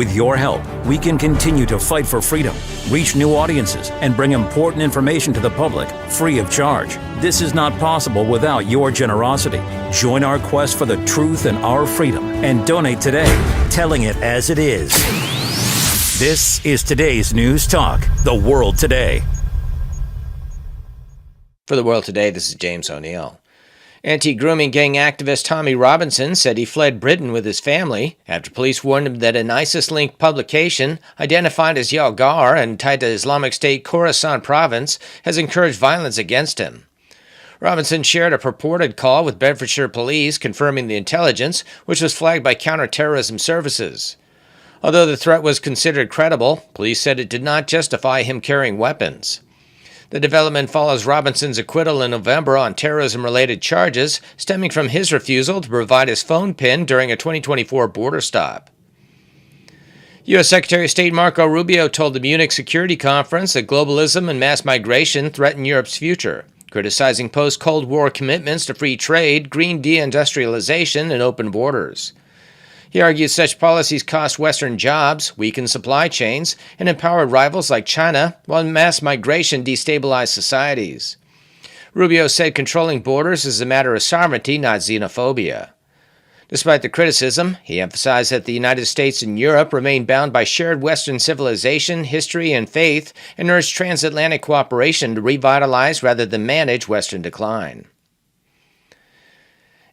With your help, we can continue to fight for freedom, reach new audiences, and bring important information to the public free of charge. This is not possible without your generosity. Join our quest for the truth and our freedom and donate today, telling it as it is. This is today's News Talk, The World Today. For The World Today, this is James O'Neill. Anti-grooming gang activist Tommy Robinson said he fled Britain with his family after police warned him that an ISIS-linked publication identified as Yalgar and tied to Islamic State Khorasan province has encouraged violence against him. Robinson shared a purported call with Bedfordshire police confirming the intelligence, which was flagged by counter-terrorism services. Although the threat was considered credible, police said it did not justify him carrying weapons. The development follows Robinson's acquittal in November on terrorism-related charges stemming from his refusal to provide his phone PIN during a 2024 border stop. U.S. Secretary of State Marco Rubio told the Munich Security Conference that globalism and mass migration threaten Europe's future, criticizing post-Cold War commitments to free trade, green deindustrialization, and open borders. He argued such policies cost Western jobs, weakened supply chains, and empowered rivals like China, while mass migration destabilized societies. Rubio said controlling borders is a matter of sovereignty, not xenophobia. Despite the criticism, he emphasized that the United States and Europe remain bound by shared Western civilization, history, and faith, and urged transatlantic cooperation to revitalize rather than manage Western decline.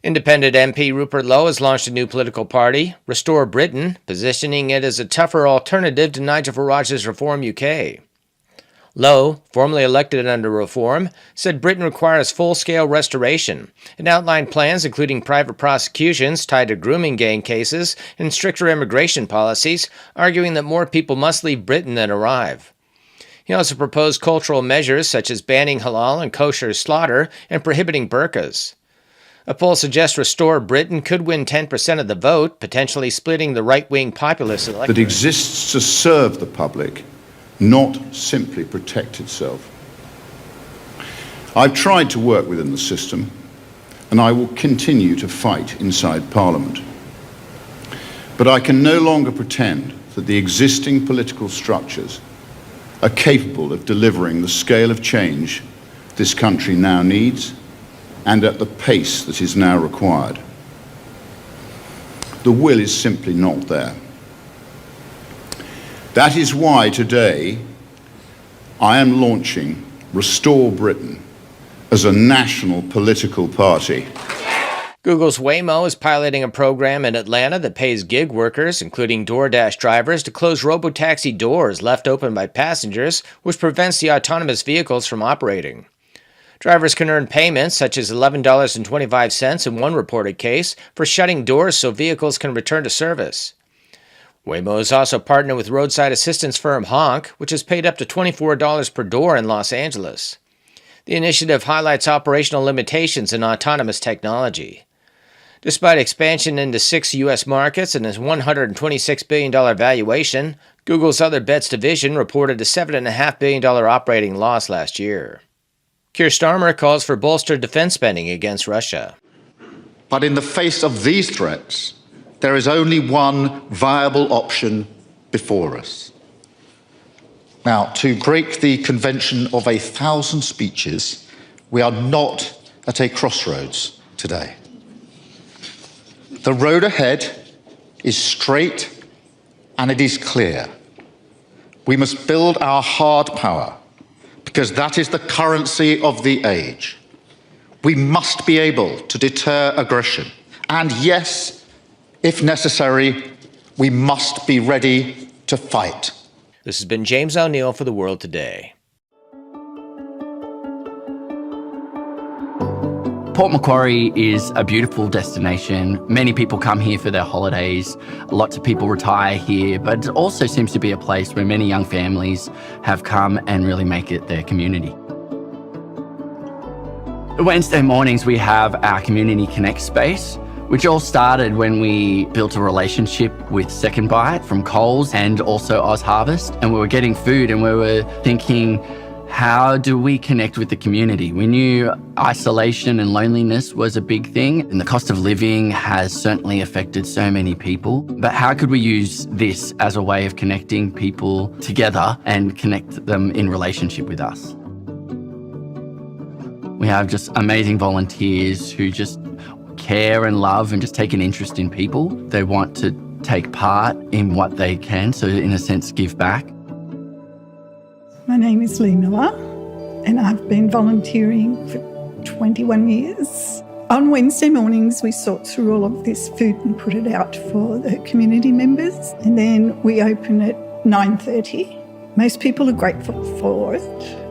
Independent MP Rupert Lowe has launched a new political party, Restore Britain, positioning it as a tougher alternative to Nigel Farage's Reform UK. Lowe, formerly elected under Reform, said Britain requires full-scale restoration and outlined plans including private prosecutions tied to grooming gang cases and stricter immigration policies, arguing that more people must leave Britain than arrive. He also proposed cultural measures such as banning halal and kosher slaughter and prohibiting burqas. A poll suggests Restore Britain could win 10% of the vote, potentially splitting the right-wing populist electorate. That exists to serve the public, not simply protect itself. I've tried to work within the system, and I will continue to fight inside Parliament. But I can no longer pretend that the existing political structures are capable of delivering the scale of change this country now needs and at the pace that is now required. The will is simply not there. That is why today I am launching Restore Britain as a national political party. Google's Waymo is piloting a program in Atlanta that pays gig workers, including DoorDash drivers, to close robotaxi doors left open by passengers, which prevents the autonomous vehicles from operating. Drivers can earn payments, such as $11.25 in one reported case, for shutting doors so vehicles can return to service. Waymo is also partnered with roadside assistance firm Honk, which has paid up to $24 per door in Los Angeles. The initiative highlights operational limitations in autonomous technology. Despite expansion into 6 U.S. markets and a $126 billion valuation, Google's Other Bets division reported a $7.5 billion operating loss last year. Keir Starmer calls for bolstered defense spending against Russia. But in the face of these threats, there is only one viable option before us. Now, to break the convention of 1,000 speeches, we are not at a crossroads today. The road ahead is straight and it is clear. We must build our hard power, because that is the currency of the age. We must be able to deter aggression. And yes, if necessary, we must be ready to fight. This has been James O'Neill for The World Today. Port Macquarie is a beautiful destination. Many people come here for their holidays. Lots of people retire here, but it also seems to be a place where many young families have come and really make it their community. Wednesday mornings we have our Community Connect space, which all started when we built a relationship with Second Bite from Coles and also Oz Harvest, and we were getting food and we were thinking, How do we connect with the community? We knew isolation and loneliness was a big thing, and the cost of living has certainly affected so many people. But how could we use this as a way of connecting people together and connect them in relationship with us? We have just amazing volunteers who just care and love and just take an interest in people. They want to take part in what they can, so in a sense, give back. My name is Lee Miller, and I've been volunteering for 21 years. On Wednesday mornings, we sort through all of this food and put it out for the community members, and then we open at 9:30. Most people are grateful for it,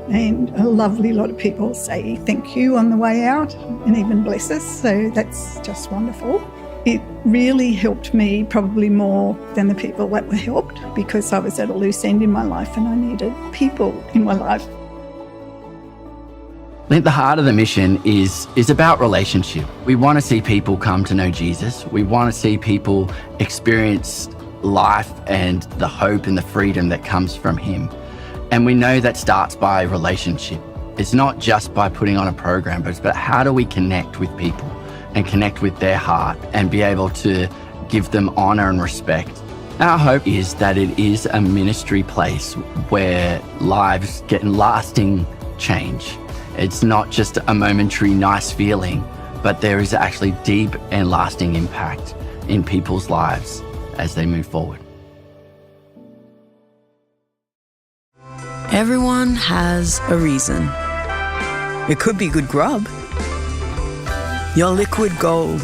and a lovely lot of people say thank you on the way out and even bless us, so that's just wonderful. It really helped me probably more than the people that were helped, because I was at a loose end in my life and I needed people in my life. I think the heart of the mission is about relationship. We want to see people come to know Jesus. We want to see people experience life and the hope and the freedom that comes from him. And we know that starts by relationship. It's not just by putting on a program, but it's about how do we connect with people and connect with their heart and be able to give them honor and respect. Our hope is that it is a ministry place where lives get lasting change. It's not just a momentary nice feeling, but there is actually deep and lasting impact in people's lives as they move forward. Everyone has a reason. It could be good grub, your liquid gold,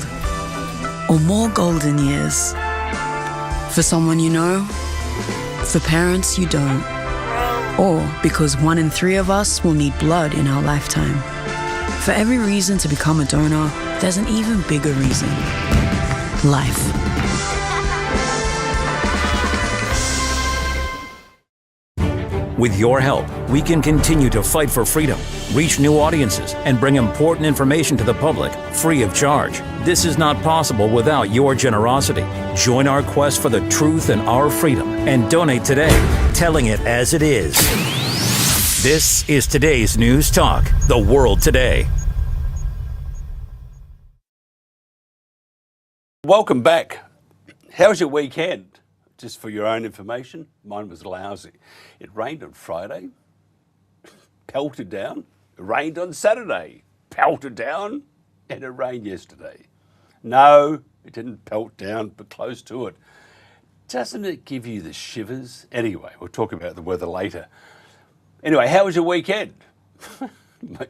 or more golden years. For someone you know, for parents you don't, or because 1 in 3 of us will need blood in our lifetime. For every reason to become a donor, there's an even bigger reason: life. With your help, we can continue to fight for freedom, reach new audiences, and bring important information to the public free of charge. This is not possible without your generosity. Join our quest for the truth and our freedom and donate today, telling it as it is. This is today's News Talk, The World Today. Welcome back. How was your weekend? Just for your own information, mine was lousy. It rained on Friday, pelted down. It rained on Saturday, pelted down, and it rained yesterday. No, it didn't pelt down, but close to it. Doesn't it give you the shivers? Anyway, we'll talk about the weather later. Anyway, how was your weekend?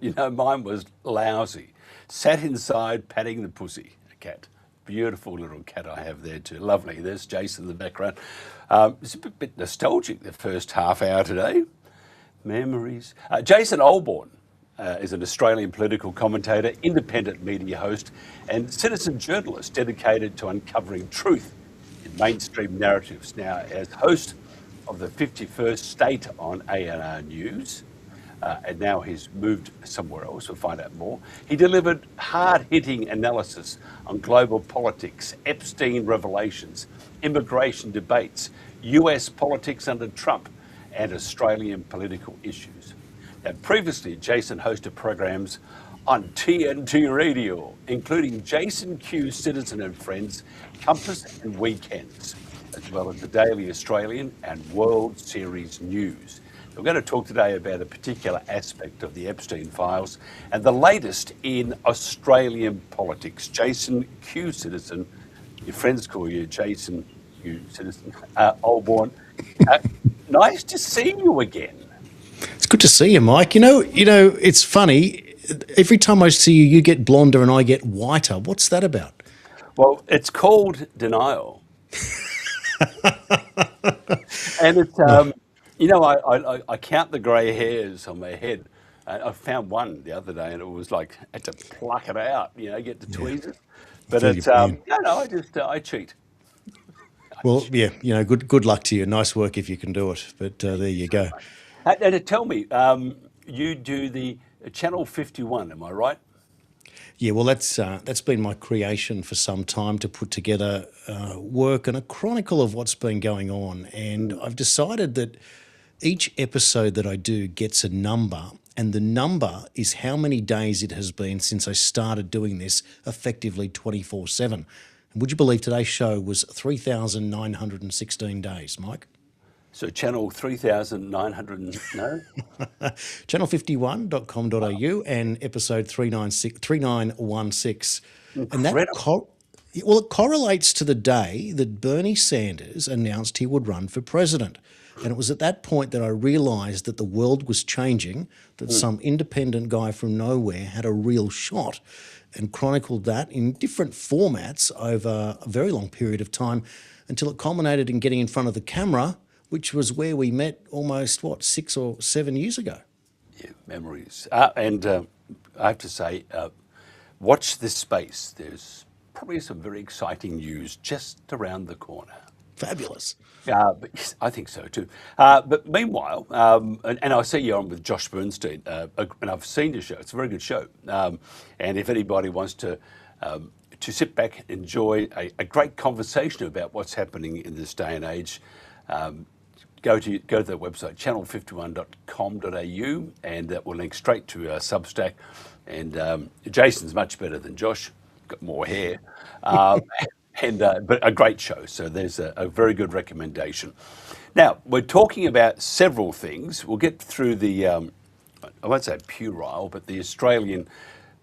You know, mine was lousy. Sat inside patting the pussy, a cat. Beautiful little cat I have there too. Lovely. There's Jason in the background. It's a bit nostalgic, the first half hour today. Memories. Jason Olbourne is an Australian political commentator, independent media host, and citizen journalist dedicated to uncovering truth in mainstream narratives. Now, as host of the 51st State on ANR.news, and now he's moved somewhere else. We'll find out more. He delivered hard-hitting analysis on global politics, Epstein revelations, immigration debates, US politics under Trump, and Australian political issues. Now, previously, Jason hosted programs on TNT Radio, including Jason Q, Citizen and Friends, Compass and Weekends, as well as the Daily Australian and World Series News. We're going to talk today about a particular aspect of the Epstein files and the latest in Australian politics. Jason Q, Citizen, your friends call you Jason Q, Citizen, Olbourne. Nice to see you again. It's good to see you, Mike. You know, it's funny. Every time I see you, you get blonder and I get whiter. What's that about? Well, it's called denial. And it's... You know, I count the grey hairs on my head. I found one the other day, and it was like I had to pluck it out. You know, get the tweezers. But it's I cheat. Well, yeah, you know, good luck to you. Nice work if you can do it. But there you go. And tell me, you do the Channel 51, am I right? Yeah, well, that's been my creation for some time, to put together work and a chronicle of what's been going on. And I've decided that each episode that I do gets a number, and the number is how many days it has been since I started doing this effectively 24/7. And would you believe today's show was 3,916 days, Mike? So channel 3,900, no? Channel51.com.au and episode 3916. And Incredible. it correlates to the day that Bernie Sanders announced he would run for president. And it was at that point that I realised that the world was changing, that some independent guy from nowhere had a real shot, and chronicled that in different formats over a very long period of time until it culminated in getting in front of the camera, which was where we met almost, 6 or 7 years ago. Yeah, memories. And I have to say, watch this space. There's probably some very exciting news just around the corner. Fabulous. But yes, I think so too. But meanwhile, and I see you're on with Josh Bernstein, and I've seen your show. It's a very good show. And if anybody wants to sit back and enjoy a great conversation about what's happening in this day and age, go to the website channel51.com.au, and that will link straight to Substack. And Jason's much better than Josh, got more hair. But a great show, so there's a very good recommendation. Now, we're talking about several things. We'll get through the, I won't say puerile, but the Australian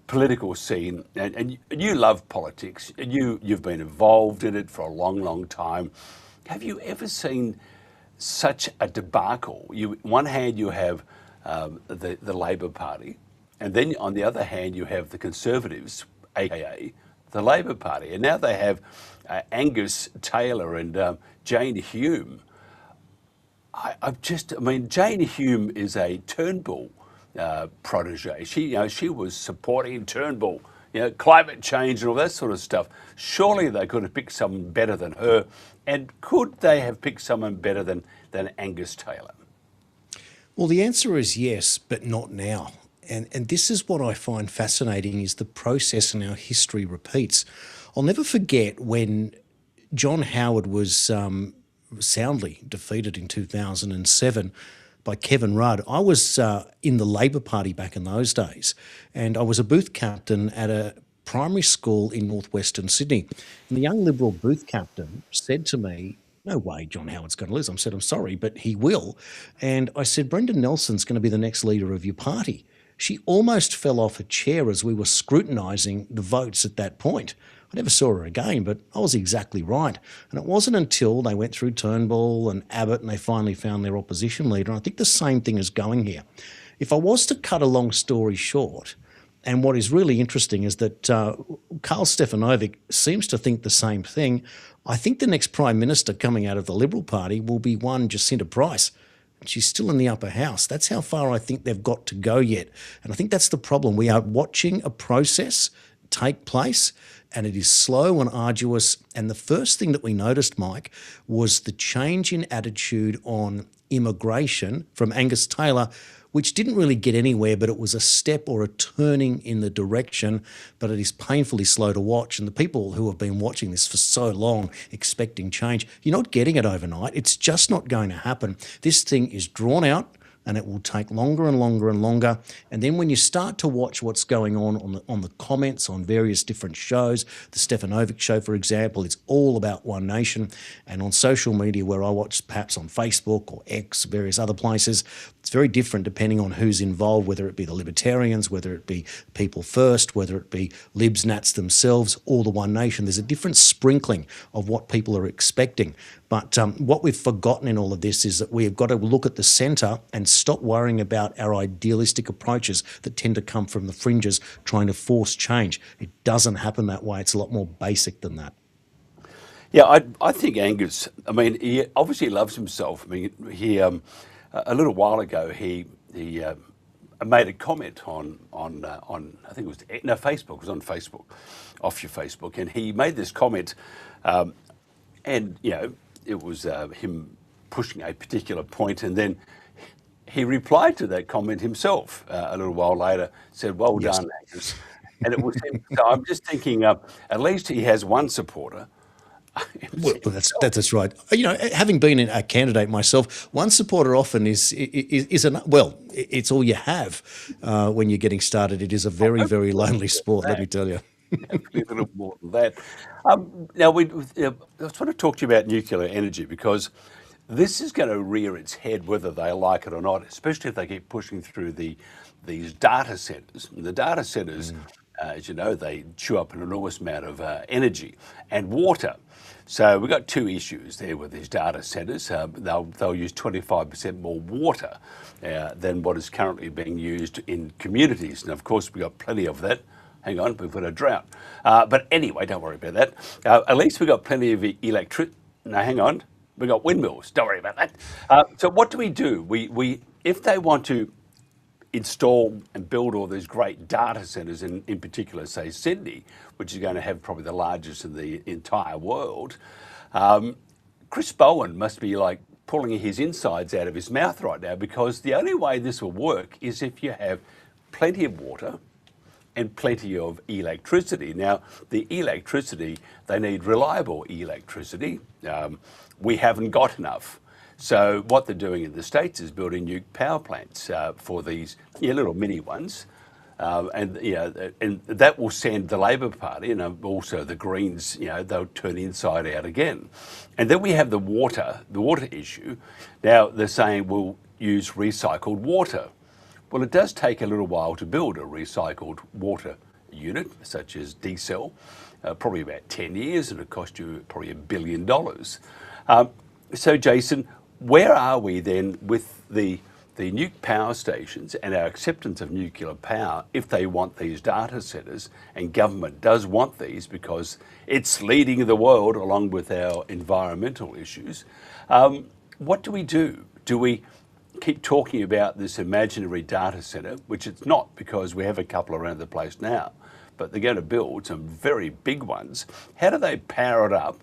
political scene. And you love politics, and you've been involved in it for a long, long time. Have you ever seen such a debacle? On one hand, you have the Labor Party, and then on the other hand, you have the Conservatives, aka the Labor Party, and now they have Angus Taylor and Jane Hume. Jane Hume is a Turnbull protege. She was supporting Turnbull, climate change and all that sort of stuff. Surely they could have picked someone better than her, and could they have picked someone better than Angus Taylor? Well, the answer is yes, but not now. And this is what I find fascinating, is the process in our history repeats. I'll never forget when John Howard was soundly defeated in 2007 by Kevin Rudd. I was in the Labor Party back in those days, and I was a booth captain at a primary school in northwestern Sydney. And the young Liberal booth captain said to me, "No way John Howard's going to lose." I said, "I'm sorry, but he will." And I said, "Brendan Nelson's going to be the next leader of your party." She almost fell off her chair as we were scrutinising the votes at that point. I never saw her again, but I was exactly right. And it wasn't until they went through Turnbull and Abbott and they finally found their opposition leader. And I think the same thing is going here. If I was to cut a long story short, and what is really interesting is that Karl Stefanovic seems to think the same thing. I think the next Prime Minister coming out of the Liberal Party will be one Jacinta Price. She's still in the upper house. That's how far I think they've got to go yet. And I think that's the problem. We are watching a process take place, and it is slow and arduous. And the first thing that we noticed, Mike, was the change in attitude on immigration from Angus Taylor, which didn't really get anywhere, but it was a step or a turning in the direction, but it is painfully slow to watch. And the people who have been watching this for so long, expecting change, you're not getting it overnight. It's just not going to happen. This thing is drawn out, and it will take longer and longer and longer. And then when you start to watch what's going on the comments on various different shows, the Stefanovic show, for example, it's all about One Nation. And on social media, where I watch perhaps on Facebook or X, various other places, it's very different depending on who's involved, whether it be the Libertarians, whether it be People First, whether it be Libs, Nats themselves, or the One Nation. There's a different sprinkling of what people are expecting. But what we've forgotten in all of this is that we've got to look at the centre and stop worrying about our idealistic approaches that tend to come from the fringes trying to force change. It doesn't happen that way. It's a lot more basic than that. Yeah, I think Angus, he obviously loves himself. He a little while ago, he made a comment on I think it was Facebook. It was on Facebook, off your Facebook, and he made this comment, and it was him pushing a particular point, and then he replied to that comment himself a little while later, said, "Well done, Angus." And it was him. So I'm just thinking, at least he has one supporter, Well, that's right. You know, having been a candidate myself, one supporter often is it's all you have when you're getting started. It is a very, very lonely sport, let me tell you. A little more than that. Now, I was trying to talk to you about nuclear energy because this is going to rear its head whether they like it or not, especially if they keep pushing through these data centers. And the data centers, as you know, they chew up an enormous amount of energy and water. So we've got two issues there with these data centers. They'll use 25% more water than what is currently being used in communities. And of course, we've got plenty of that. Hang on, we've got a drought. But anyway, don't worry about that. At least we've got plenty of electricity. No, hang on. We've got windmills. Don't worry about that. So what do? We if they want to install and build all these great data centers, in particular, say, Sydney, which is going to have probably the largest in the entire world, Chris Bowen must be like pulling his insides out of his mouth right now, because the only way this will work is if you have plenty of water and plenty of electricity. Now, the electricity, they need reliable electricity. We haven't got enough. So what they're doing in the States is building new power plants for these little mini ones. And that will send the Labor Party and also the Greens, they'll turn inside out again. And then we have the water issue. Now they're saying we'll use recycled water. Well, it does take a little while to build a recycled water unit, such as diesel, probably about 10 years, and it cost you probably $1 billion. So, Jason, where are we then with the nuke power stations and our acceptance of nuclear power if they want these data centres, and government does want these because it's leading the world along with our environmental issues? What do we do? Do we keep talking about this imaginary data centre, which it's not, because we have a couple around the place now, but they're going to build some very big ones? How do they power it up?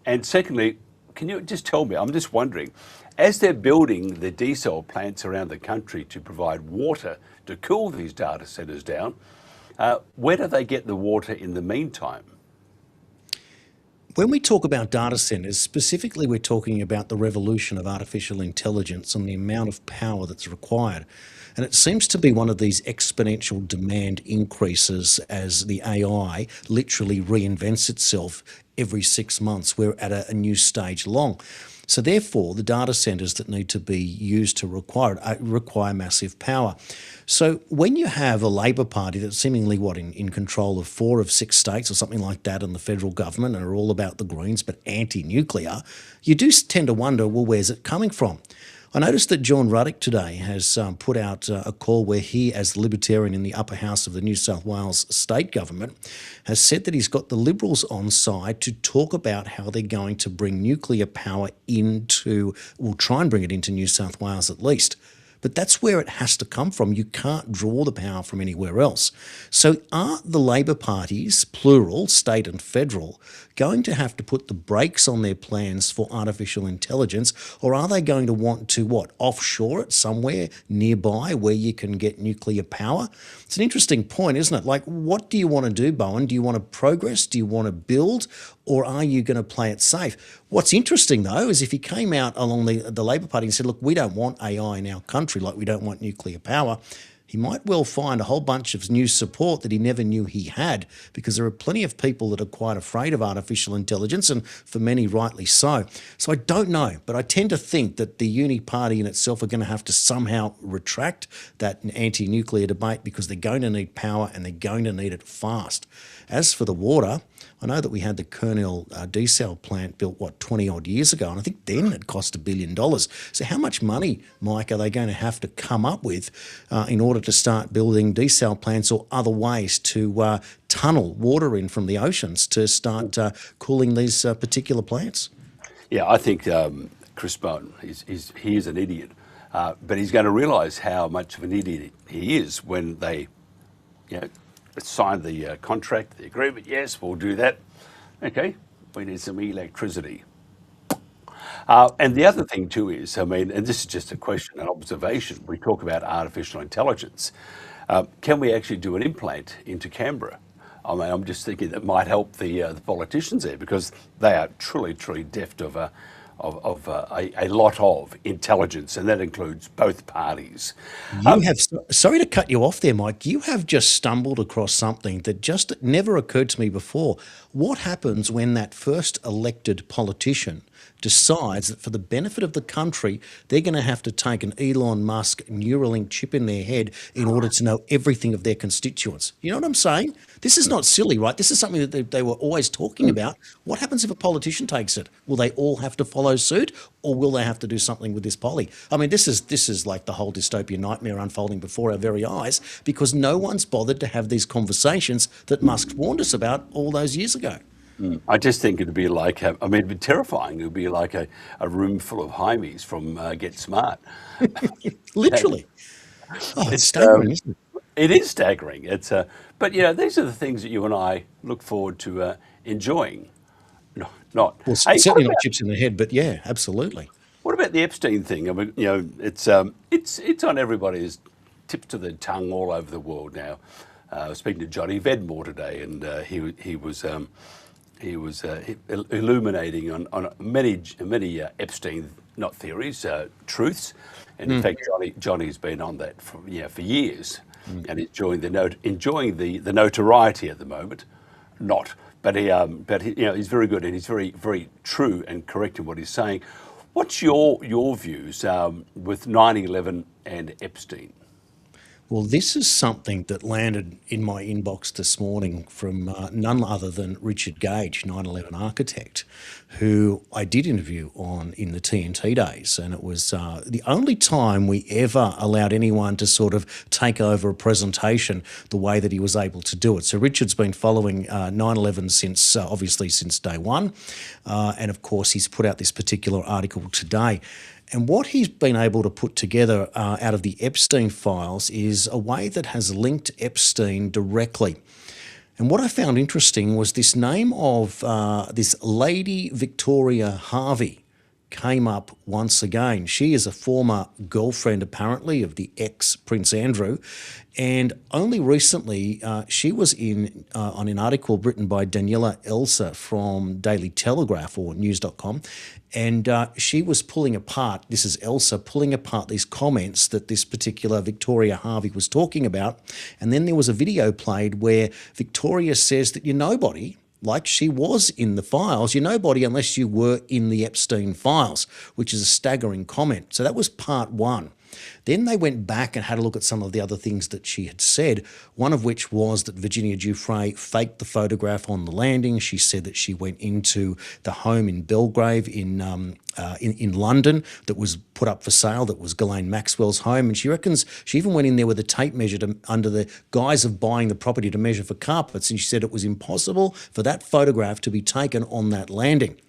And secondly, can you just tell me, I'm just wondering, as they're building the diesel plants around the country to provide water to cool these data centres down, where do they get the water in the meantime? When we talk about data centers, specifically we're talking about the revolution of artificial intelligence and the amount of power that's required. And it seems to be one of these exponential demand increases as the AI literally reinvents itself every 6 months. We're at a new stage along. So therefore, the data centers that need to be used to require massive power. So when you have a Labor Party that's seemingly in control of 4 of 6 states or something like that in the federal government and are all about the Greens but anti-nuclear, you do tend to wonder, well, where's it coming from? I noticed that John Ruddock today has put out a call where he, as the Libertarian in the upper house of the New South Wales state government, has said that he's got the Liberals on side to talk about how they're going to bring nuclear power try and bring it into New South Wales at least. But that's where it has to come from. You can't draw the power from anywhere else. So are the Labor parties, plural, state and federal, going to have to put the brakes on their plans for artificial intelligence, or are they going to want to, offshore it somewhere nearby where you can get nuclear power? It's an interesting point, isn't it? Like, what do you want to do, Bowen? Do you want to progress? Do you want to build? Or are you going to play it safe? What's interesting, though, is if he came out along the Labor Party and said, look, we don't want AI in our country, like we don't want nuclear power, he might well find a whole bunch of new support that he never knew he had, because there are plenty of people that are quite afraid of artificial intelligence, and for many rightly so. So I don't know, but I tend to think that the uni party in itself are going to have to somehow retract that anti-nuclear debate, because they're going to need power and they're going to need it fast. As for the water, I know that we had the Kernel desal plant built, 20 odd years ago, and I think then it cost $1 billion. So how much money, Mike, are they going to have to come up with in order to start building desal plants or other ways to tunnel water in from the oceans to start cooling these particular plants? Yeah, I think Chris Bowen, he is an idiot, but he's going to realise how much of an idiot he is when they, sign the contract, the agreement. Yes, we'll do that. Okay, we need some electricity. And the other thing too is, and this is just a question, an observation, we talk about artificial intelligence. Can we actually do an implant into Canberra? I mean, I'm just thinking that might help the politicians there, because they are truly deft of a lot of intelligence, and that includes both parties. You have, sorry to cut you off there, Mike, you have just stumbled across something that just never occurred to me before. What happens when that first elected politician decides that for the benefit of the country, they're going to have to take an Elon Musk Neuralink chip in their head in order to know everything of their constituents? You know what I'm saying? This is not silly, right? This is something that they were always talking about. What happens if a politician takes it? Will they all have to follow suit, or will they have to do something with this poly? I mean, this is like the whole dystopian nightmare unfolding before our very eyes, because no one's bothered to have these conversations that Musk warned us about all those years ago. I just think it'd be like, it'd be terrifying. It'd be like a room full of Hymies from Get Smart. Literally. Oh, it's staggering, isn't it? It is staggering. It's but these are the things that you and I look forward to enjoying. Well, certainly not chips in the head, but yeah, absolutely. What about the Epstein thing? I mean, it's on everybody's tips of their tongue all over the world now. I was speaking to Johnny Vedmore today, and he was illuminating on many Epstein, not theories, truths. And in fact, Johnny's been on that for years, and enjoying the notoriety at the moment. But he's very good, and he's very, very true and correct in what he's saying. What's your views with 9/11 and Epstein? Well, this is something that landed in my inbox this morning from none other than Richard Gage, 9/11 architect, who I did interview in the TNT days. And it was the only time we ever allowed anyone to sort of take over a presentation the way that he was able to do it. So Richard's been following 9/11 obviously since day one. And of course, he's put out this particular article today. And what he's been able to put together out of the Epstein files is a way that has linked Epstein directly. And what I found interesting was this name of this Lady Victoria Harvey came up once again. She is a former girlfriend, apparently, of the ex-Prince Andrew. And only recently, she was on an article written by Daniela Elsa from Daily Telegraph or news.com. And she was pulling apart, this is Elsa, pulling apart these comments that this particular Victoria Harvey was talking about. And then there was a video played where Victoria says that you're nobody, like she was in the files, you're nobody unless you were in the Epstein files, which is a staggering comment. So that was part one. Then they went back and had a look at some of the other things that she had said, one of which was that Virginia Giuffre faked the photograph on the landing. She said that she went into the home in Belgrave in London that was put up for sale, that was Ghislaine Maxwell's home. And she reckons she even went in there with a tape measure under the guise of buying the property to measure for carpets. And she said it was impossible for that photograph to be taken on that landing.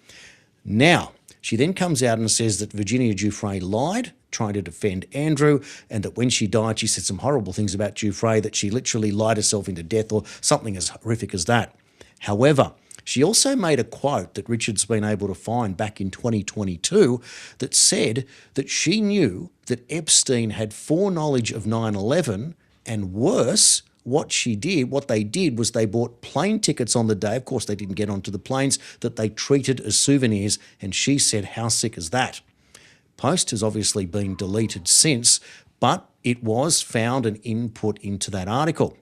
Now, she then comes out and says that Virginia Giuffre lied, trying to defend Andrew, and that when she died, she said some horrible things about Giuffre, that she literally lied herself into death or something as horrific as that. However, she also made a quote that Richard's been able to find back in 2022 that said that she knew that Epstein had foreknowledge of 9/11, and worse, what they did was they bought plane tickets on the day. Of course, they didn't get onto the planes, that they treated as souvenirs, and she said, how sick is that? Post has obviously been deleted since, but it was found an input into that article.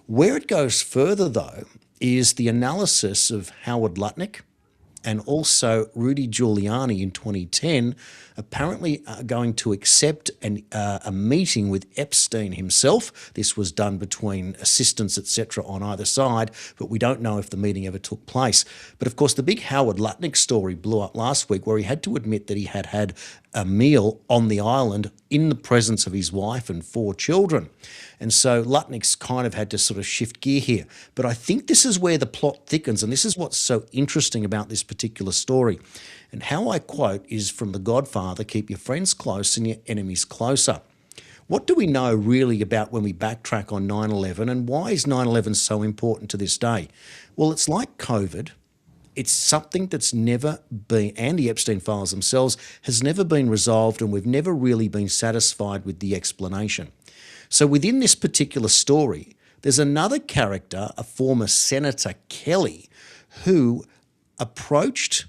Where it goes further, though, is the analysis of Howard Lutnick and also Rudy Giuliani in 2010 apparently are going to accept a meeting with Epstein himself. This was done between assistants, etc., on either side, but we don't know if the meeting ever took place. But of course, the big Howard Lutnick story blew up last week, where he had to admit that he had had a meal on the island in the presence of his wife and 4 children. And so Lutnick's kind of had to sort of shift gear here. But I think this is where the plot thickens, and this is what's so interesting about this particular story. And how I quote is from The Godfather, keep your friends close and your enemies closer. What do we know really about when we backtrack on 9/11, and why is 9/11 so important to this day? Well, it's like COVID. It's something that's never been, and the Epstein files themselves, has never been resolved, and we've never really been satisfied with the explanation. So within this particular story, There's another character, a former Senator Kelly, who approached...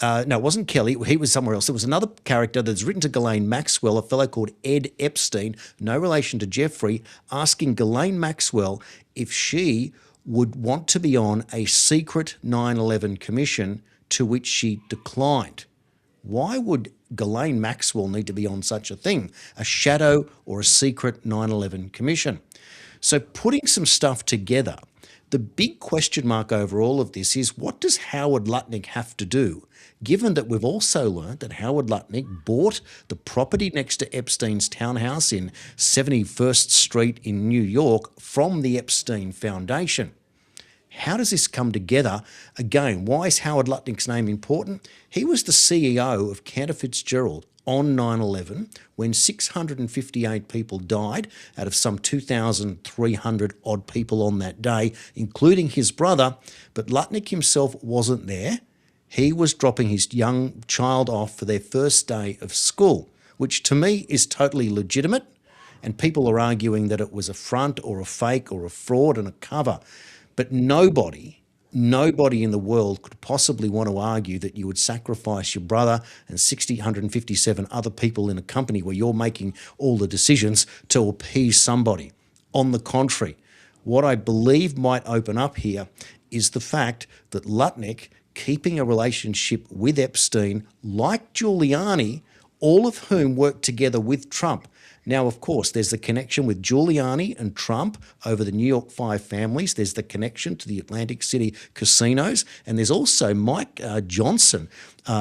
no, it wasn't Kelly. He was somewhere else. There was another character that's written to Ghislaine Maxwell, a fellow called Ed Epstein, no relation to Jeffrey, asking Ghislaine Maxwell if she would want to be on a secret 9/11 commission, to which she declined. Why would Ghislaine Maxwell need to be on such a thing, a shadow or a secret 9/11 commission? So putting some stuff together, the big question mark over all of this is, what does Howard Lutnick have to do, given that we've also learned that Howard Lutnick bought the property next to Epstein's townhouse in 71st Street in New York from the Epstein Foundation? How does this come together? Again, why is Howard Lutnick's name important? He was the CEO of Cantor Fitzgerald on 9/11 when 658 people died out of some 2,300 odd people on that day, including his brother. But Lutnick himself wasn't there. He was dropping his young child off for their first day of school, which to me is totally legitimate. And people are arguing that it was a front or a fake or a fraud and a cover. But nobody in the world could possibly want to argue that you would sacrifice your brother and 157 other people in a company where you're making all the decisions to appease somebody. On the contrary, what I believe might open up here is the fact that Lutnick, keeping a relationship with Epstein, like Giuliani, all of whom worked together with Trump. Now, of course, there's the connection with Giuliani and Trump over the New York five families. There's the connection to the Atlantic City casinos. And there's also Mike Johnson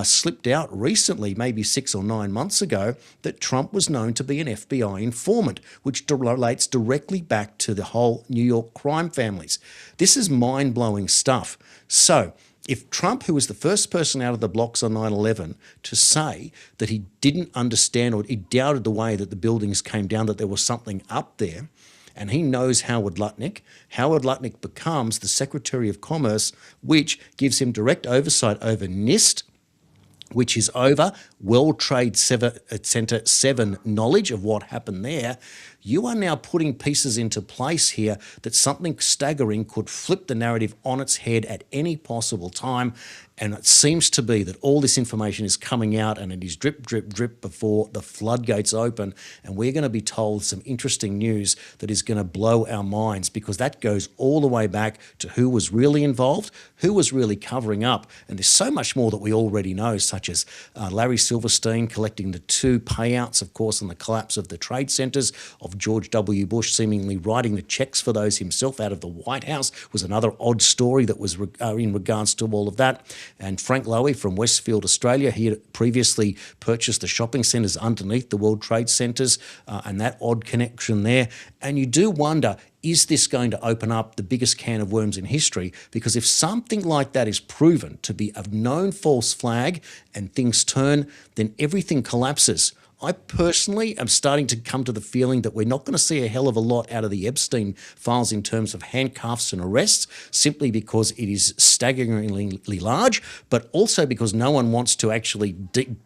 slipped out recently, maybe 6 or 9 months ago, that Trump was known to be an FBI informant, which relates directly back to the whole New York crime families. This is mind-blowing stuff. So if Trump, who was the first person out of the blocks on 9/11 to say that he didn't understand or he doubted the way that the buildings came down, that there was something up there, and he knows Howard Lutnick becomes the Secretary of Commerce, which gives him direct oversight over NIST, which is over World Trade Center 7 knowledge of what happened there. You are now putting pieces into place here that something staggering could flip the narrative on its head at any possible time. And it seems to be that all this information is coming out and it is drip, drip, drip before the floodgates open. And we're going to be told some interesting news that is going to blow our minds, because that goes all the way back to who was really involved, who was really covering up. And there's so much more that we already know, such as Larry Silverstein collecting the 2 payouts, of course, on the collapse of the trade centers, of George W. Bush seemingly writing the checks for those himself out of the White House was another odd story that was in regards to all of that. And Frank Lowy from Westfield, Australia, he had previously purchased the shopping centres underneath the World Trade Centres, and that odd connection there. And you do wonder, is this going to open up the biggest can of worms in history? Because if something like that is proven to be a known false flag and things turn, then everything collapses. I personally am starting to come to the feeling that we're not going to see a hell of a lot out of the Epstein files in terms of handcuffs and arrests, simply because it is staggeringly large, but also because no one wants to actually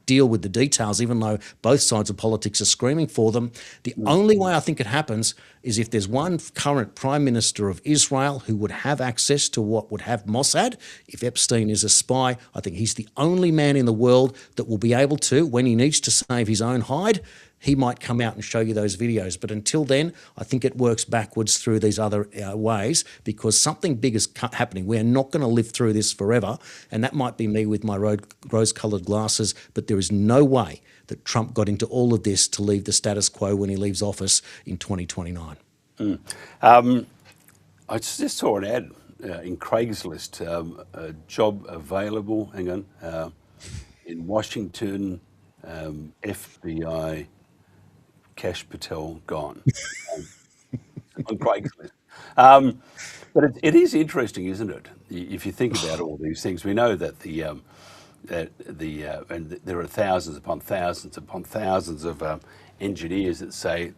deal with the details, even though both sides of politics are screaming for them. The only way I think it happens is if there's one current Prime Minister of Israel who would have access to what would have Mossad. If Epstein is a spy, I think he's the only man in the world that will be able to, when he needs to save his own hide, he might come out and show you those videos. But until then, I think it works backwards through these other ways, because something big is happening. We're not going to live through this forever, and that might be me with my rose-coloured glasses, but there is no way that Trump got into all of this to leave the status quo when he leaves office in 2029. I just saw an ad in Craigslist, a job available, in Washington, FBI, Kash Patel gone on Craigslist. But it is interesting, isn't it? If you think about all these things, we know that and there are thousands upon thousands upon thousands of engineers that say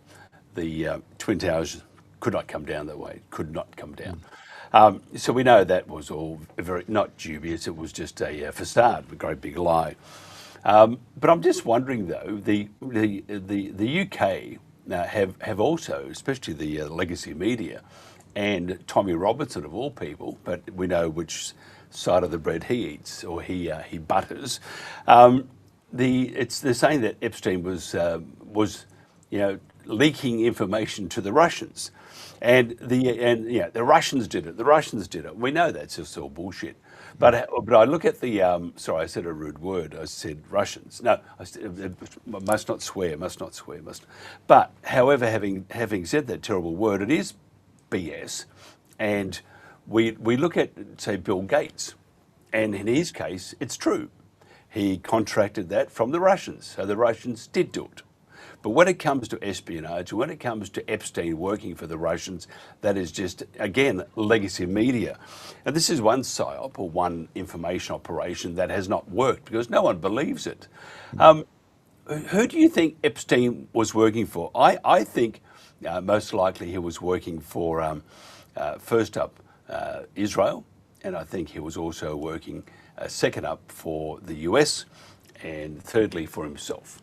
the Twin Towers could not come down that way, could not come down. So we know that was all very not dubious. It was just a facade, a great big lie. But I'm just wondering, though, the UK have also, especially the legacy media, and Tommy Robinson of all people, but we know which side of the bread he eats or he butters. They're saying that Epstein was leaking information to the Russians, and the Russians did it. The Russians did it. We know that's just all bullshit. But I look at the sorry, I said a rude word. I said Russians. No, I said, must not swear. But however, having said that terrible word, it is BS, and we look at, say, Bill Gates, and in his case, it's true. He contracted that from the Russians, so the Russians did do it. But when it comes to espionage, when it comes to Epstein working for the Russians, that is just, again, legacy media. And this is one PSYOP, or one information operation, that has not worked because no one believes it. Who do you think Epstein was working for? I think most likely he was working for, first up, Israel, and I think he was also working second up for the US, and thirdly for himself.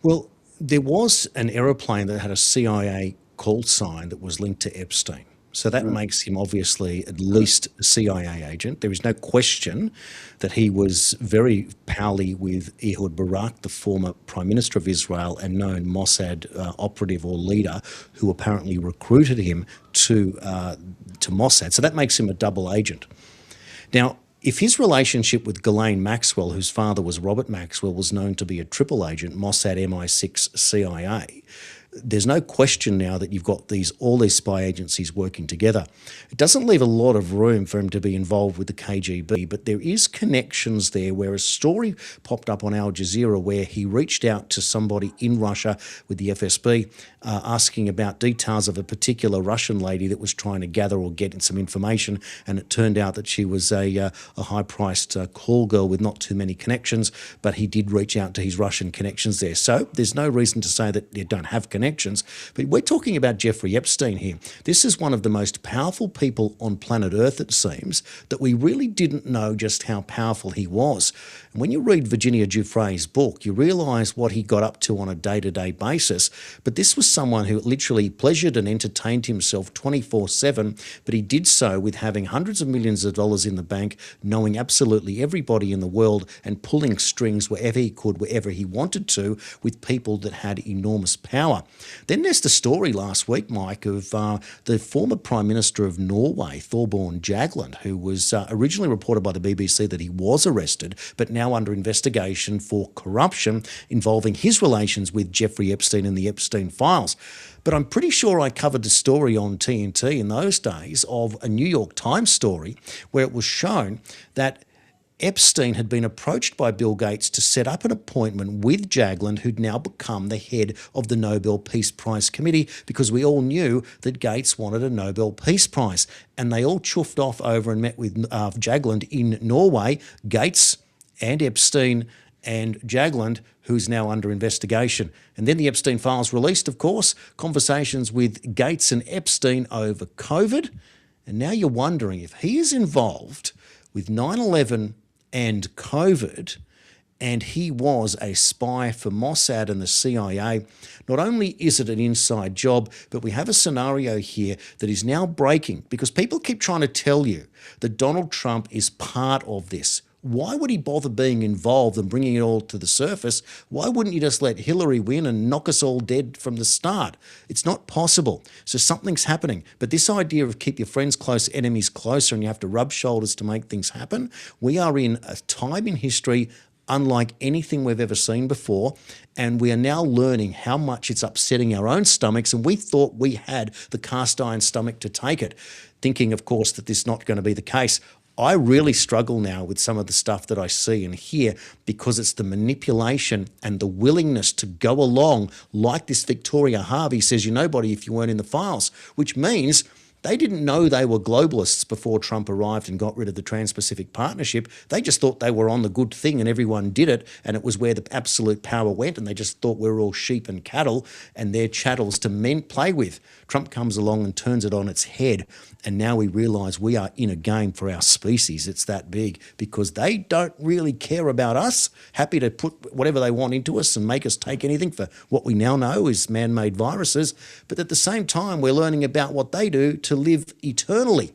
Well, there was an aeroplane that had a CIA call sign that was linked to Epstein. So that makes him obviously at least a CIA agent. There is no question that he was very pally with Ehud Barak, the former Prime Minister of Israel and known Mossad operative or leader, who apparently recruited him to Mossad. So that makes him a double agent. Now, if his relationship with Ghislaine Maxwell, whose father was Robert Maxwell, was known to be a triple agent, Mossad, MI6, CIA, there's no question now that you've got all these spy agencies working together. It doesn't leave a lot of room for him to be involved with the KGB, but there is connections there, where a story popped up on Al Jazeera where he reached out to somebody in Russia with the FSB asking about details of a particular Russian lady that was trying to gather or get some information, and it turned out that she was a high-priced call girl with not too many connections, but he did reach out to his Russian connections there. So there's no reason to say that they don't have connections, but we're talking about Jeffrey Epstein here. This is one of the most powerful people on planet Earth, it seems, that we really didn't know just how powerful he was. And when you read Virginia Giuffre's book, you realise what he got up to on a day-to-day basis, but this was someone who literally pleasured and entertained himself 24/7, but he did so with having hundreds of millions of dollars in the bank, knowing absolutely everybody in the world and pulling strings wherever he could, wherever he wanted to, with people that had enormous power. Then there's the story last week, Mike, of the former Prime Minister of Norway, Olbourne, who was originally reported by the BBC that he was arrested, but now under investigation for corruption involving his relations with Jeffrey Epstein and the Epstein files. But I'm pretty sure I covered the story on TNT in those days of a New York Times story where it was shown that Epstein had been approached by Bill Gates to set up an appointment with Jagland, who'd now become the head of the Nobel Peace Prize Committee, because we all knew that Gates wanted a Nobel Peace Prize. And they all chuffed off over and met with Jagland in Norway, Gates and Epstein and Jagland, who's now under investigation. And then the Epstein files released, of course, conversations with Gates and Epstein over COVID. And now you're wondering if he is involved with 9/11 and COVID, and he was a spy for Mossad and the CIA. Not only is it an inside job, but we have a scenario here that is now breaking, because people keep trying to tell you that Donald Trump is part of this. Why would he bother being involved and bringing it all to the surface? Why wouldn't you just let Hillary win and knock us all dead from the start? It's not possible. So something's happening. But this idea of keep your friends close, enemies closer, and you have to rub shoulders to make things happen, we are in a time in history unlike anything we've ever seen before, and we are now learning how much it's upsetting our own stomachs, and we thought we had the cast iron stomach to take it, thinking, of course, that this is not going to be the case. I really struggle now with some of the stuff that I see and hear, because it's the manipulation and the willingness to go along like this Victoria Harvey says you're nobody if you weren't in the files, which means They didn't know they were globalists before Trump arrived and got rid of the Trans-Pacific Partnership. They just thought they were on the good thing and everyone did it, and it was where the absolute power went, and they just thought we were all sheep and cattle and their chattels to play with. Trump comes along and turns it on its head, and now we realise we are in a game for our species. It's that big because they don't really care about us, happy to put whatever they want into us and make us take anything for what we now know is man-made viruses. But at the same time, we're learning about what they do to live eternally,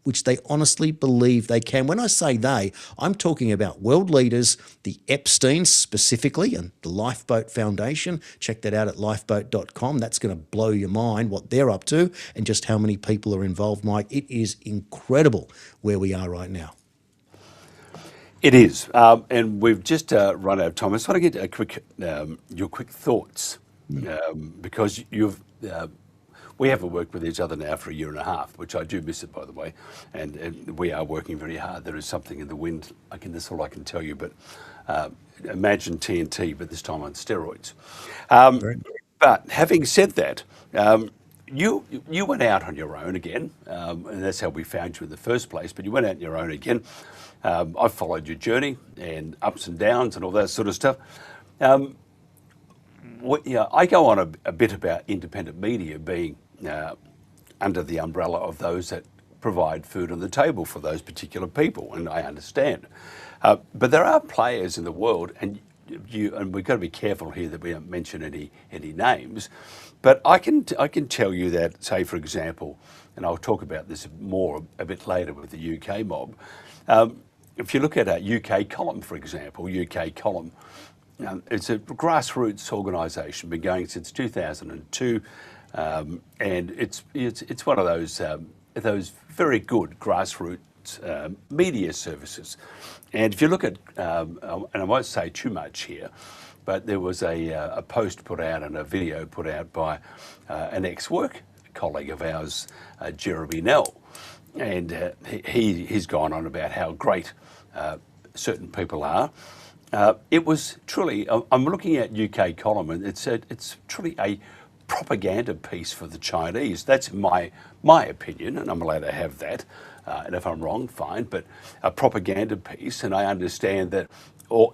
which they honestly believe they can. When I say they, I'm talking about world leaders, the Epsteins specifically, and the Lifeboat Foundation. Check that out at lifeboat.com. That's going to blow your mind what they're up to and just how many people are involved, Mike. It is incredible where we are right now. It is, and we've just run out of time. I just want to get your quick thoughts, because we haven't worked with each other now for a year and a half, which I do miss it, by the way, and we are working very hard. There is something in the wind. That's all I can tell you. But imagine TNT, but this time on steroids. But having said that, you went out on your own again, and that's how we found you in the first place. But you went out on your own again. I followed your journey and ups and downs and all that sort of stuff. I go on a bit about independent media being under the umbrella of those that provide food on the table for those particular people, and I understand. But there are players in the world, and we've got to be careful here that we don't mention any names. But I can tell you that, say for example, and I'll talk about this more a bit later with the UK mob. If you look at a UK Column, for example, UK Column. It's a grassroots organisation, been going since 2002, and it's one of those very good grassroots media services. And if you look at, and I won't say too much here, but there was a post put out and a video put out by an ex-work colleague of ours, Jeremy Nell, and he's gone on about how great certain people are. It was truly, I'm looking at UK Column, and it's truly a propaganda piece for the Chinese. That's my opinion, and I'm allowed to have that. And if I'm wrong, fine, but a propaganda piece, and I understand that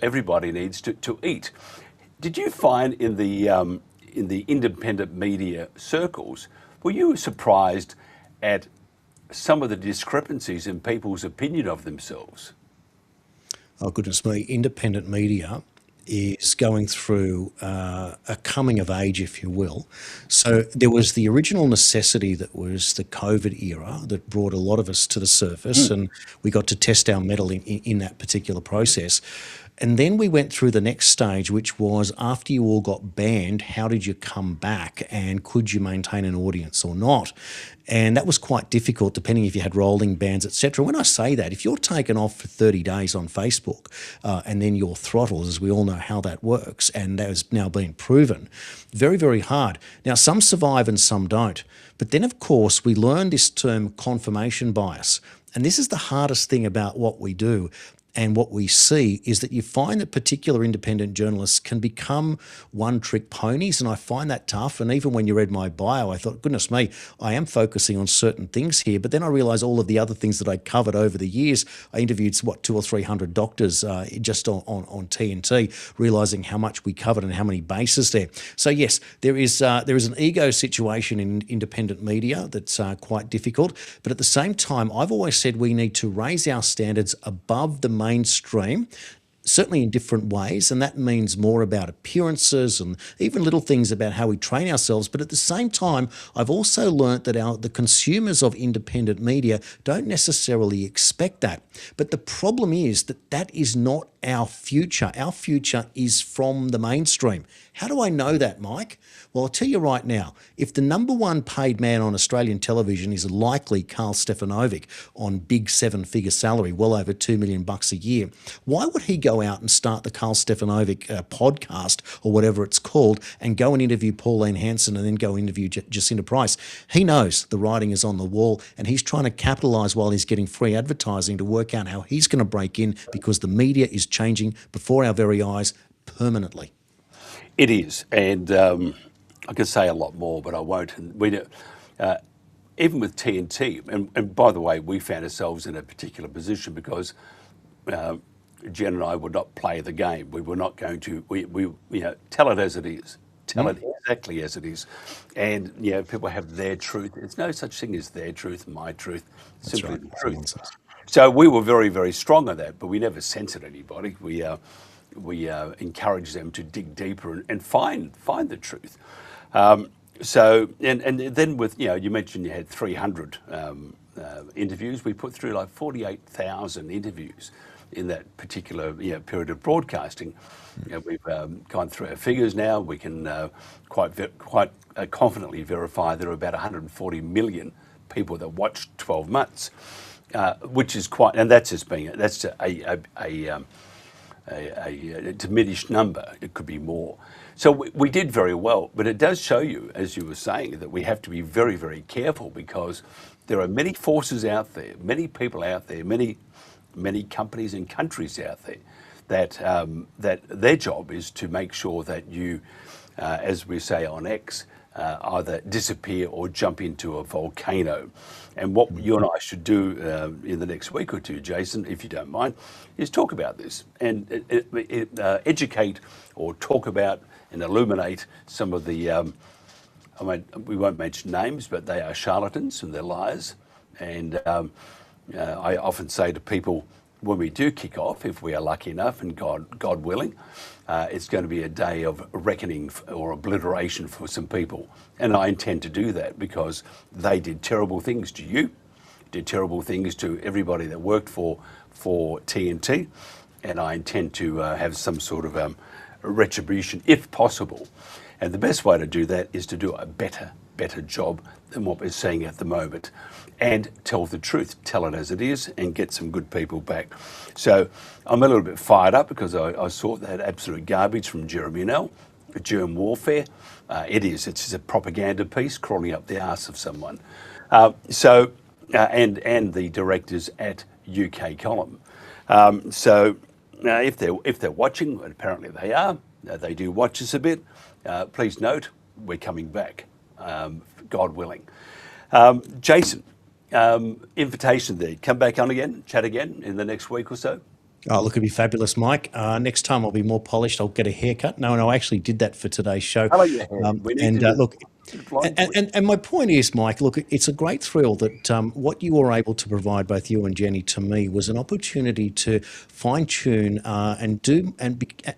everybody needs to eat. Did you find in the independent media circles, were you surprised at some of the discrepancies in people's opinion of themselves? Oh, goodness me. Independent media is going through a coming of age, if you will. So there was the original necessity that was the COVID era that brought a lot of us to the surface, and we got to test our mettle in that particular process. And then we went through the next stage, which was after you all got banned, how did you come back and could you maintain an audience or not? And that was quite difficult depending if you had rolling bans, etc. When I say that, if you're taken off for 30 days on Facebook and then you're throttled, as we all know how that works, and that has now been proven, very, very hard. Now, some survive and some don't. But then, of course, we learn this term confirmation bias. And this is the hardest thing about what we do. And what we see is that you find that particular independent journalists can become one-trick ponies, and I find that tough. And even when you read my bio, I thought, goodness me, I am focusing on certain things here. But then I realised all of the other things that I covered over the years. I interviewed, 200 or 300 doctors just on TNT, realising how much we covered and how many bases there. So yes, there is an ego situation in independent media that's quite difficult. But at the same time, I've always said we need to raise our standards above the mainstream, certainly in different ways, and that means more about appearances and even little things about how we train ourselves. But at the same time, I've also learnt that the consumers of independent media don't necessarily expect that. But the problem is that is not our future. Our future is from the mainstream. How do I know that, Mike? Well, I'll tell you right now, if the number one paid man on Australian television is likely Carl Stefanovic on big seven-figure salary, well over $2 million a year, why would he go out and start the Carl Stefanovic podcast or whatever it's called and go and interview Pauline Hanson and then go interview Jacinta Price? He knows the writing is on the wall, and he's trying to capitalise while he's getting free advertising to work out how he's going to break in, because the media is changing before our very eyes permanently. It is, and I could say a lot more, but I won't. even with TNT, and by the way, we found ourselves in a particular position because Jen and I would not play the game. We were not going to, tell it as it is. Tell it exactly as it is. And, people have their truth. There's no such thing as their truth, my truth, simply the truth. So we were very, very strong on that, but we never censored anybody. We encouraged them to dig deeper and find the truth. So then with, you mentioned you had 300 interviews. We put through like 48,000 interviews in that particular period of broadcasting. We've gone through our figures now. We can quite confidently verify there are about 140 million people that watched 12 months, which is quite, and that's just being that's a diminished number. It could be more. So we did very well, but it does show you, as you were saying, that we have to be very, very careful because there are many forces out there, many people out there, many companies and countries out there that their job is to make sure that you, as we say on X, either disappear or jump into a volcano. And what you and I should do in the next week or two, Jason, if you don't mind, is talk about this and educate or talk about and illuminate some of the, we won't mention names, but they are charlatans and they're liars. And I often say to people, when we do kick off, if we are lucky enough and God willing, it's going to be a day of reckoning or obliteration for some people. And I intend to do that because they did terrible things to you, did terrible things to everybody that worked for TNT. And I intend to have some sort of retribution if possible. And the best way to do that is to do a better job than what we're seeing at the moment. And tell the truth, tell it as it is, and get some good people back. So I'm a little bit fired up because I saw that absolute garbage from Jeremy Nell, germ warfare. It's just a propaganda piece crawling up the arse of someone. And the directors at UK Column. If they're watching, and apparently they are, they do watch us a bit. Please note, we're coming back, God willing. Jason. Invitation there. Come back on again, chat again in the next week or so. Oh, look, it'd be fabulous, Mike. Next time I'll be more polished. I'll get a haircut. No, I actually did that for today's show. I like your hair. And my point is, Mike, look, it's a great thrill that what you were able to provide, both you and Jenny, to me, was an opportunity to fine-tune and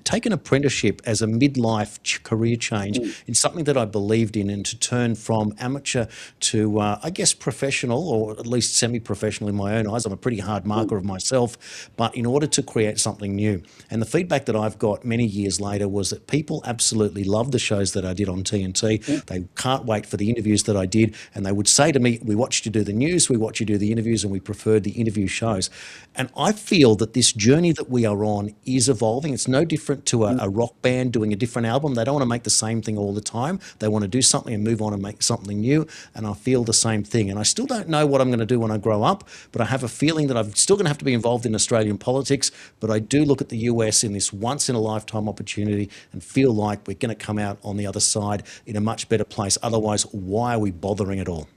take an apprenticeship as a midlife career change in something that I believed in, and to turn from amateur to, I guess, professional, or at least semi-professional in my own eyes. I'm a pretty hard marker of myself, but in order to create something new. And the feedback that I've got many years later was that people absolutely loved the shows that I did on TNT. They can't wait for the interviews that I did, and they would say to me, we watched you do the news, we watched you do the interviews, and we preferred the interview shows. And I feel that this journey that we are on is evolving. It's no different to a rock band doing a different album. They don't want to make the same thing all the time. They want to do something and move on and make something new, and I feel the same thing. And I still don't know what I'm going to do when I grow up, but I have a feeling that I'm still going to have to be involved in Australian politics, but I do look at the US in this once-in-a-lifetime opportunity and feel like we're going to come out on the other side in a much better place. Otherwise, why are we bothering at all?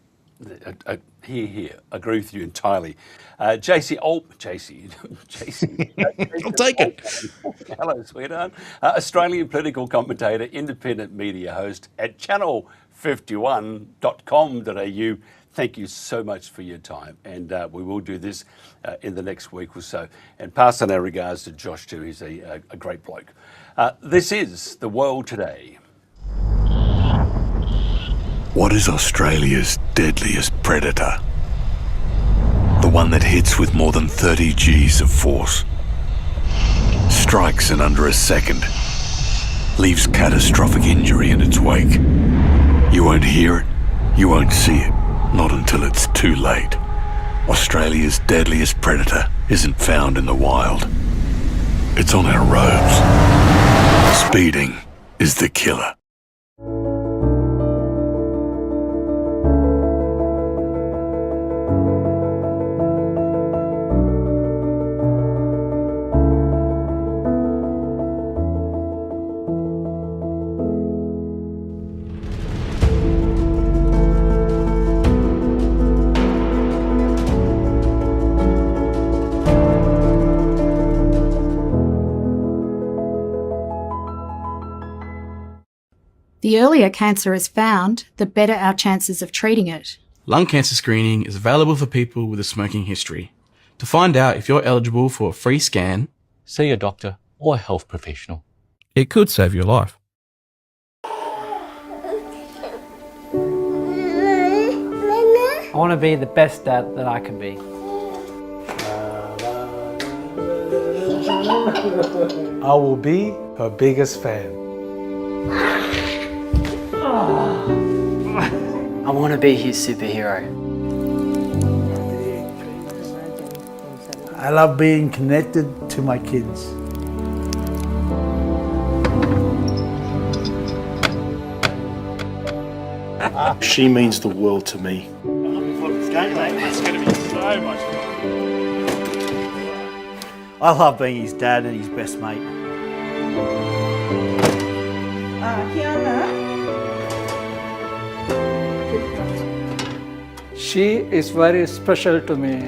Here. Agree with you entirely. JC. I'll take it. Hello, sweetheart. Australian political commentator, independent media host at channel51.com.au. Thank you so much for your time. And we will do this in the next week or so. And pass on our regards to Josh too. He's a great bloke. This is The World Today. What is Australia's deadliest predator? The one that hits with more than 30 Gs of force, strikes in under a second, leaves catastrophic injury in its wake. You won't hear it, you won't see it, not until it's too late. Australia's deadliest predator isn't found in the wild. It's on our roads. Speeding is the killer. The earlier cancer is found, the better our chances of treating it. Lung cancer screening is available for people with a smoking history. To find out if you're eligible for a free scan, see a doctor or a health professional. It could save your life. I want to be the best dad that I can be. I will be her biggest fan. I want to be his superhero. I love being connected to my kids. She means the world to me. It's going to be so much fun. I love being his dad and his best mate. She is very special to me.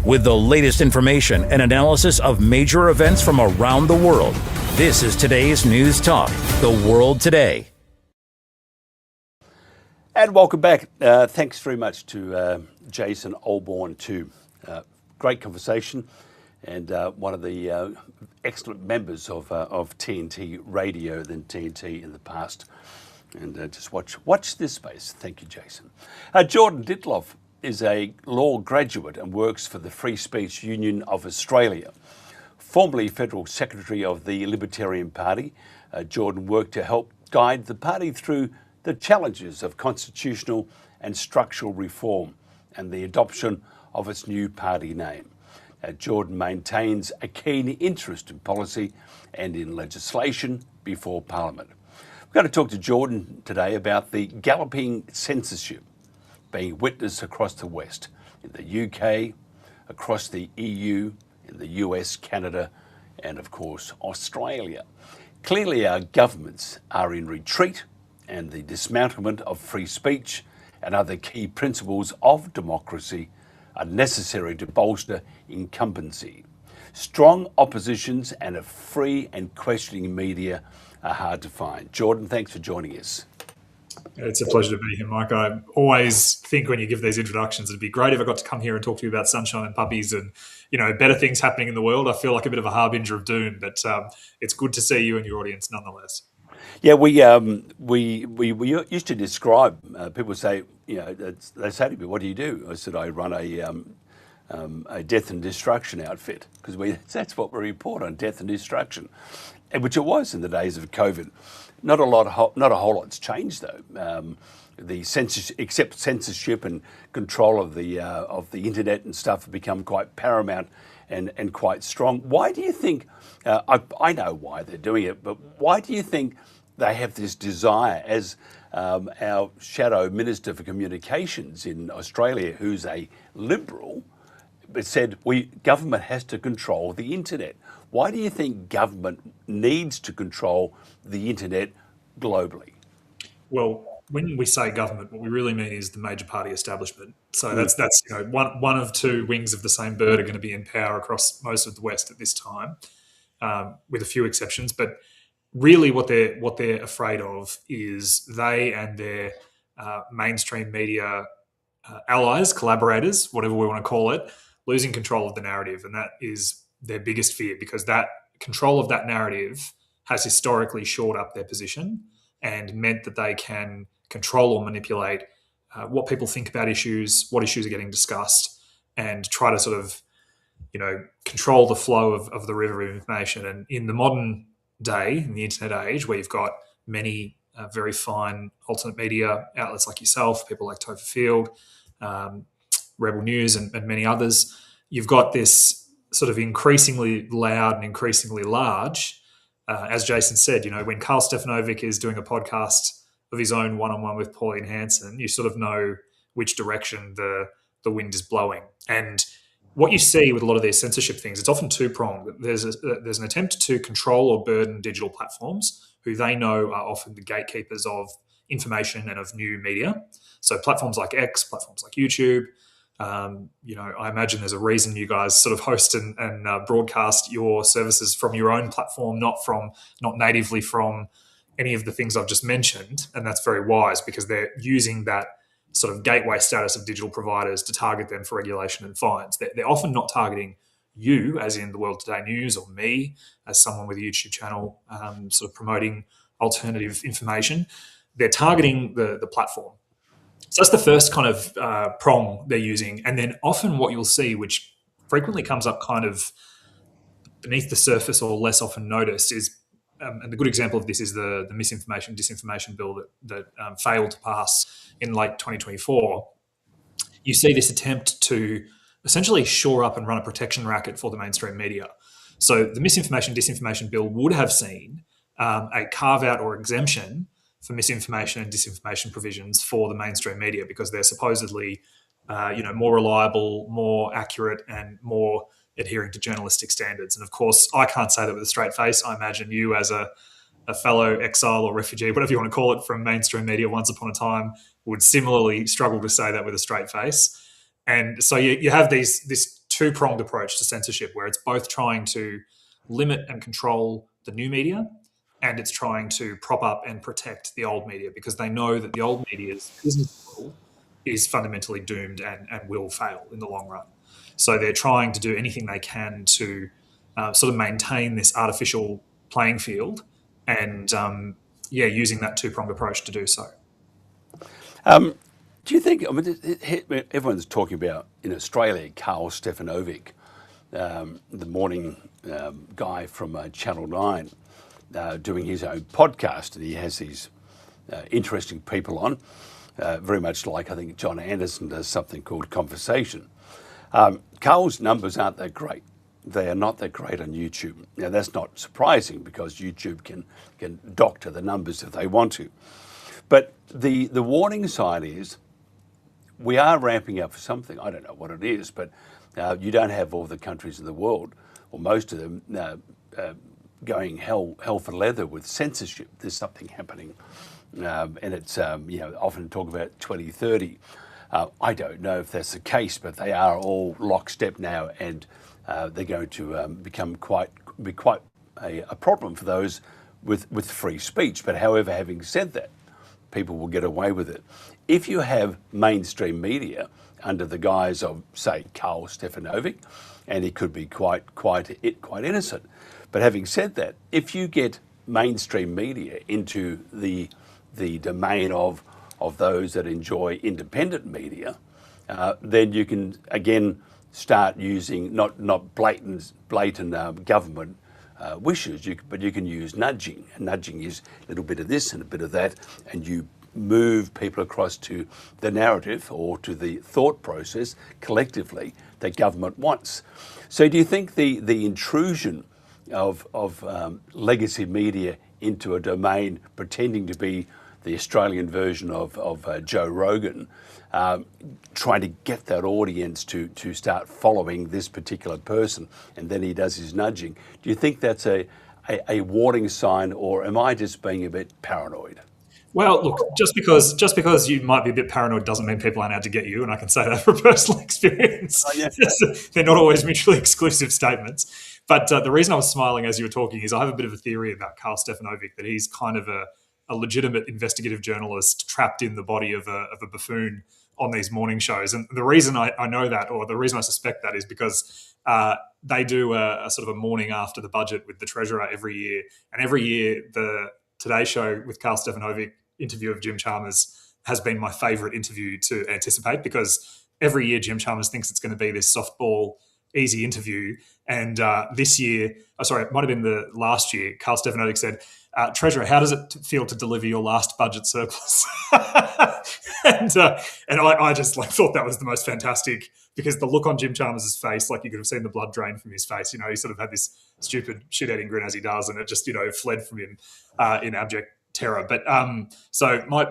With the latest information and analysis of major events from around the world, this is today's News Talk, The World Today. And welcome back. Thanks very much to Jason Olbourne too. Great conversation, and one of the excellent members of TNT Radio than TNT in the past. And just watch this space. Thank you, Jason. Jordan Dittloff is a law graduate and works for the Free Speech Union of Australia. Formerly Federal Secretary of the Libertarian Party, Jordan worked to help guide the party through the challenges of constitutional and structural reform and the adoption of its new party name. Jordan maintains a keen interest in policy and in legislation before Parliament. We're going to talk to Jordan today about the galloping censorship being witnessed across the West, in the UK, across the EU, in the US, Canada, and of course Australia. Clearly our governments are in retreat, and the dismantlement of free speech and other key principles of democracy are necessary to bolster incumbency. Strong oppositions and a free and questioning media are hard to find. Jordan, thanks for joining us. It's a pleasure to be here, Mike. I always think when you give these introductions, it'd be great if I got to come here and talk to you about sunshine and puppies and, better things happening in the world. I feel like a bit of a harbinger of doom, but it's good to see you and your audience nonetheless. Yeah, we used to describe, people say, they say to me, what do you do? I said, I run a death and destruction outfit, because that's what we report on, death and destruction, which it was in the days of COVID. Not a whole lot's changed though. The censorship and control of the internet and stuff have become quite paramount and quite strong. Why do you think? I know why they're doing it, but why do you think they have this desire? As our shadow minister for communications in Australia, who's a liberal, but said government has to control the internet. Why do you think government needs to control the internet globally? Well, when we say government, what we really mean is the major party establishment. So that's one of two wings of the same bird are going to be in power across most of the West at this time, with a few exceptions. But really, what they're afraid of is they and their mainstream media allies, collaborators, whatever we want to call it, losing control of the narrative, and that is their biggest fear, because that control of that narrative has historically shored up their position and meant that they can control or manipulate what people think about issues, what issues are getting discussed, and try to sort of, control the flow of the river of information. And in the modern day, in the internet age, where you've got many very fine alternate media outlets like yourself, people like Topher Field, Rebel News, and many others, you've got this sort of increasingly loud and increasingly large, as Jason said, when Carl Stefanovic is doing a podcast of his own one-on-one with Pauline Hanson, you sort of know which direction the wind is blowing. And what you see with a lot of these censorship things, it's often two-pronged. There's an attempt to control or burden digital platforms, who they know are often the gatekeepers of information and of new media. So platforms like X, platforms like YouTube, I imagine there's a reason you guys sort of host and broadcast your services from your own platform, not natively from any of the things I've just mentioned. And that's very wise because they're using that sort of gateway status of digital providers to target them for regulation and fines. They're often not targeting you, as in the World Today News, or me, as someone with a YouTube channel sort of promoting alternative information. They're targeting the platform. So that's the first kind of prong they're using. And then often what you'll see, which frequently comes up kind of beneath the surface or less often noticed, is, and the good example of this is the misinformation, disinformation bill that failed to pass in late 2024. You see this attempt to essentially shore up and run a protection racket for the mainstream media. So the misinformation, disinformation bill would have seen a carve-out or exemption for misinformation and disinformation provisions for the mainstream media because they're supposedly, more reliable, more accurate, and more adhering to journalistic standards. And of course, I can't say that with a straight face. I imagine you, as a fellow exile or refugee, whatever you want to call it, from mainstream media once upon a time, would similarly struggle to say that with a straight face. And so you have this two-pronged approach to censorship where it's both trying to limit and control the new media, and it's trying to prop up and protect the old media because they know that the old media's business model is fundamentally doomed and will fail in the long run. So they're trying to do anything they can to sort of maintain this artificial playing field and, using that two-pronged approach to do so. Do you think, everyone's talking about, in Australia, Carl Stefanovic, the morning guy from Channel 9, doing his own podcast, and he has these interesting people on, very much like I think John Anderson does something called Conversation. Carl's numbers aren't that great. They are not that great on YouTube. Now that's not surprising because YouTube can doctor the numbers if they want to. But the warning sign is we are ramping up for something. I don't know what it is, but you don't have all the countries in the world, or most of them, going hell for leather with censorship. There's something happening, and it's often talk about 2030. I don't know if that's the case, but they are all lockstep now, and they're going to become quite a problem for those with free speech. But however, having said that, people will get away with it. If you have mainstream media under the guise of, say, Carl Stefanovic, and he could be quite innocent. But having said that, if you get mainstream media into the domain of those that enjoy independent media, then you can again start using not blatant government wishes, but you can use nudging. And nudging is a little bit of this and a bit of that, and you move people across to the narrative or to the thought process collectively that government wants. So do you think the intrusion of legacy media into a domain pretending to be the Australian version of Joe Rogan, trying to get that audience to start following this particular person, and then he does his nudging, do you think that's a warning sign, or am I just being a bit paranoid? Well, look, just because you might be a bit paranoid doesn't mean people aren't out to get you, and I can say that from personal experience. Oh, yeah. They're not always mutually exclusive statements. But the reason I was smiling as you were talking is I have a bit of a theory about Carl Stefanovic, that he's kind of a legitimate investigative journalist trapped in the body of a buffoon on these morning shows. And the reason I know that, or the reason I suspect that, is because they do a sort of a morning after the budget with the Treasurer every year. And every year, the Today Show with Carl Stefanovic interview of Jim Chalmers has been my favourite interview to anticipate, because every year Jim Chalmers thinks it's going to be this softball, easy interview. And this year, it might have been the last year, Carl Stefanovic said, Treasurer, how does it feel to deliver your last budget surplus? and I just thought that was the most fantastic, because the look on Jim Chalmers' face, you could have seen the blood drain from his face. He sort of had this stupid shit-eating grin as he does, and it just, fled from him in abject terror. But so my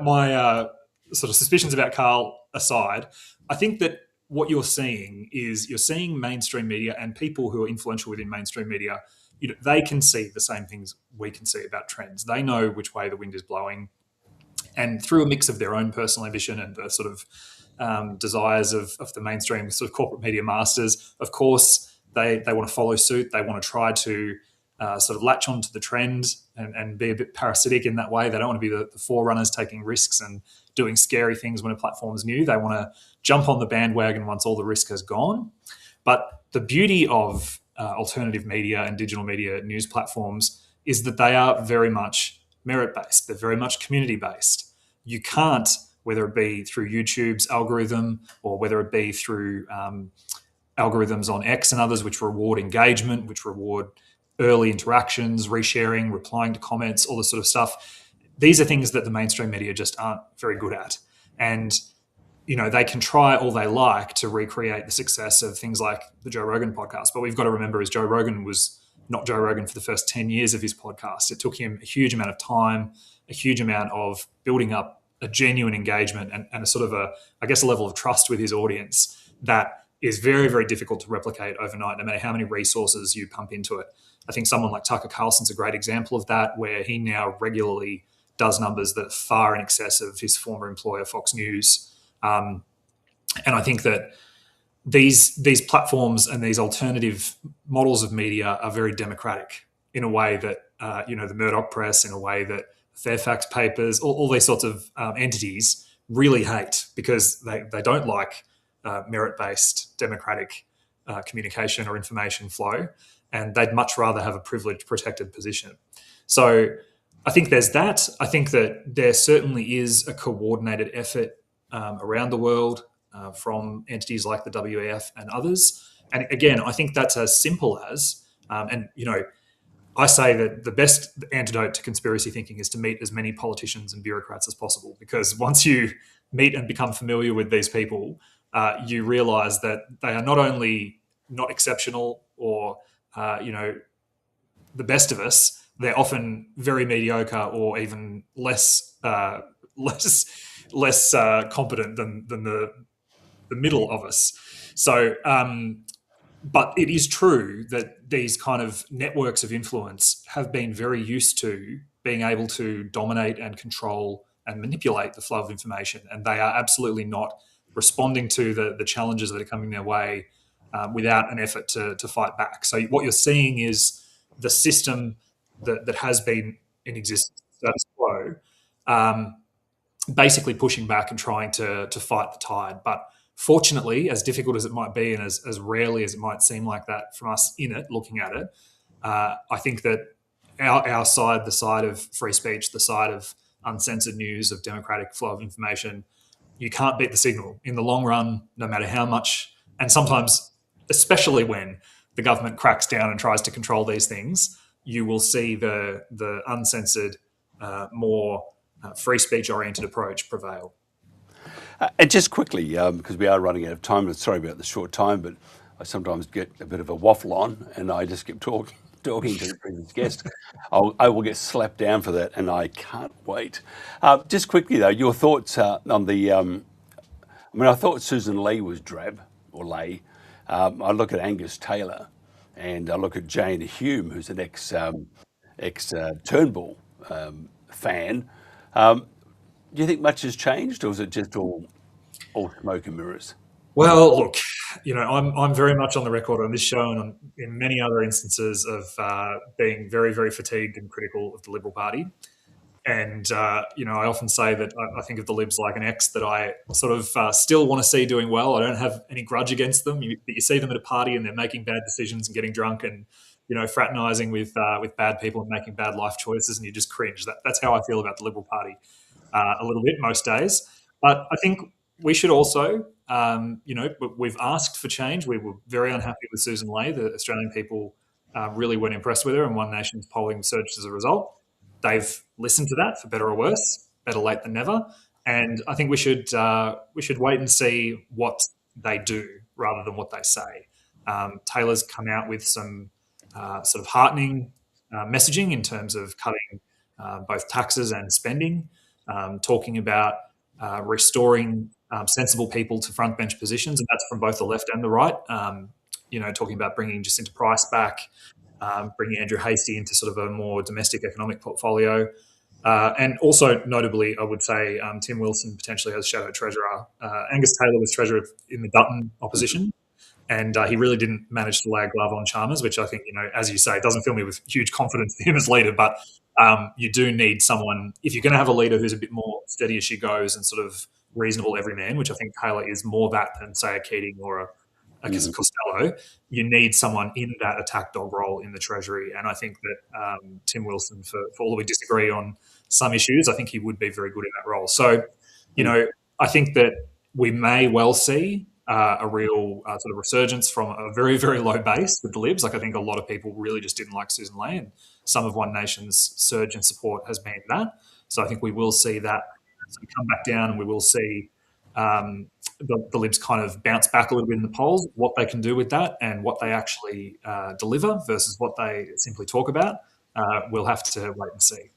sort of suspicions about Carl aside, I think that what you're seeing is mainstream media and people who are influential within mainstream media, they can see the same things we can see about trends. They know which way the wind is blowing. And through a mix of their own personal ambition and the sort of desires of the mainstream sort of corporate media masters, of course, they want to follow suit. They want to try to sort of latch onto the trend and be a bit parasitic in that way. They don't want to be the forerunners taking risks and doing scary things when a platform's new. They want to jump on the bandwagon once all the risk has gone. But the beauty of alternative media and digital media news platforms is that they are very much merit-based. They're very much community-based. You can't, whether it be through YouTube's algorithm or whether it be through algorithms on X and others, which reward engagement, which reward early interactions, resharing, replying to comments, all this sort of stuff. These are things that the mainstream media just aren't very good at. And, they can try all they like to recreate the success of things like the Joe Rogan podcast. But we've got to remember is Joe Rogan was not Joe Rogan for the first 10 years of his podcast. It took him a huge amount of time, a huge amount of building up a genuine engagement and a sort of a level of trust with his audience that is very, very difficult to replicate overnight, no matter how many resources you pump into it. I think someone like Tucker Carlson's a great example of that, where he now regularly does numbers that are far in excess of his former employer, Fox News. And I think that these platforms and these alternative models of media are very democratic in a way that, the Murdoch press, in a way that Fairfax papers, all these sorts of entities really hate, because they don't like merit-based democratic communication or information flow, and they'd much rather have a privileged, protected position. So I think there's that. I think that there certainly is a coordinated effort around the world from entities like the WEF and others. And again, I think that's as simple as, I say that the best antidote to conspiracy thinking is to meet as many politicians and bureaucrats as possible, because once you meet and become familiar with these people, you realise that they are not only not exceptional or, the best of us, they're often very mediocre or even less competent than the middle of us. So, but it is true that these kind of networks of influence have been very used to being able to dominate and control and manipulate the flow of information, and they are absolutely not responding to the challenges that are coming their way without an effort to fight back. So what you're seeing is the system that has been in existence, status quo, basically pushing back and trying to fight the tide. But fortunately, as difficult as it might be and as rarely as it might seem like that from us in it, looking at it, I think that our side, the side of free speech, the side of uncensored news, of democratic flow of information, you can't beat the signal. In the long run, no matter how much, and sometimes, especially when the government cracks down and tries to control these things, you will see the uncensored, more free speech-oriented approach prevail. And just quickly, because we are running out of time, and sorry about the short time, but I sometimes get a bit of a waffle on, and I just keep talking to the previous guest. I will get slapped down for that, and I can't wait. Just quickly, though, your thoughts on the... I thought Susan Lee was drab, or lay. I look at Angus Taylor, and I look at Jane Hume, who's an ex-Turnbull fan. Do you think much has changed, or is it just all smoke and mirrors? Well, look, I'm very much on the record on this show and in many other instances of being very, very fatigued and critical of the Liberal Party. And, I often say that I think of the Libs like an ex that I sort of still want to see doing well. I don't have any grudge against them. You see them at a party and they're making bad decisions and getting drunk and, fraternising with bad people and making bad life choices, and you just cringe. That's how I feel about the Liberal Party a little bit most days. But I think we should also, we've asked for change. We were very unhappy with Susan Lee. The Australian people really weren't impressed with her, and One Nation's polling surged as a result. They've listened to that, for better or worse. Better late than never. And I think we should wait and see what they do rather than what they say. Taylor's come out with some sort of heartening messaging in terms of cutting both taxes and spending, talking about restoring sensible people to front bench positions, and that's from both the left and the right. Talking about bringing Jacinta Price back, bringing Andrew Hastie into sort of a more domestic economic portfolio. And also, notably, I would say Tim Wilson potentially has shadow treasurer. Angus Taylor was treasurer in the Dutton opposition, and he really didn't manage to lay a glove on Chalmers, which I think, as you say, doesn't fill me with huge confidence in him as leader. But you do need someone, if you're going to have a leader who's a bit more steady as she goes and sort of reasonable everyman, which I think Taylor is more that than, say, a Keating or a Costello, you need someone in that attack dog role in the Treasury. And I think that Tim Wilson, for all that we disagree on some issues, I think he would be very good in that role. So, I think that we may well see a real sort of resurgence from a very, very low base with the Libs. Like, I think a lot of people really just didn't like Susan Ley, and some of One Nation's surge in support has been that. So I think we will see that sort of come back down, and we will see the Libs kind of bounce back a little bit in the polls. What they can do with that and what they actually deliver versus what they simply talk about, we'll have to wait and see.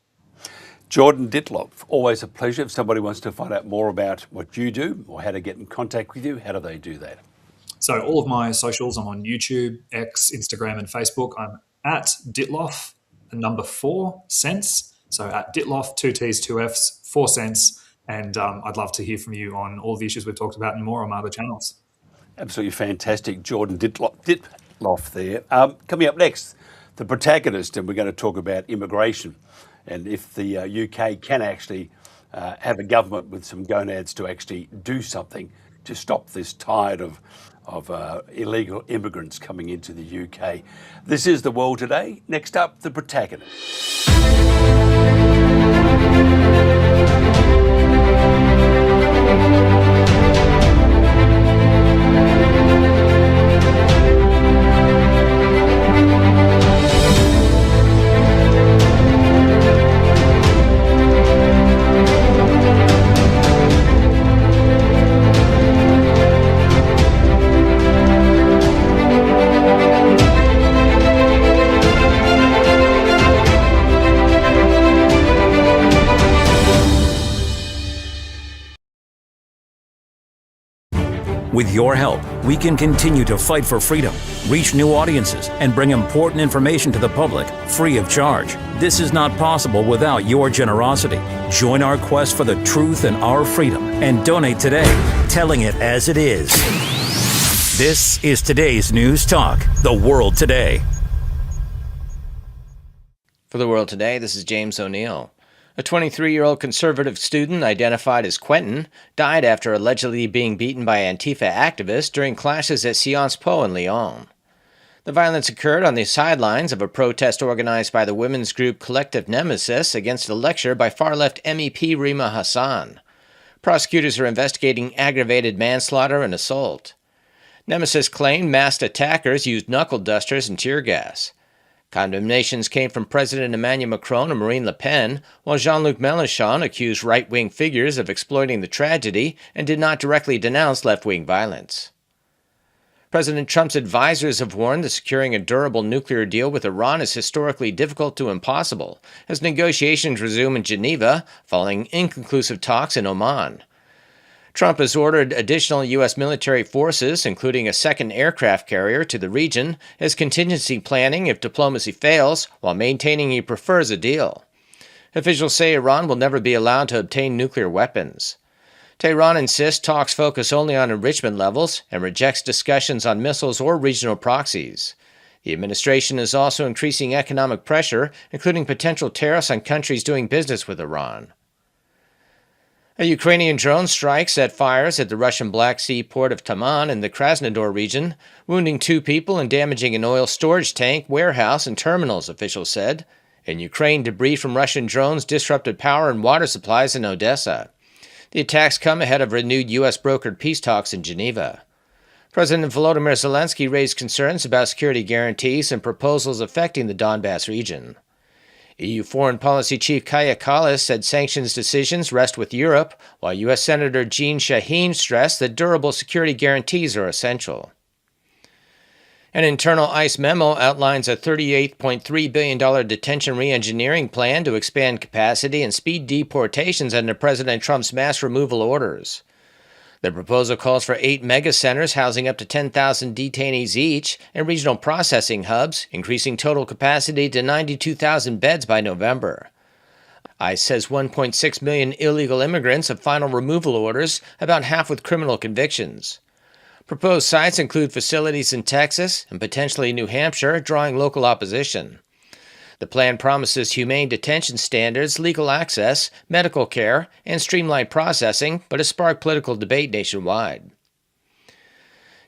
Jordan Dittloff, always a pleasure. If somebody wants to find out more about what you do or how to get in contact with you, how do they do that? So all of my socials, I'm on YouTube, X, Instagram, and Facebook. I'm at Dittloff, the number 4 cents. So at Dittloff, 2 T's, 2 F's, 4 cents. And I'd love to hear from you on all the issues we've talked about and more on my other channels. Absolutely fantastic. Jordan Dittloff there. Coming up next, the Protagonist, and we're going to talk about immigration and if the UK can actually have a government with some gonads to actually do something to stop this tide of illegal immigrants coming into the UK. This is The World Today. Next up, the Protagonist. With your help, we can continue to fight for freedom, reach new audiences, and bring important information to the public free of charge. This is not possible without your generosity. Join our quest for the truth and our freedom and donate today, telling it as it is. This is today's News Talk, The World Today. For The World Today, this is James O'Neill. A 23-year-old conservative student identified as Quentin died after allegedly being beaten by Antifa activists during clashes at Sciences Po in Lyon. The violence occurred on the sidelines of a protest organized by the women's group Collective Nemesis against a lecture by far-left MEP Rima Hassan. Prosecutors are investigating aggravated manslaughter and assault. Nemesis claimed masked attackers used knuckle dusters and tear gas. Condemnations came from President Emmanuel Macron and Marine Le Pen, while Jean-Luc Mélenchon accused right-wing figures of exploiting the tragedy and did not directly denounce left-wing violence. President Trump's advisors have warned that securing a durable nuclear deal with Iran is historically difficult to impossible, as negotiations resume in Geneva following inconclusive talks in Oman. Trump has ordered additional U.S. military forces, including a second aircraft carrier, to the region as contingency planning if diplomacy fails, while maintaining he prefers a deal. Officials say Iran will never be allowed to obtain nuclear weapons. Tehran insists talks focus only on enrichment levels and rejects discussions on missiles or regional proxies. The administration is also increasing economic pressure, including potential tariffs on countries doing business with Iran. A Ukrainian drone strike set fires at the Russian Black Sea port of Taman in the Krasnodar region, wounding 2 people and damaging an oil storage tank, warehouse, and terminals, officials said. In Ukraine, debris from Russian drones disrupted power and water supplies in Odessa. The attacks come ahead of renewed U.S.-brokered peace talks in Geneva. President Volodymyr Zelensky raised concerns about security guarantees and proposals affecting the Donbass region. EU Foreign Policy Chief Kaja Kallas said sanctions decisions rest with Europe, while U.S. Senator Jeanne Shaheen stressed that durable security guarantees are essential. An internal ICE memo outlines a $38.3 billion detention reengineering plan to expand capacity and speed deportations under President Trump's mass removal orders. The proposal calls for 8 mega centers housing up to 10,000 detainees each and regional processing hubs, increasing total capacity to 92,000 beds by November. ICE says 1.6 million illegal immigrants have final removal orders, about half with criminal convictions. Proposed sites include facilities in Texas and potentially New Hampshire, drawing local opposition. The plan promises humane detention standards, legal access, medical care, and streamlined processing, but has sparked political debate nationwide.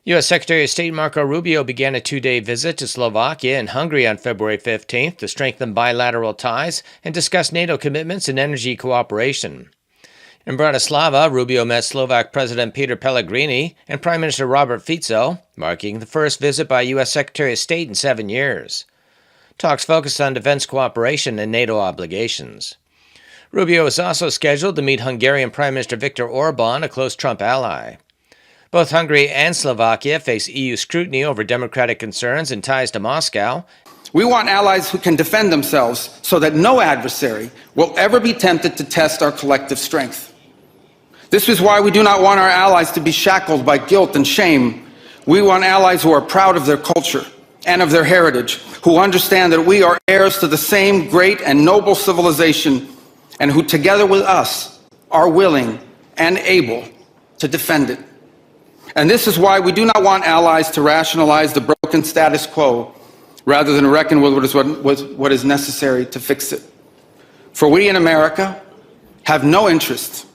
U.S. Secretary of State Marco Rubio began a two-day visit to Slovakia and Hungary on February 15th to strengthen bilateral ties and discuss NATO commitments and energy cooperation. In Bratislava, Rubio met Slovak President Peter Pellegrini and Prime Minister Robert Fico, marking the first visit by U.S. Secretary of State in 7 years. Talks focused on defense cooperation and NATO obligations. Rubio is also scheduled to meet Hungarian Prime Minister Viktor Olbourne, a close Trump ally. Both Hungary and Slovakia face EU scrutiny over democratic concerns and ties to Moscow. We want allies who can defend themselves so that no adversary will ever be tempted to test our collective strength. This is why we do not want our allies to be shackled by guilt and shame. We want allies who are proud of their culture and of their heritage, who understand that we are heirs to the same great and noble civilization, and who together with us are willing and able to defend it. And this is why we do not want allies to rationalize the broken status quo rather than reckon with what is necessary to fix it. For we in America have no interest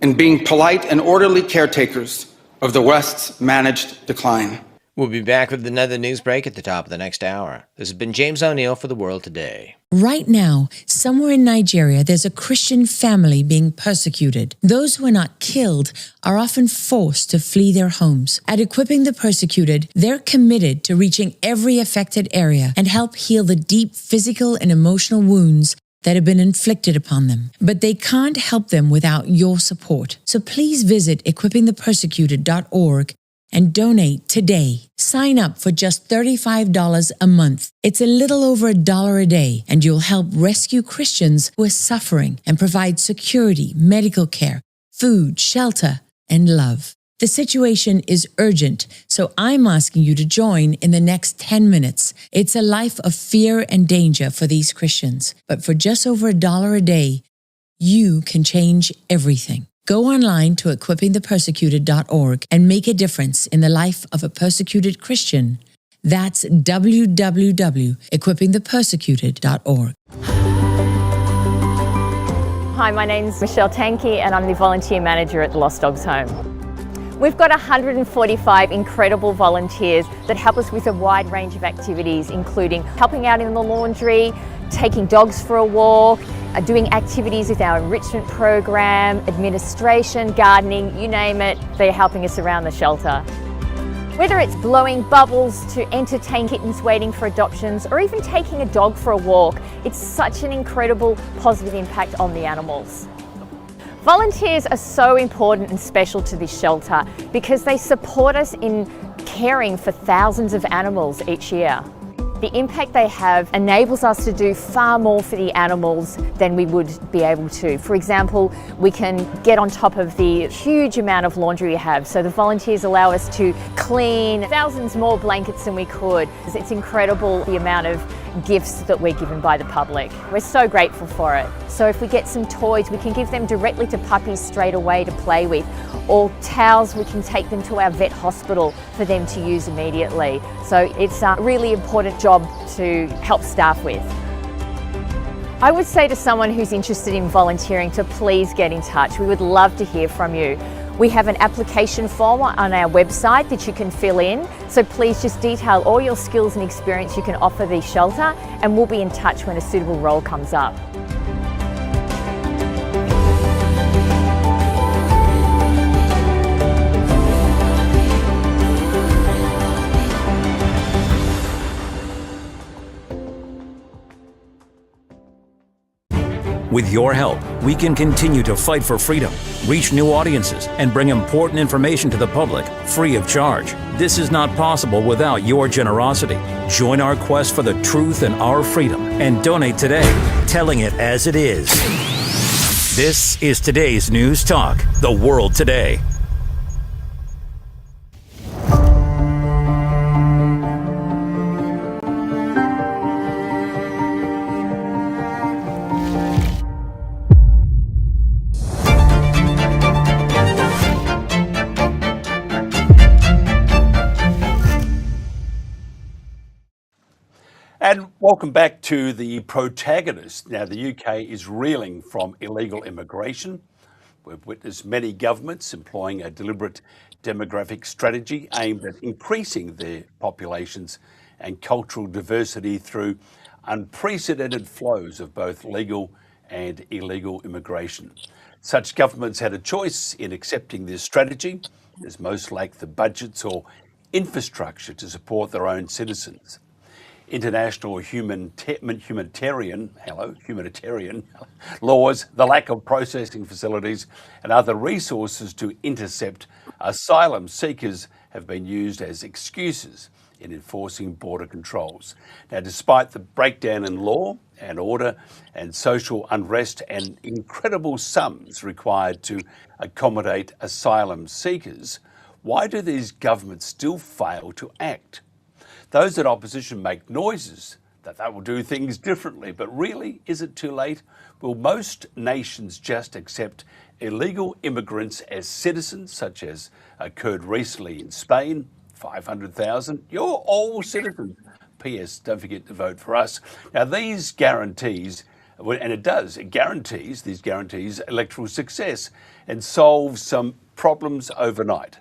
in being polite and orderly caretakers of the West's managed decline. We'll be back with another news break at the top of the next hour. This has been James O'Neill for The World Today. Right now, somewhere in Nigeria, there's a Christian family being persecuted. Those who are not killed are often forced to flee their homes. At Equipping the Persecuted, they're committed to reaching every affected area and help heal the deep physical and emotional wounds that have been inflicted upon them. But they can't help them without your support. So please visit equippingthepersecuted.org and donate today. Sign up for just $35 a month. It's a little over $1 a day, and you'll help rescue Christians who are suffering and provide security, medical care, food, shelter, and love. The situation is urgent, so I'm asking you to join in the next 10 minutes. It's a life of fear and danger for these Christians, but for just over $1 a day, you can change everything. Go online to equippingthepersecuted.org and make a difference in the life of a persecuted Christian. That's www.equippingthepersecuted.org. Hi, my name's Michelle Tankey and I'm the volunteer manager at the Lost Dogs Home. We've got 145 incredible volunteers that help us with a wide range of activities, including helping out in the laundry, taking dogs for a walk, doing activities with our enrichment program, administration, gardening, you name it, they're helping us around the shelter. Whether it's blowing bubbles to entertain kittens waiting for adoptions or even taking a dog for a walk, it's such an incredible positive impact on the animals. Volunteers are so important and special to this shelter because they support us in caring for thousands of animals each year. The impact they have enables us to do far more for the animals than we would be able to. For example, we can get on top of the huge amount of laundry we have. So the volunteers allow us to clean thousands more blankets than we could. It's incredible the amount of gifts that we're given by the public. We're so grateful for it. So if we get some toys, we can give them directly to puppies straight away to play with. Or towels, we can take them to our vet hospital for them to use immediately. So it's a really important job to help staff with. I would say to someone who's interested in volunteering to please get in touch. We would love to hear from you. We have an application form on our website that you can fill in, so please just detail all your skills and experience you can offer the shelter, and we'll be in touch when a suitable role comes up. With your help, we can continue to fight for freedom, reach new audiences, and bring important information to the public free of charge. This is not possible without your generosity. Join our quest for the truth and our freedom and donate today, telling it as it is. This is today's News Talk, The World Today. Welcome back to the Protagonists. Now, the UK is reeling from illegal immigration. We've witnessed many governments employing a deliberate demographic strategy aimed at increasing their populations and cultural diversity through unprecedented flows of both legal and illegal immigration. Such governments had a choice in accepting this strategy, as most lack the budgets or infrastructure to support their own citizens. International humanitarian laws, the lack of processing facilities and other resources to intercept asylum seekers have been used as excuses in enforcing border controls. Now, despite the breakdown in law and order and social unrest and incredible sums required to accommodate asylum seekers, why do these governments still fail to act? Those in opposition make noises that they will do things differently, but really, is it too late? Will most nations just accept illegal immigrants as citizens, such as occurred recently in Spain, 500,000? You're all citizens. P.S. Don't forget to vote for us. Now, these guarantees, and it guarantees electoral success and solves some problems overnight.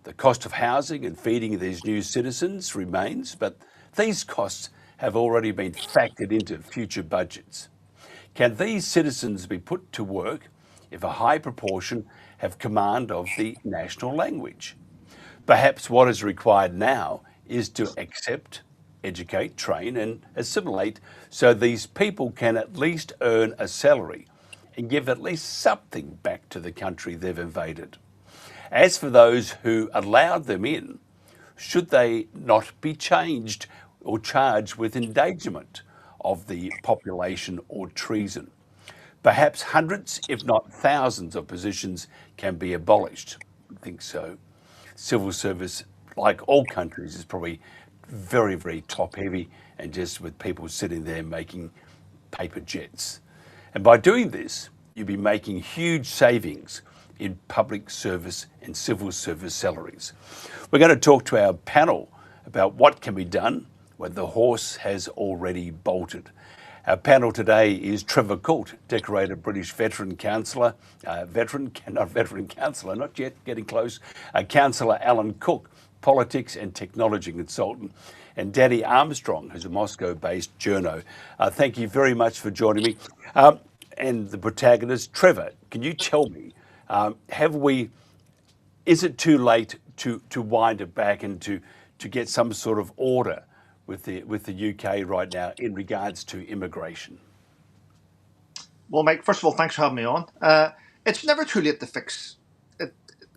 The cost of housing and feeding these new citizens remains, but these costs have already been factored into future budgets. Can these citizens be put to work if a high proportion have command of the national language? Perhaps what is required now is to accept, educate, train and assimilate so these people can at least earn a salary and give at least something back to the country they've invaded. As for those who allowed them in, should they not be changed or charged with endangerment of the population or treason? Perhaps hundreds, if not thousands, of positions can be abolished. I think so. Civil service, like all countries, is probably very, very top heavy and just with people sitting there making paper jets. And by doing this, you'll be making huge savings in public service and civil service salaries. We're going to talk to our panel about what can be done when the horse has already bolted. Our panel today is Trevor Coult, decorated British veteran councillor, not yet, getting close, Councillor Alan Cook, politics and technology consultant, and Danny Armstrong, who's a Moscow-based journo. Thank you very much for joining me. And the protagonist, Trevor, can you tell me, is it too late to wind it back and to get some sort of order with the UK right now in regards to immigration? Well, Mike, first of all, thanks for having me on. It's never too late to fix it.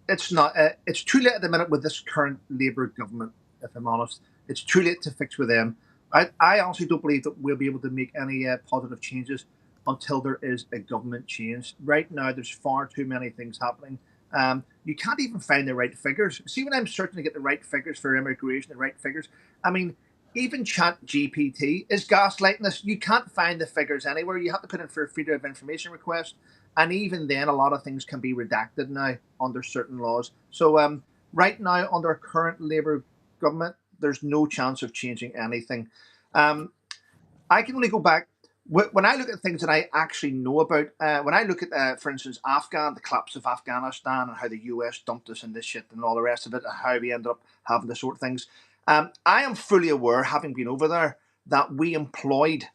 It's not. It's too late at the minute with this current Labour government, if I'm honest. It's too late to fix with them. I honestly don't believe that we'll be able to make any positive changes until there is a government change. Right now, there's far too many things happening. You can't even find the right figures. See, when I'm searching to get the right figures for immigration, the right figures, I mean, even ChatGPT is gaslighting us. You can't find the figures anywhere. You have to put in for a freedom of information request. And even then, a lot of things can be redacted now under certain laws. So right now, under our current Labour government, there's no chance of changing anything. I can only go back. When I look at things that I actually know about, when I look at, for instance, the collapse of Afghanistan and how the US dumped us in this shit and all the rest of it, and how we ended up having to sort things, I am fully aware, having been over there, that we employed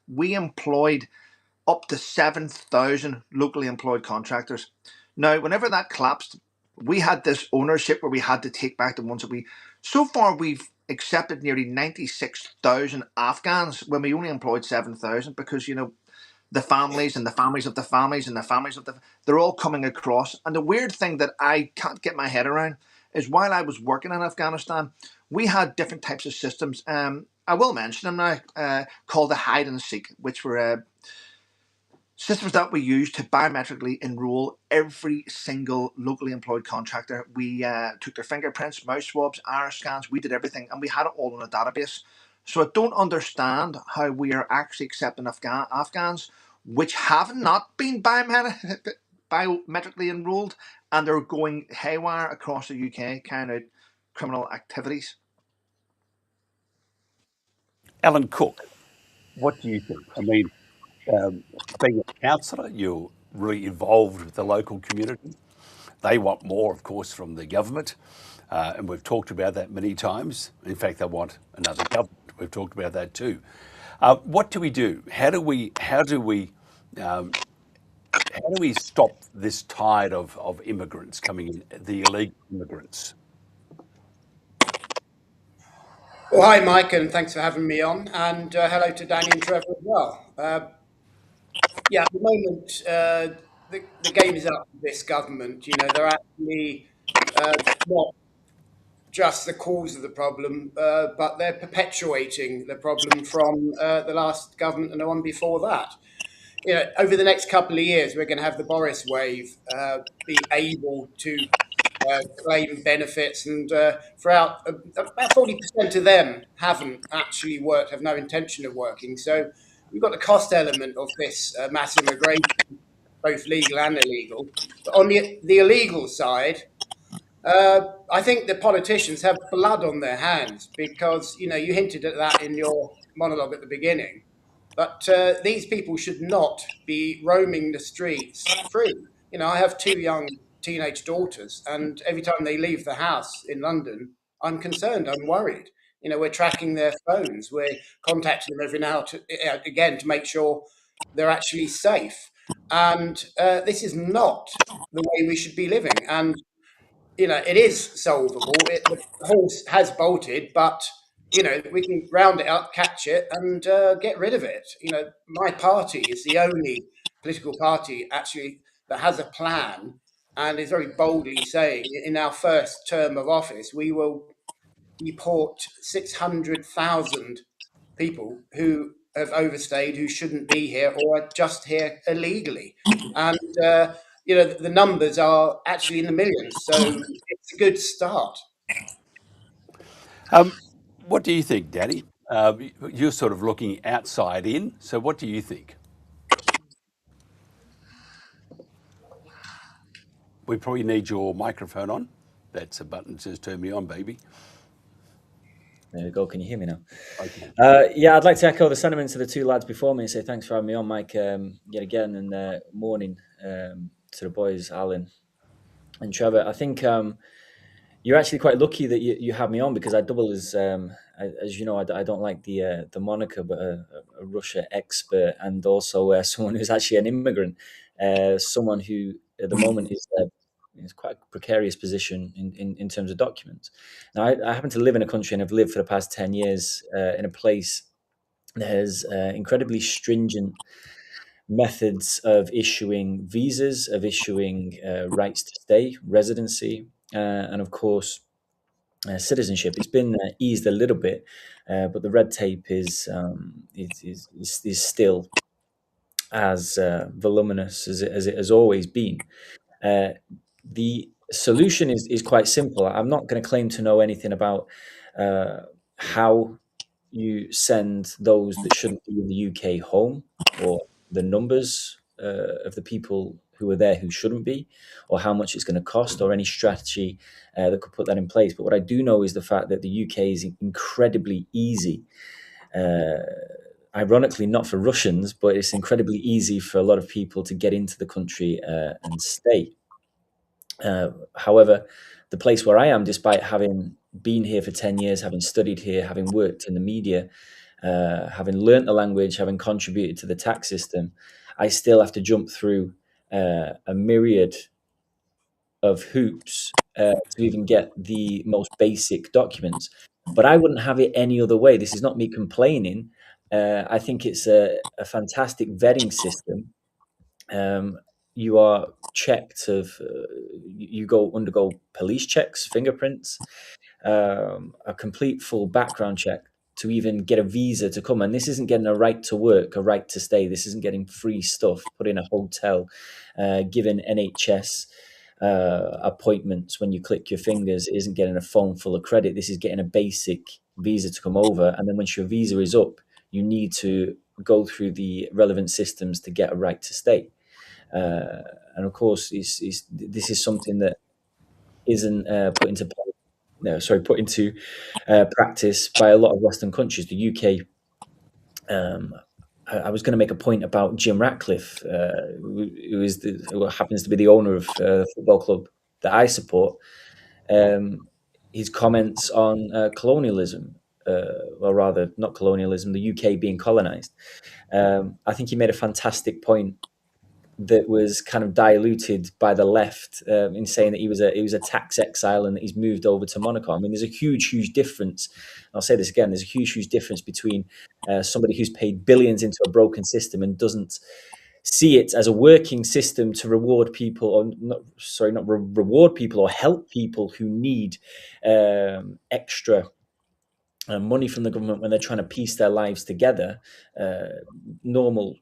up to 7,000 locally employed contractors. Now, whenever that collapsed, we had this ownership where we had to take back the ones that so far we've accepted nearly 96,000 Afghans when we only employed 7,000 because, the families and the families of the families and the families of they're all coming across. And the weird thing that I can't get my head around is while I was working in Afghanistan, we had different types of systems. I will mention them now, called the hide and seek, which were systems that we used to biometrically enroll every single locally employed contractor. We took their fingerprints, mouse swabs, iris scans. We did everything, and we had it all in a database. So I don't understand how we are actually accepting Afghans which have not been biometrically enrolled, and they're going haywire across the UK, carrying out criminal activities. Alan Cook, What do you think? I mean, being a councillor, you're really involved with the local community. They want more, of course, from the government, and we've talked about that many times. In fact, they want another government. We've talked about that too. What do we do? How do we stop this tide of immigrants coming in, the illegal immigrants? Well, hi, Mike, and thanks for having me on. And hello to Danny and Trevor as well. Yeah, at the moment, the game is up with this government. You know, they're actually not just the cause of the problem, but they're perpetuating the problem from the last government and the one before that. You know, over the next couple of years, we're going to have the Boris wave be able to claim benefits, and throughout about 40% of them haven't actually worked, have no intention of working. So we've got the cost element of this mass immigration, both legal and illegal. But on the illegal side, I think the politicians have blood on their hands because, you know, you hinted at that in your monologue at the beginning. But these people should not be roaming the streets free. You know, I have two young teenage daughters, and every time they leave the house in London, I'm concerned, I'm worried. You know, we're tracking their phones, we're contacting them every now and again to make sure they're actually safe. And this is not the way we should be living. And, you know, it is solvable. The horse has bolted, but you know, we can round it up, catch it, and get rid of it. You know, my party is the only political party actually that has a plan and is very boldly saying in our first term of office, we will deport 600,000 people who have overstayed, who shouldn't be here or are just here illegally. And, you know, the numbers are actually in the millions. So it's a good start. What do you think, Danny? You're sort of looking outside in. So what do you think? We probably need your microphone on. That's a button that says turn me on, baby. There we go. Can you hear me now? Okay. Yeah, I'd like to echo the sentiments of the two lads before me and say thanks for having me on, Mike, yet again, and morning to the boys, Alan and Trevor. I think you're actually quite lucky that you have me on because I double as you know, I don't like the moniker, but a Russia expert and also someone who's actually an immigrant, someone who at the moment is quite a precarious position in terms of documents. Now, I happen to live in a country and have lived for the past 10 years in a place that has incredibly stringent methods of issuing visas, of issuing rights to stay, residency, and of course, citizenship. It's been eased a little bit, but the red tape is still as voluminous as it has always been. The solution is quite simple. I'm not going to claim to know anything about how you send those that shouldn't be in the UK home, or the numbers of the people who are there who shouldn't be, or how much it's going to cost, or any strategy that could put that in place. But what I do know is the fact that the UK is incredibly easy. Ironically, not for Russians, but it's incredibly easy for a lot of people to get into the country and stay. However, the place where I am, despite having been here for 10 years, having studied here, having worked in the media, having learnt the language, having contributed to the tax system, I still have to jump through a myriad of hoops to even get the most basic documents. But I wouldn't have it any other way. This is not me complaining. I think it's a fantastic vetting system. You are checked you undergo police checks, fingerprints, a complete full background check to even get a visa to come. And this isn't getting a right to work, a right to stay. This isn't getting free stuff, put in a hotel, given NHS appointments when you click your fingers. It isn't getting a phone full of credit. This is getting a basic visa to come over. And then once your visa is up, you need to go through the relevant systems to get a right to stay. And of course, this is something that isn't put into practice by a lot of Western countries. The UK I was going to make a point about Jim Ratcliffe, who happens to be the owner of the football club that I support. His comments on colonialism, or rather, not colonialism, the UK being colonised. I think he made a fantastic point that was kind of diluted by the left in saying that he was a tax exile and that he's moved over to Monaco. I mean, there's a huge difference. I'll say this again: there's a huge difference between somebody who's paid billions into a broken system and doesn't see it as a working system to reward people, or not reward people or help people who need extra money from the government when they're trying to piece their lives together. Normal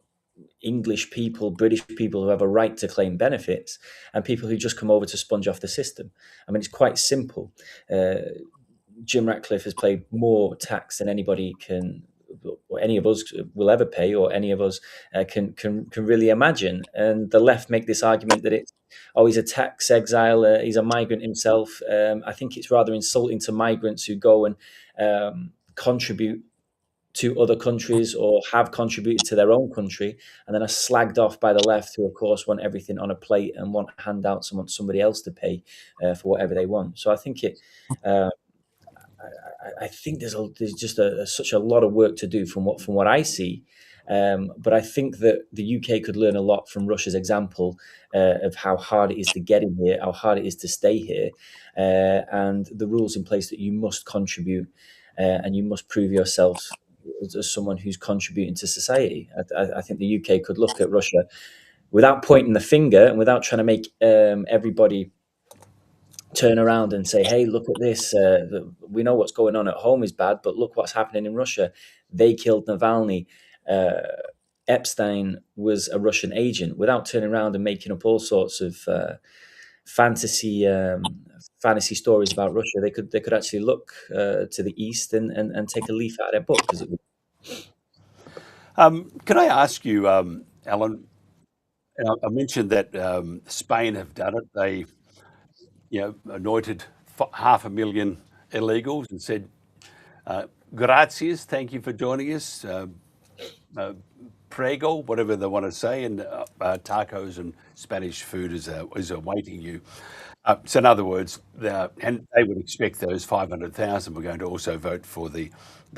English people, British people who have a right to claim benefits, and people who just come over to sponge off the system. I mean, it's quite simple. Jim Ratcliffe has paid more tax than anybody can, or any of us will ever pay, or any of us can really imagine. And the left make this argument that he's a tax exile, he's a migrant himself. I think it's rather insulting to migrants who go and contribute to other countries or have contributed to their own country, and then are slagged off by the left, who of course want everything on a plate and want handouts and want somebody else to pay for whatever they want. So I think I think there's just such a lot of work to do from what I see. But I think that the UK could learn a lot from Russia's example of how hard it is to get in here, how hard it is to stay here, and the rules in place that you must contribute and you must prove yourself as someone who's contributing to society. I think the UK could look at Russia without pointing the finger and without trying to make everybody turn around and say, hey, look at this. We know what's going on at home is bad, but look what's happening in Russia. They killed Navalny. Epstein was a Russian agent, without turning around and making up all sorts of fantasy stories about Russia. They could actually look to the east and take a leaf out of their book. Can I ask you, Alan? I mentioned that Spain have done it. They, anointed 500,000 illegals and said, "Gracias, thank you for joining us." Prego, whatever they want to say, and tacos and Spanish food is awaiting you. So in other words, and they would expect those 500,000 were going to also vote for the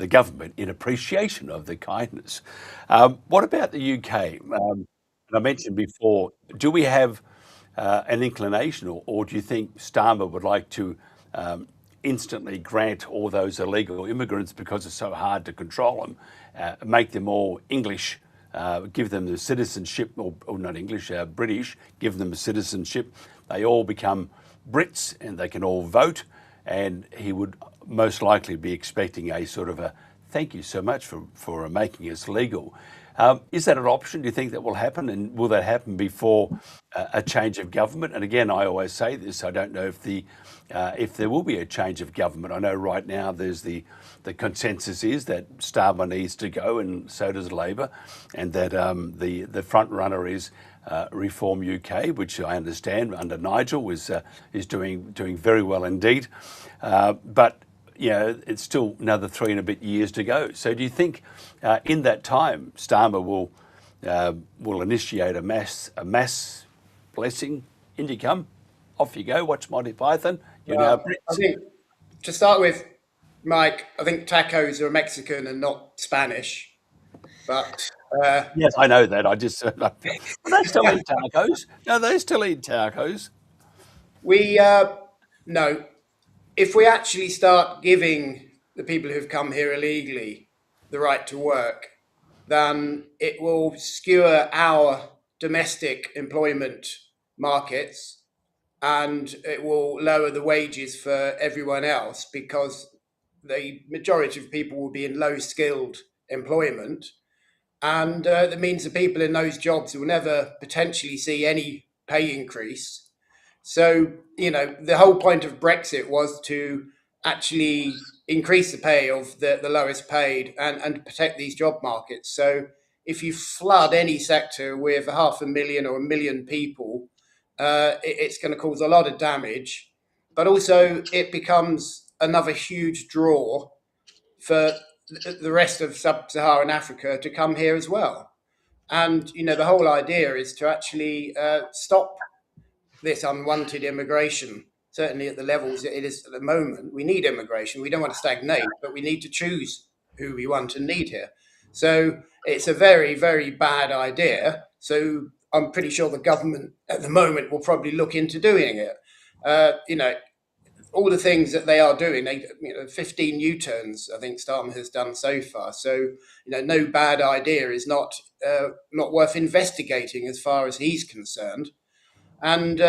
government in appreciation of the kindness. What about the UK? And I mentioned before, do we have an inclination, or do you think Starmer would like to instantly grant all those illegal immigrants, because it's so hard to control them, make them all English, give them the citizenship, or not English, British, give them a citizenship. They all become Brits and they can all vote, and he would most likely be expecting a sort of a thank you so much for making us legal. Is that an option? Do you think that will happen, and will that happen before a change of government? And again, I always say this, I don't know if there will be a change of government. I know right now there's the consensus is that Starmer needs to go, and so does Labor, and that the front runner is Reform UK, which I understand under Nigel is doing very well indeed. But it's still another 3 and a bit years to go. So do you think in that time Starmer will initiate a mass blessing? In you come, off you go, watch Monty Python. I think, to start with, Mike, I think tacos are Mexican and not Spanish. But yes, I know that. I just they still eat tacos. No, they still eat tacos. No. If we actually start giving the people who've come here illegally the right to work, then it will skewer our domestic employment markets, and it will lower the wages for everyone else, because the majority of people will be in low-skilled employment, and that means the people in those jobs will never potentially see any pay increase. So, the whole point of Brexit was to actually increase the pay of the lowest paid and protect these job markets. So if you flood any sector with 500,000 or 1 million people, it's going to cause a lot of damage. But also it becomes another huge draw for the rest of sub-Saharan Africa to come here as well. And, the whole idea is to actually stop this unwanted immigration, certainly at the levels it is at the moment. We need immigration. We don't want to stagnate, but we need to choose who we want and need here. So it's a very, very bad idea. So I'm pretty sure the government at the moment will probably look into doing it. All the things that they are doing, 15 U-turns, I think Starmer has done so far. So, no bad idea is not worth investigating as far as he's concerned. And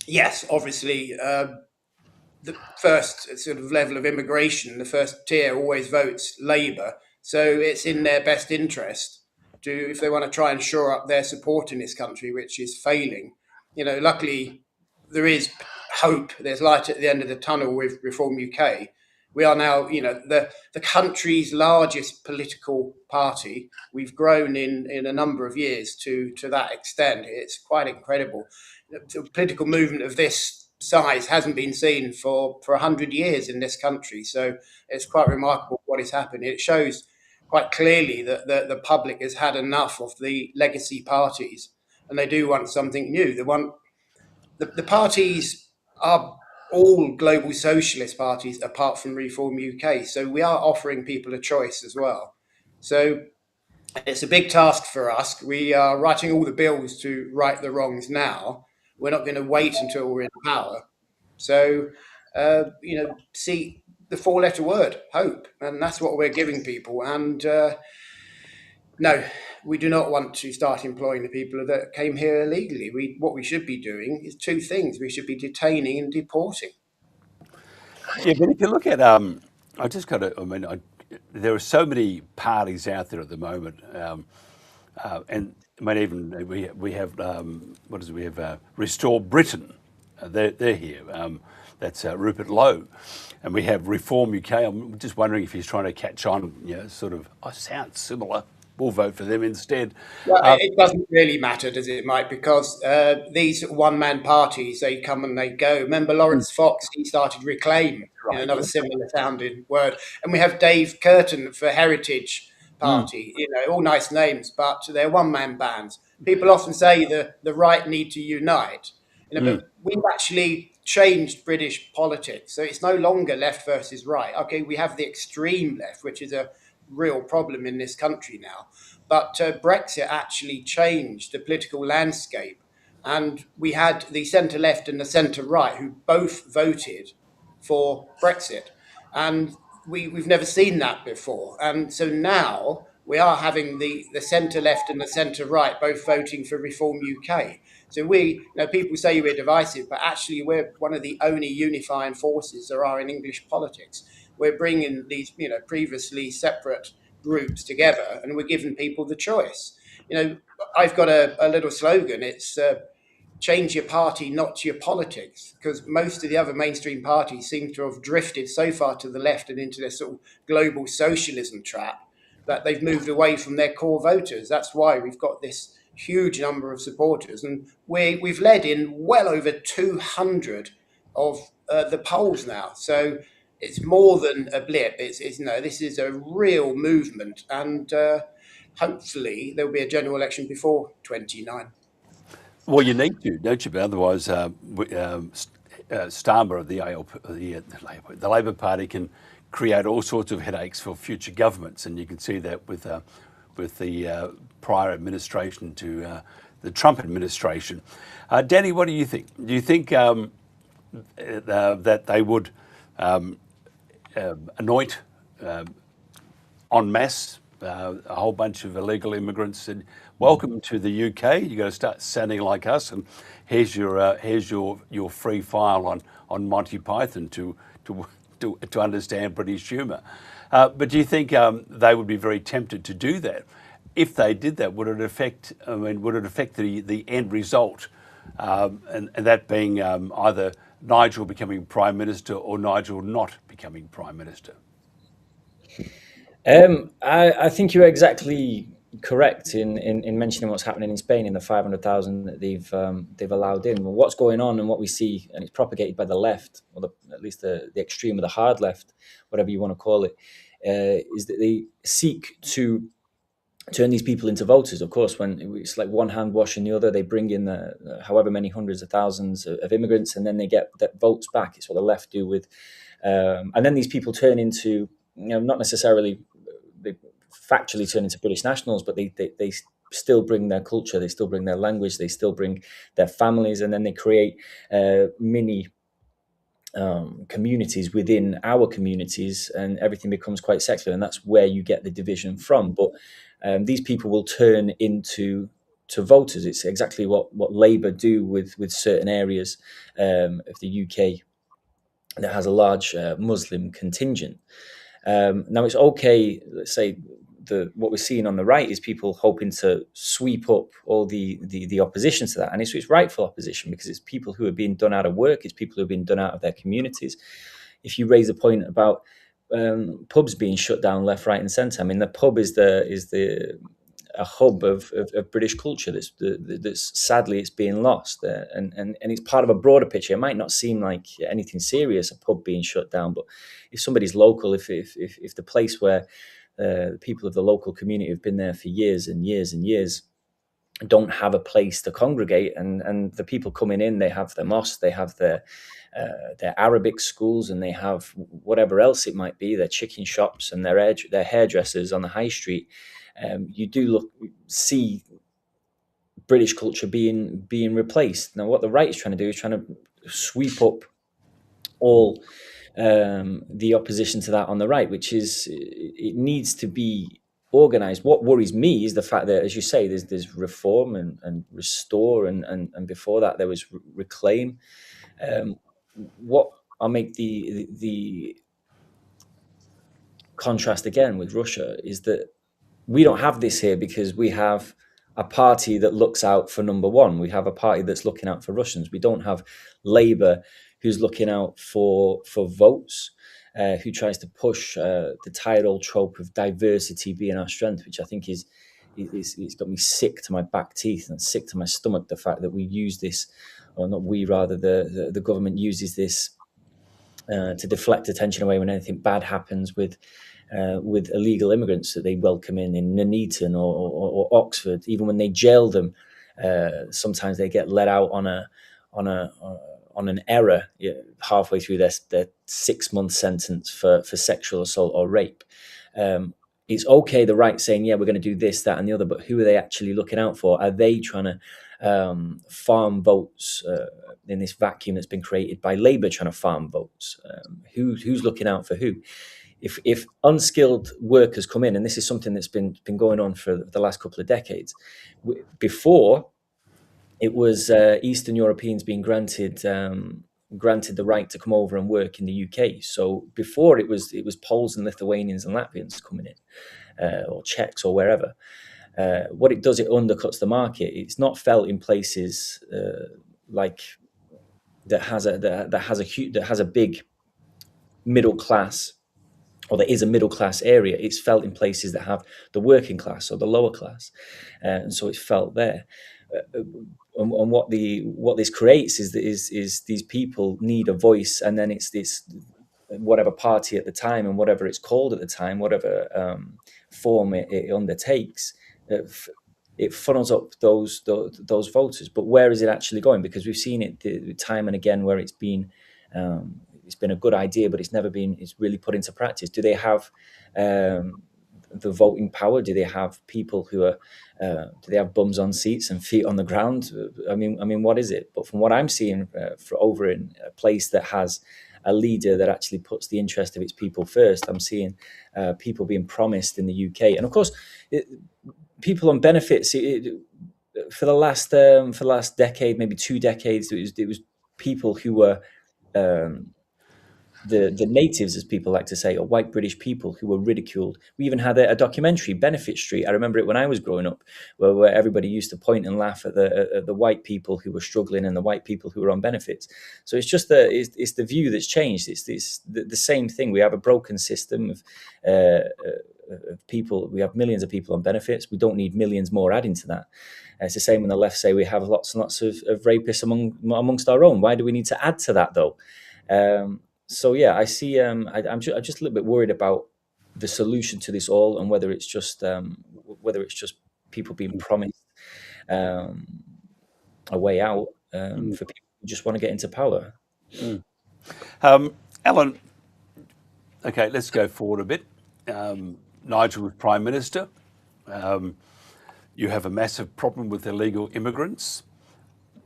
yes, obviously, the first sort of level of immigration, the first tier always votes Labour. So it's in their best interest if they want to try and shore up their support in this country, which is failing. Luckily, there is hope. There's light at the end of the tunnel with Reform UK. We are now, the country's largest political party. We've grown in a number of years to that extent. It's quite incredible. The political movement of this size hasn't been seen for 100 years in this country. So it's quite remarkable what is happening. It shows quite clearly that the public has had enough of the legacy parties, and they do want something new. They want the parties are all global socialist parties apart from Reform UK. So we are offering people a choice as well. So it's a big task for us. We are writing all the bills to right the wrongs now. We're not going to wait until we're in power. So, see the four-letter word, hope. And that's what we're giving people. And no, we do not want to start employing the people that came here illegally. What we should be doing is two things. We should be detaining and deporting. Yeah, but if you look at, there are so many parties out there at the moment, and even we have Restore Britain. They're here. That's Rupert Lowe, and we have Reform UK. I'm just wondering if he's trying to catch on. I sound similar. We'll vote for them instead. Well, it doesn't really matter, does it, Mike? Because these one-man parties, they come and they go. Remember Lawrence Fox, he started Reclaim, another similar-sounding word. And we have Dave Curtin for Heritage Party, all nice names, but they're one-man bands. People often say the right need to unite. But we've actually changed British politics. So it's no longer left versus right. Okay, we have the extreme left, which is a real problem in this country now. But Brexit actually changed the political landscape. And we had the centre-left and the centre-right who both voted for Brexit. And we've never seen that before. And so now we are having the centre-left and the centre-right both voting for Reform UK. So people say we're divisive, but actually we're one of the only unifying forces there are in English politics. We're bringing these, previously separate groups together, and we're giving people the choice. I've got a little slogan. It's change your party, not your politics, because most of the other mainstream parties seem to have drifted so far to the left and into this sort of global socialism trap that they've moved away from their core voters. That's why we've got this huge number of supporters, and we've led in well over 200 of the polls now. So it's more than a blip. This is a real movement, and hopefully there will be a general election before 29. Well, you need to, don't you? But otherwise, Starmer of the Labor Party can create all sorts of headaches for future governments, and you can see that with the prior administration to the Trump administration. Danny, what do you think? Do you think that they would anoint en masse a whole bunch of illegal immigrants and welcome to the UK? You got to start sounding like us, and here's your free file on Monty Python to understand British humour. But do you think they would be very tempted to do that? If they did that, would it affect the end result, and that being either Nigel becoming Prime Minister or Nigel not becoming Prime Minister? I think you're exactly correct in mentioning what's happening in Spain in the 500,000 that they've allowed in. Well, what's going on and what we see, and it's propagated by the left, or at least the extreme of the hard left, whatever you want to call it, is that they seek to turn these people into voters. Of course, when it's like one hand washing the other, they bring in however many hundreds of thousands of immigrants, and then they get that votes back. It's what the left do with, and then these people turn into, not necessarily they factually turn into British nationals, but they still bring their culture, they still bring their language, they still bring their families, and then they create mini communities within our communities, and everything becomes quite secular, and that's where you get the division from. But these people will turn into voters. It's exactly what Labour do with certain areas of the UK that has a large Muslim contingent. Now it's okay, let's say what we're seeing on the right is people hoping to sweep up all the opposition to that, and it's rightful opposition, because it's people who are being done out of work, it's people who are being done out of their communities. If you raise a point about pubs being shut down left, right, and centre, I mean, the pub is a hub of British culture that's sadly it's being lost, and it's part of a broader picture. It might not seem like anything serious, a pub being shut down, but if somebody's local, if the place where the people of the local community have been there for years and years and years don't have a place to congregate, and the people coming in, they have their mosque, they have their Arabic schools, and they have whatever else it might be, their chicken shops and their hairdressers on the high street. You do see British culture being replaced. Now, what the right is trying to do is trying to sweep up all the opposition to that on the right, which is, it needs to be organised. What worries me is the fact that, as you say, there's reform and restore, and before that there was reclaim. What I'll make the contrast again with Russia is that we don't have this here because we have a party that looks out for number one. We have a party that's looking out for Russians. We don't have Labour who's looking out for votes, who tries to push the tired old trope of diversity being our strength, which I think it's got me sick to my back teeth and sick to my stomach, the fact that we use this, or not we, rather the government uses this to deflect attention away when anything bad happens with illegal immigrants that they welcome in Nuneaton or Oxford. Even when they jail them, sometimes they get let out on an error halfway through their 6-month sentence for sexual assault or rape. It's okay, the right saying, yeah, we're going to do this, that, and the other, but who are they actually looking out for? Are they trying to farm votes in this vacuum that's been created by Labour trying to farm votes? Who's looking out for who? If unskilled workers come in, and this is something that's been going on for the last couple of decades, before it was Eastern Europeans being granted the right to come over and work in the UK. So before it was Poles and Lithuanians and Latvians coming in, or Czechs or wherever. What it does, it undercuts the market. It's not felt in places like that has a big middle class, or there is a middle class area. It's felt in places that have the working class or the lower class, and so it's felt there. And what this creates is these people need a voice, and then it's this whatever party at the time and whatever it's called at the time, whatever form it undertakes, it funnels up those voters. But where is it actually going? Because we've seen it time and again where it's been a good idea, but it's really put into practice. Do they have the voting power? Do they have people who are? Do they have bums on seats and feet on the ground? I mean, what is it? But from what I'm seeing, for over in a place that has a leader that actually puts the interest of its people first, I'm seeing people being promised in the UK, and of course, people on benefits. For the last decade, maybe 2 decades, it was people who were. The natives, as people like to say, or white British people who were ridiculed. We even had a documentary, Benefit Street. I remember it when I was growing up, where everybody used to point and laugh at the white people who were struggling and the white people who were on benefits. So it's just it's the view that's changed. It's the same thing. We have a broken system of people. We have millions of people on benefits. We don't need millions more adding to that. It's the same when the left say we have lots and lots of rapists amongst our own. Why do we need to add to that though? So yeah, I see. I'm just a little bit worried about the solution to this all, and whether it's just people being promised a way out for people who just want to get into power. Alan, okay, let's go forward a bit. Nigel was Prime Minister. You have a massive problem with illegal immigrants.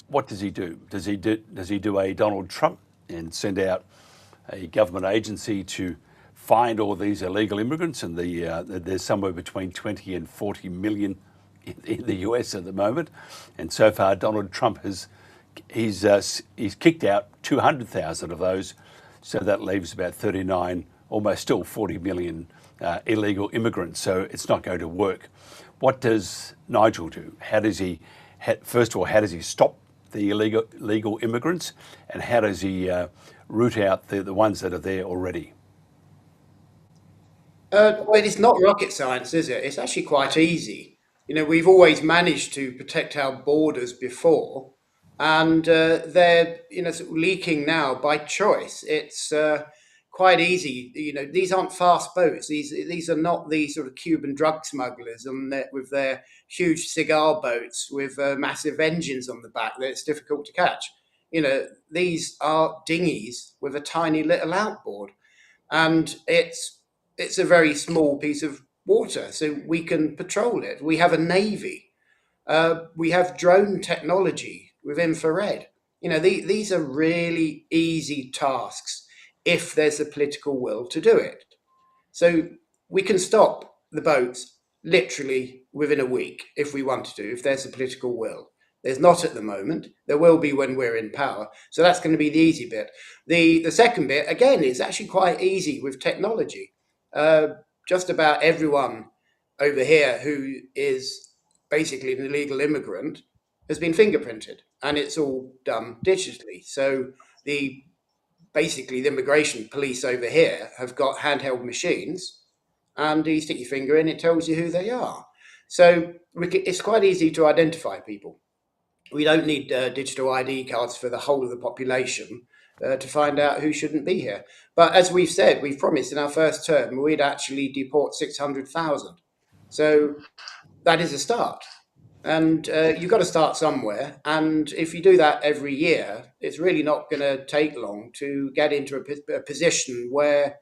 What does he do? Does he do a Donald Trump and send out a government agency to find all these illegal immigrants? And there's somewhere between 20 and 40 million in the US at the moment. And so far, Donald Trump he's kicked out 200,000 of those. So that leaves about 39, almost still 40 million illegal immigrants. So it's not going to work. What does Nigel do? How does he, first of all, how does he stop the illegal immigrants? And how does he root out the ones that are there already? Well, it's not rocket science, is it? It's actually quite easy. We've always managed to protect our borders before, and they're sort of leaking now by choice. It's quite easy. These aren't fast boats. These are not these sort of Cuban drug smugglers with their huge cigar boats with massive engines on the back that it's difficult to catch. These are dinghies with a tiny little outboard, and it's a very small piece of water, so we can patrol it. We have a navy. We have drone technology with infrared. These are really easy tasks if there's a political will to do it. So we can stop the boats literally within a week if we want to, if there's a political will. There's not at the moment. There will be when we're in power. So that's going to be the easy bit. The second bit, again, is actually quite easy with technology. Just about everyone over here who is basically an illegal immigrant has been fingerprinted, and it's all done digitally. So basically the immigration police over here have got handheld machines, and you stick your finger in, it tells you who they are. So it's quite easy to identify people. We don't need digital ID cards for the whole of the population to find out who shouldn't be here. But as we've said, we've promised in our first term we'd actually deport 600,000. So that is a start. And you've got to start somewhere. And if you do that every year, it's really not going to take long to get into a position where,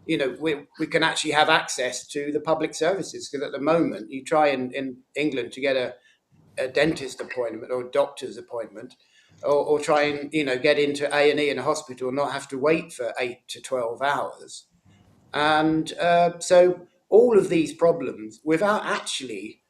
we can actually have access to the public services. Because at the moment, you try in England to get a dentist appointment or a doctor's appointment, or try and get into A&E in a hospital and not have to wait for 8 to 12 hours. And so all of these problems, without actually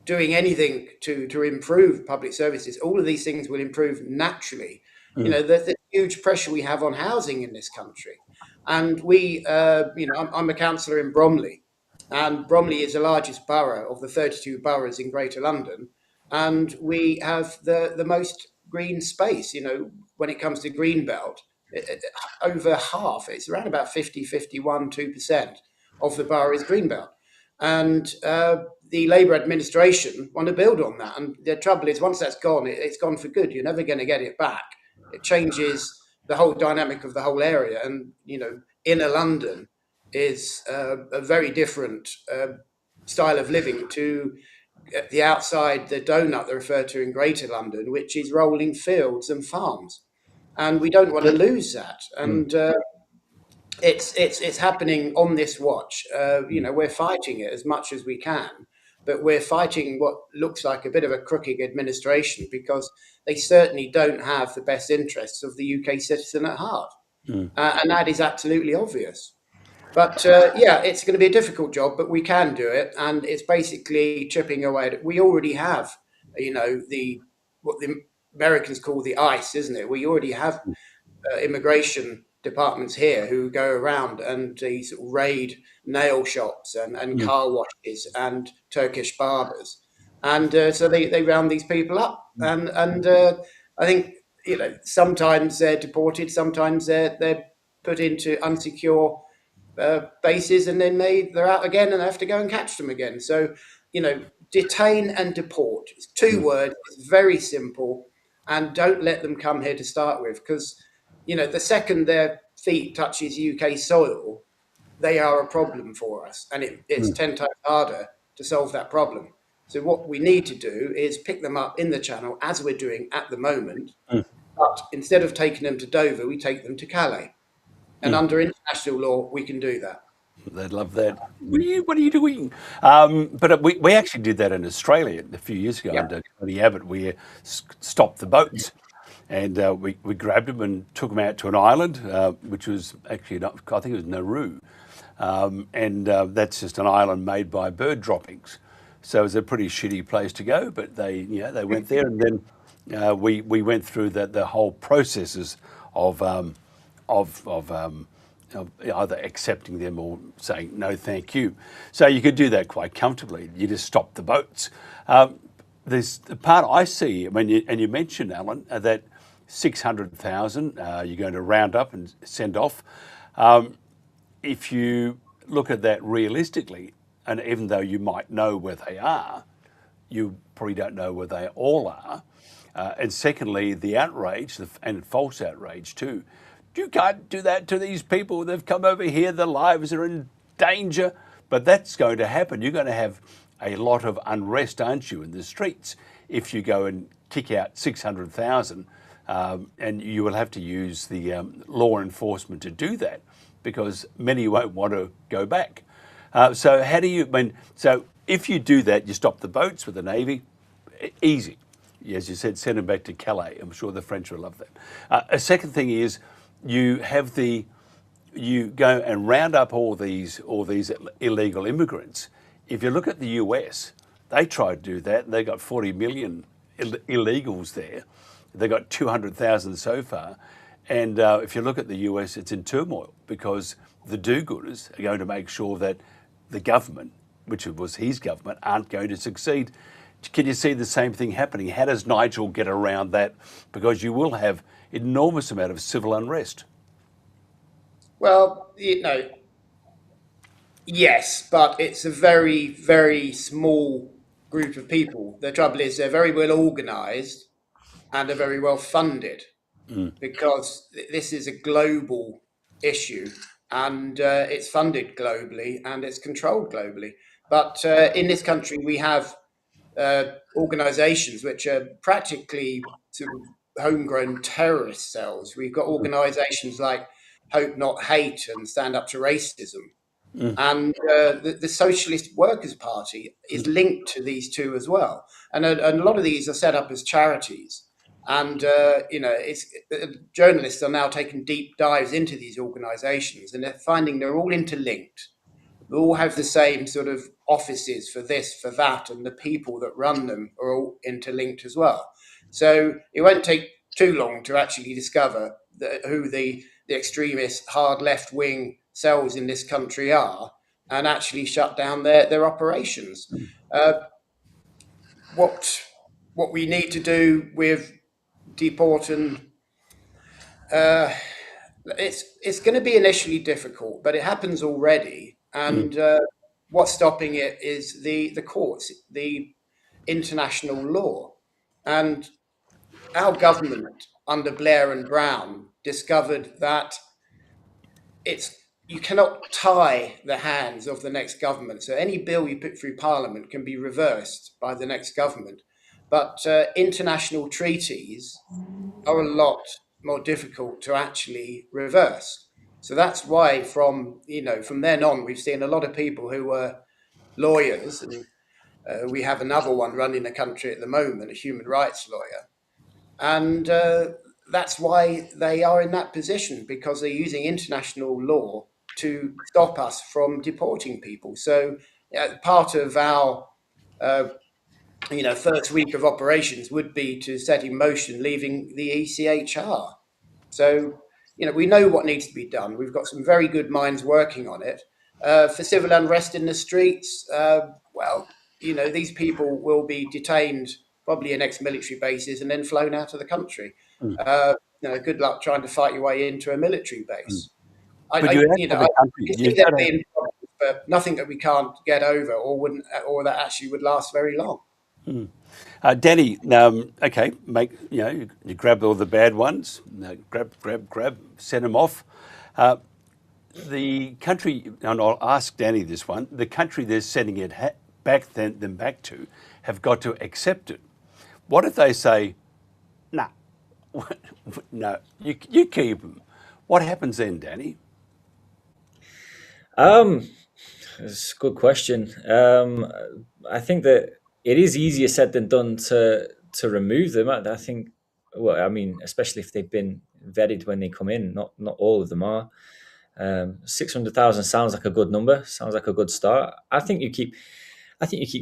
doing anything to improve public services, all of these things will improve naturally. The huge pressure we have on housing in this country. And I'm a councillor in Bromley, and Bromley is the largest borough of the 32 boroughs in Greater London. And we have the most green space, when it comes to green belt, over half, it's around about 2% of the borough is green belt. And the Labour administration want to build on that. And the trouble is, once that's gone, it's gone for good. You're never going to get it back. It changes the whole dynamic of the whole area. And, inner London is a very different style of living to the outside, the donut they refer to in Greater London, which is rolling fields and farms. And we don't want to lose that. And it's happening on this watch. We're fighting it as much as we can, but we're fighting what looks like a bit of a crooked administration, because they certainly don't have the best interests of the UK citizen at heart. And that is absolutely obvious. But it's going to be a difficult job, but we can do it. And it's basically chipping away. We already have, what the Americans call the ICE, isn't it? We already have immigration departments here who go around and they sort of raid nail shops and car washes and Turkish barbers. And so they round these people up. And I think, sometimes they're deported, sometimes they're put into unsecure bases, and then they're out again and they have to go and catch them again. So, detain and deport. It's 2 words. It's very simple. And don't let them come here to start with, because, the second their feet touches UK soil, they are a problem for us, and it's 10 times harder to solve that problem. So what we need to do is pick them up in the Channel, as we're doing at the moment. But instead of taking them to Dover, we take them to Calais. And under international law, we can do that. They'd love that. What are you doing? But we actually did that in Australia a few years ago under Tony Abbott. We stopped the boats, and we grabbed them and took them out to an island, which was actually, I think it was Nauru. And that's just an island made by bird droppings. So it was a pretty shitty place to go, but they went there, and then we went through the whole processes of either accepting them or saying no, thank you. So you could do that quite comfortably. You just stop the boats. There's the part I see when you mentioned, Alan, that 600,000 you're going to round up and send off. If you look at that realistically, and even though you might know where they are, you probably don't know where they all are. And secondly, the outrage, and false outrage too. You can't do that to these people. They've come over here. Their lives are in danger. But that's going to happen. You're going to have a lot of unrest, aren't you, in the streets if you go and kick out 600,000. And you will have to use the law enforcement to do that, because many won't want to go back. So how do you, so if you do that, you stop the boats with the Navy, easy. As you said, send them back to Calais. I'm sure the French will love that. A second thing is you go and round up all these illegal immigrants. If you look at the US, they tried to do that. They got 40 million illegals there. They got 200,000 so far. And if you look at the US, it's in turmoil because the do-gooders are going to make sure that the government, which was his government, aren't going to succeed. Can you see the same thing happening? How does Nigel get around that? Because you will have enormous amount of civil unrest. Well, yes, but it's a very, very small group of people. The trouble is they're very well organised and are very well funded, because this is a global issue, and it's funded globally and it's controlled globally. But in this country, we have organisations which are practically sort of homegrown terrorist cells. We've got organisations like Hope Not Hate and Stand Up to Racism. And the Socialist Workers' Party is linked to these two as well. And a lot of these are set up as charities. And, journalists are now taking deep dives into these organisations, and they're finding they're all interlinked. They all have the same sort of offices for this, for that, and the people that run them are all interlinked as well. So it won't take too long to actually discover who the extremist hard left-wing cells in this country are, and actually shut down their operations. What we need to do with deporting, it's going to be initially difficult, but it happens already. And what's stopping it is the courts, the international law. And our government under Blair and Brown discovered that you cannot tie the hands of the next government. So any bill you put through Parliament can be reversed by the next government. But international treaties are a lot more difficult to actually reverse. So that's why from then on, we've seen a lot of people who were lawyers, and we have another one running the country at the moment, a human rights lawyer. And that's why they are in that position, because they're using international law to stop us from deporting people. So part of our first week of operations would be to set in motion leaving the ECHR. So, we know what needs to be done. We've got some very good minds working on it. For civil unrest in the streets, these people will be detained probably in ex-military bases and then flown out of the country. Good luck trying to fight your way into a military base. Nothing that we can't get over or that actually would last very long. Danny, okay, you grab all the bad ones, grab, send them off. the country, and I'll ask Danny this one, the country they're sending it back to have got to accept it. What if they say, nah, no, you keep them? What happens then, Danny? It's a good question. I think that it is easier said than done to remove them. I think, well, I mean, especially if they've been vetted when they come in. Not all of them are. 600,000 sounds like a good number. Sounds like a good start. I think you keep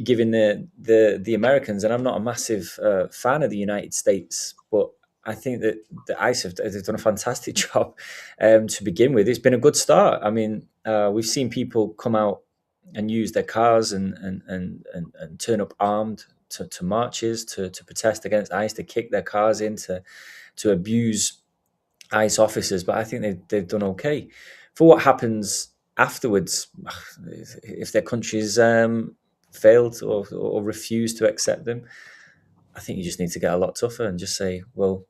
giving the Americans, and I'm not a massive fan of the United States, but I think that the ICE have done a fantastic job to begin with. It's been a good start. I mean, we've seen people come out and use their cars and turn up armed to marches, to protest against ICE, to kick their cars in, to abuse ICE officers. But I think they've done okay. For what happens afterwards, if their countries failed or refused to accept them, I think you just need to get a lot tougher and just say, well,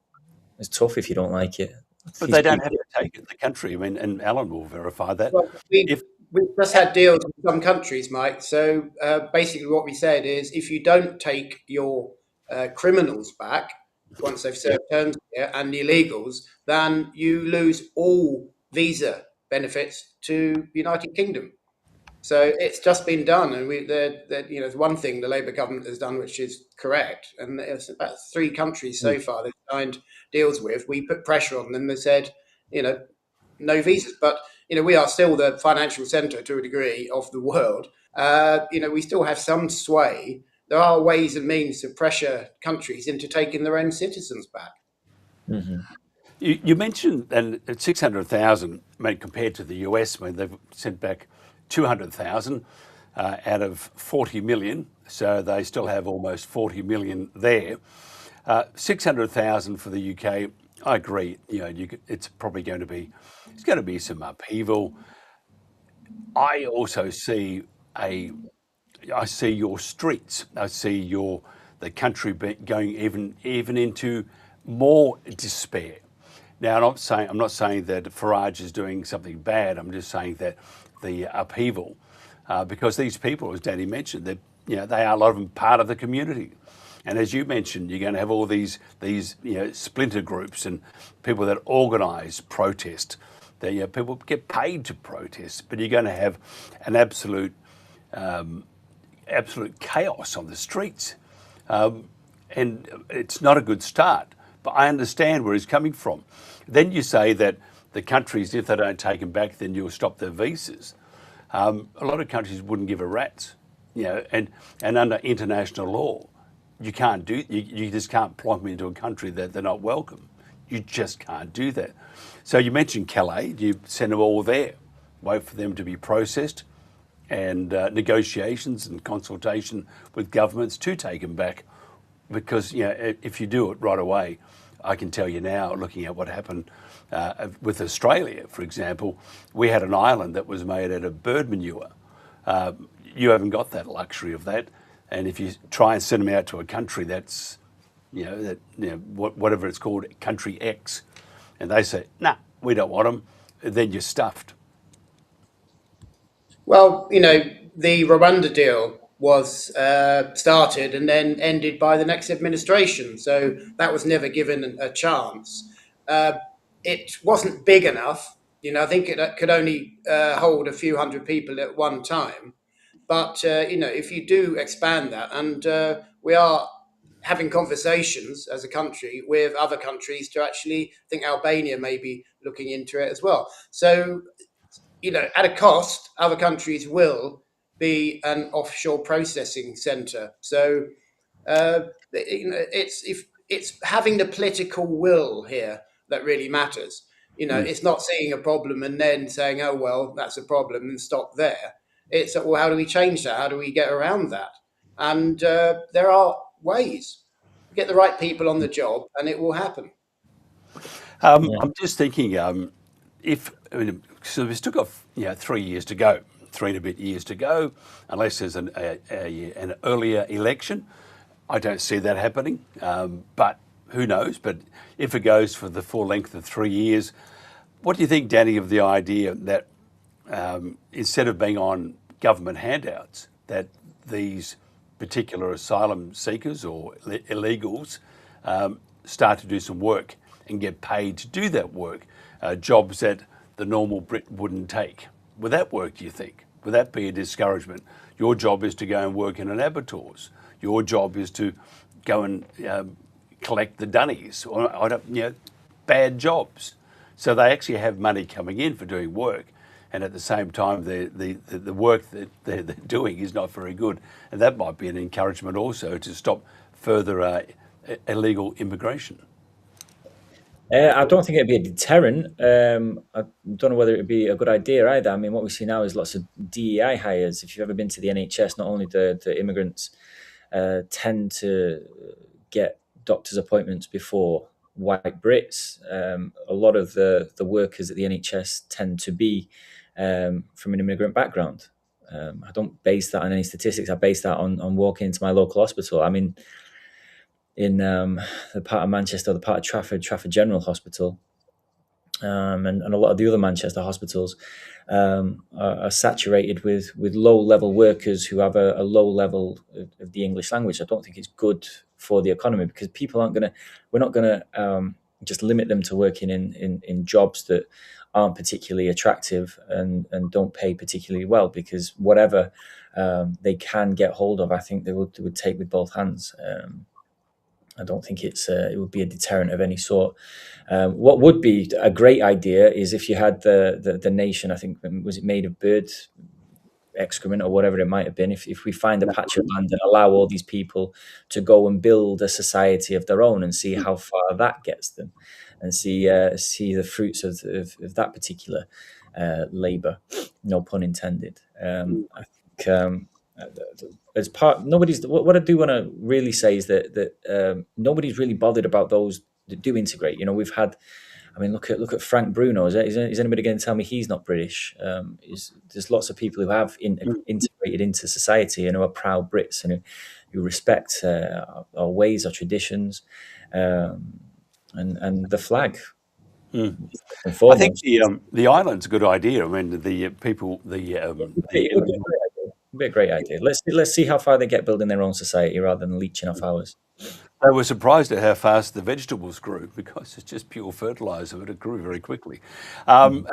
it's tough if you don't like it. But they don't have to take it, the country. I mean, and Alan will verify that. Well, we've just had deals with some countries, Mike. So basically what we said is if you don't take your criminals back once they've served terms here and the illegals, then you lose all visa benefits to the United Kingdom. So it's just been done, and there's one thing the Labour government has done which is correct, and it's about 3 countries so far they've signed deals with. We put pressure on them. They said, no visas, but we are still the financial centre to a degree of the world. We still have some sway. There are ways and means to pressure countries into taking their own citizens back. Mm-hmm. You mentioned that 600,000, compared to the US, when they've sent back 200,000 out of 40 million, so they still have almost 40 million there. 600,000 for the UK, I agree. It's probably going to be some upheaval. I also see your streets. I see the country going even into more despair. Now, I'm not saying that Farage is doing something bad. I'm just saying that the upheaval, because these people, as Danny mentioned, they are a lot of them part of the community, and as you mentioned, you're going to have all these splinter groups and people that organise protest. People get paid to protest, but you're going to have an absolute chaos on the streets, and it's not a good start. But I understand where he's coming from. Then you say that the countries, if they don't take them back, then you'll stop their visas. A lot of countries wouldn't give a rat's, and under international law, you can't do. You just can't plonk them into a country that they're not welcome. You just can't do that. So you mentioned Calais. You send them all there, wait for them to be processed, and negotiations and consultation with governments to take them back. Because if you do it right away, I can tell you now, looking at what happened with Australia, for example, we had an island that was made out of bird manure. You haven't got that luxury of that, and if you try and send them out to a country that's, whatever it's called, country X, and they say, nah, we don't want them, then you're stuffed. Well, the Rwanda deal was started and then ended by the next administration. So that was never given a chance. It wasn't big enough. I think it could only hold a few hundred people at one time. But, if you do expand that, and we are having conversations as a country with other countries to actually think Albania may be looking into it as well. So, at a cost, other countries will be an offshore processing centre. So it's having the political will here that really matters. It's not seeing a problem and then saying, oh, well, that's a problem and stop there. It's, well, how do we change that? How do we get around that? And there are ways. Get the right people on the job and it will happen. I'm just thinking, so we've still got 3 years to go. 3 and a bit years to go, unless there's an earlier election. I don't see that happening, but who knows? But if it goes for the full length of 3 years, what do you think, Danny, of the idea that instead of being on government handouts, that these particular asylum seekers or illegals start to do some work and get paid to do that work, jobs that the normal Brit wouldn't take. Would that work, do you think? Would that be a discouragement? Your job is to go and work in an abattoirs. Your job is to go and collect the dunnies, or bad jobs. So they actually have money coming in for doing work, and at the same time, the work that they're doing is not very good. And that might be an encouragement also to stop further illegal immigration. I don't think it'd be a deterrent. I don't know whether it'd be a good idea either. I mean, what we see now is lots of DEI hires. If you've ever been to the NHS, not only do immigrants tend to get doctor's appointments before white Brits, a lot of the workers at the NHS tend to be from an immigrant background. I don't base that on any statistics. I base that on walking into my local hospital. I mean, in the part of Manchester, the part of Trafford General Hospital, and a lot of the other Manchester hospitals are saturated with low-level workers who have a low level of the English language. I don't think it's good for the economy, because we're not going to just limit them to working in jobs that aren't particularly attractive and don't pay particularly well, because whatever they can get hold of, I think they would take with both hands. I don't think it would be a deterrent of any sort. What would be a great idea is if you had the nation, I think, was it made of bird excrement or whatever it might have been, if we find a patch of land and allow all these people to go and build a society of their own and see how far that gets them, and see the fruits of that particular labour, no pun intended. I think as part, what I do want to really say is that nobody's really bothered about those that do integrate. We've had, I mean, look at Frank Bruno. Is anybody going to tell me he's not British? There's lots of people who have integrated into society and who are proud Brits and who respect our ways, our traditions, and the flag. I think the island's a good idea. I mean, the people, It'd be a great idea. Let's see how far they get building their own society rather than leeching off ours. They were surprised at how fast the vegetables grew, because it's just pure fertiliser, but it grew very quickly. Alan,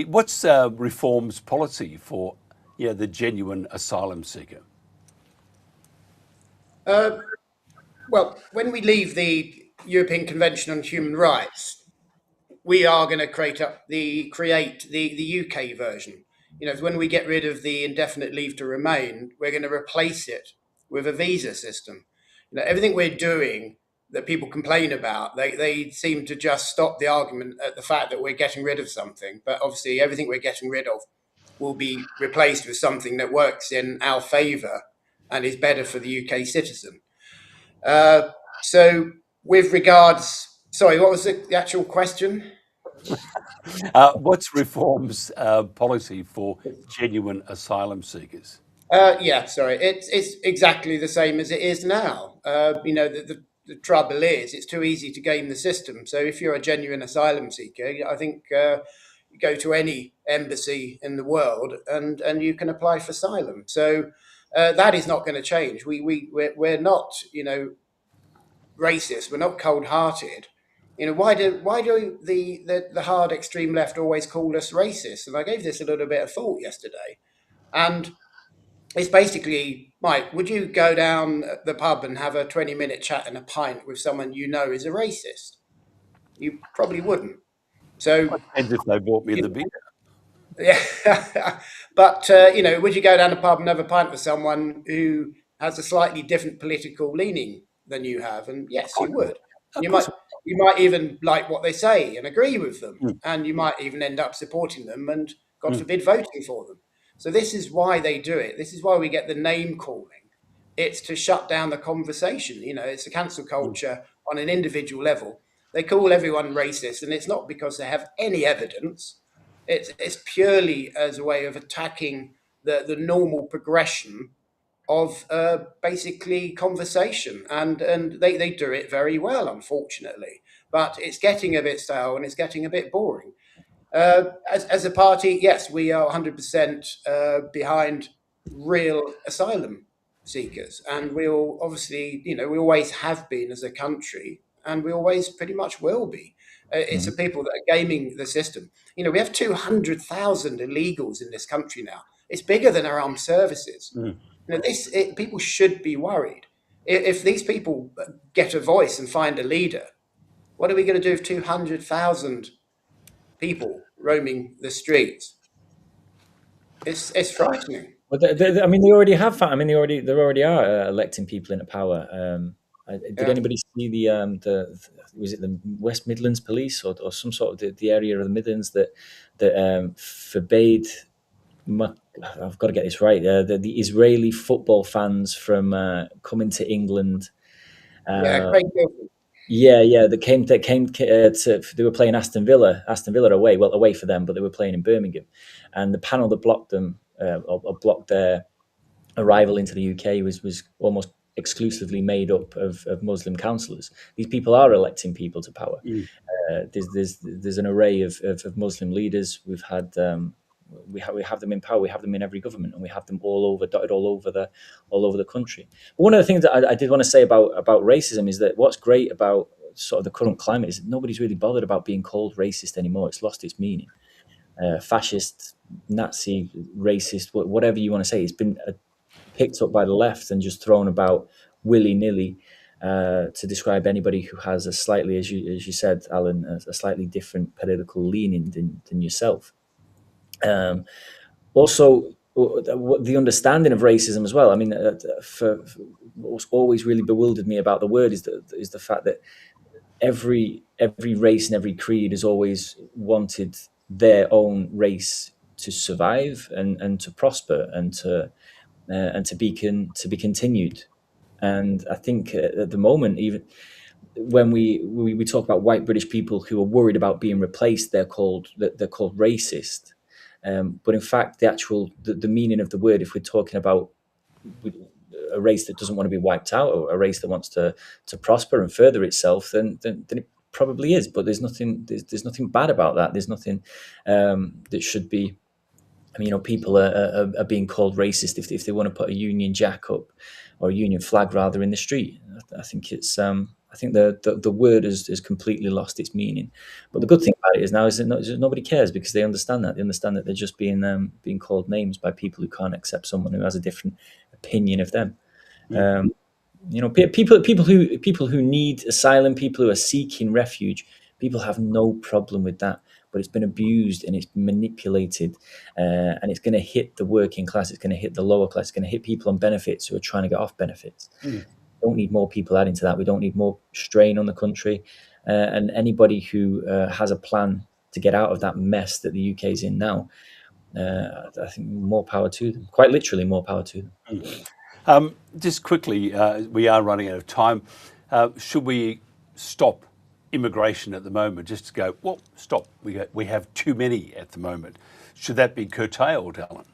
what's Reform's policy for the genuine asylum seeker? Well, when we leave the European Convention on Human Rights, we are going to create the UK version. When we get rid of the indefinite leave to remain, we're going to replace it with a visa system. Everything we're doing that people complain about, they seem to just stop the argument at the fact that we're getting rid of something. But obviously, everything we're getting rid of will be replaced with something that works in our favour and is better for the UK citizen. So with regards, sorry, what was the actual question? What's Reform's policy for genuine asylum seekers? It's exactly the same as it is now. The trouble is, it's too easy to game the system. So if you're a genuine asylum seeker, I think you go to any embassy in the world and you can apply for asylum. So that is not going to change. We're not, racist. We're not cold-hearted. Why do the hard extreme left always call us racist? And I gave this a little bit of thought yesterday, and it's basically, Mike, would you go down the pub and have a 20-minute chat and a pint with someone you know is a racist? You probably wouldn't. So depends if they bought me the beer. Yeah, but would you go down the pub and have a pint with someone who has a slightly different political leaning than you have? And yes, you would. You might even like what they say and agree with them, and you might even end up supporting them and, God forbid, voting for them. So this is why they do it. This is why we get the name calling. It's to shut down the conversation. It's a cancel culture on an individual level. They call everyone racist, and it's not because they have any evidence. It's purely as a way of attacking the normal progression of basically conversation, and they do it very well, unfortunately. But it's getting a bit stale and it's getting a bit boring. As a party, yes, we are 100% behind real asylum seekers, and we'll obviously, we always have been as a country, and we always pretty much will be. It's the people that are gaming the system. We have 200,000 illegals in this country now. It's bigger than our armed services. People should be worried. If these people get a voice and find a leader, what are we going to do with 200,000 people roaming the streets? It's frightening. Well, they already have. They already are electing people into power. Did anybody see the was it the West Midlands Police or some sort of the area of the Midlands that forbade? I've got to get this right. The Israeli football fans from coming to England. Craig Gilford. Yeah. They were playing Aston Villa away. Well, away for them, but they were playing in Birmingham, and the panel that blocked them or blocked their arrival into the UK was almost exclusively made up of Muslim councillors. These people are electing people to power. There's an array of Muslim leaders. We've had we have them in power. We have them in every government, and we have them dotted all over the country. But one of the things that I did want to say about racism is that what's great about sort of the current climate is that nobody's really bothered about being called racist anymore. It's lost its meaning. Fascist, Nazi, racist, whatever you want to say, it's been picked up by the left and just thrown about willy-nilly to describe anybody who has a slightly, as you said, Alan, a slightly different political leaning than yourself. Also, the understanding of racism as well. I mean, what's always really bewildered me about the word is the fact that every race and every creed has always wanted their own race to survive and to prosper and to be continued. And I think at the moment, even when we talk about white British people who are worried about being replaced, they're called racist. But in fact, the meaning of the word, if we're talking about a race that doesn't want to be wiped out, or a race that wants to prosper and further itself, then it probably is. But there's nothing bad about that. There's nothing that should be. I mean, people are being called racist if they want to put a Union Jack up, or a Union flag rather, in the street. I think it's. I think the word has completely lost its meaning. But the good thing about it is now is that nobody cares, because they understand that. They understand that they're just being called names by people who can't accept someone who has a different opinion of them. People who need asylum, people who are seeking refuge, people have no problem with that. But it's been abused and it's been manipulated, and it's going to hit the working class. It's going to hit the lower class. It's going to hit people on benefits who are trying to get off benefits. We don't need more people adding to that. We don't need more strain on the country. And anybody who has a plan to get out of that mess that the UK is in now, I think more power to them. Quite literally, more power to them. Just quickly, we are running out of time. Should we stop immigration at the moment, just to go, well, stop, we have too many at the moment? Should that be curtailed, Alan?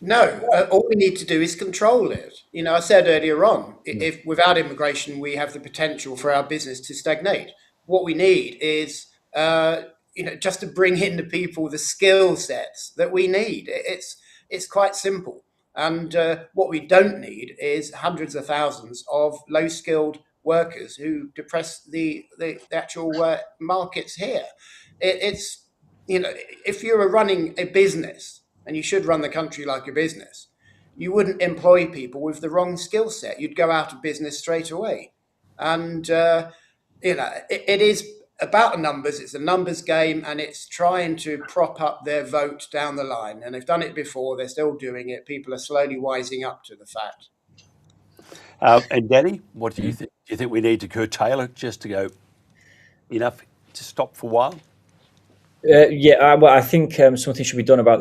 No, all we need to do is control it. I said earlier on, if without immigration, we have the potential for our business to stagnate. What we need is, just to bring in the people, the skill sets that we need. It's quite simple. And what we don't need is hundreds of thousands of low-skilled workers who depress the actual markets here. It's if you were running a business, and you should run the country like a business, you wouldn't employ people with the wrong skill set. You'd go out of business straight away. And it is about the numbers. It's a numbers game, and it's trying to prop up their vote down the line. And they've done it before. They're still doing it. People are slowly wising up to the fact. And Danny, what do you think? Do you think we need to curtail it, just to go enough to stop for a while? Well, I think something should be done about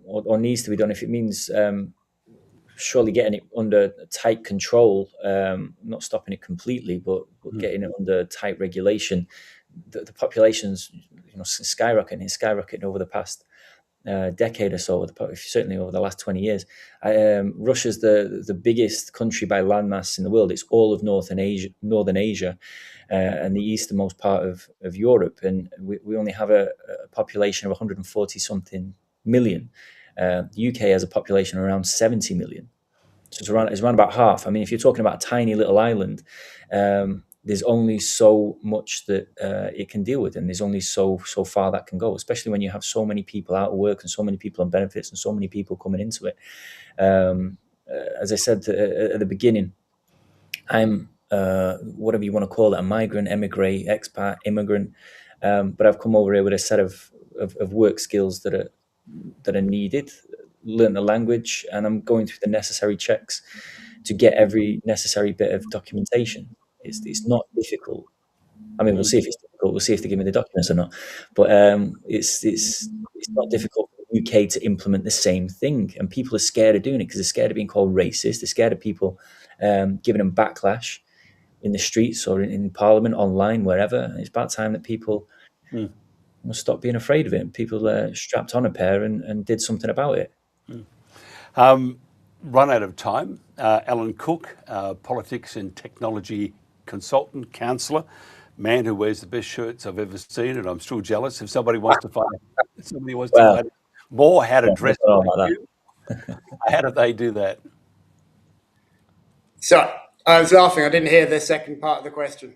or needs to be done. If it means surely getting it under tight control, not stopping it completely, but getting it under tight regulation. The population's skyrocketing over the past decade or so, certainly over the last 20 years. Russia's the biggest country by landmass in the world. It's all of Northern Asia, and the easternmost part of Europe. And we only have a population of 140 something million. The UK has a population of around 70 million. So it's around about half. I mean, if you're talking about a tiny little island, there's only so much that it can deal with, and there's only so far that can go, especially when you have so many people out of work and so many people on benefits and so many people coming into it. As I said at the beginning, I'm whatever you want to call it, a migrant, emigre, expat, immigrant, but I've come over here with a set of work skills that are needed, learn the language, and I'm going through the necessary checks to get every necessary bit of documentation. It's not difficult. I mean, we'll see if it's difficult. We'll see if they give me the documents or not. But it's not difficult for the UK to implement the same thing. And people are scared of doing it because they're scared of being called racist. They're scared of people giving them backlash in the streets or in Parliament, online, wherever. And it's about time that people will stop being afraid of it. And people strapped on a pair and did something about it. Run out of time. Alan Cook, politics and technology consultant, counsellor, man who wears the best shirts I've ever seen, and I'm still jealous. If somebody wants to find out more how to dress like you, how do they do that? So I was laughing. I didn't hear the second part of the question.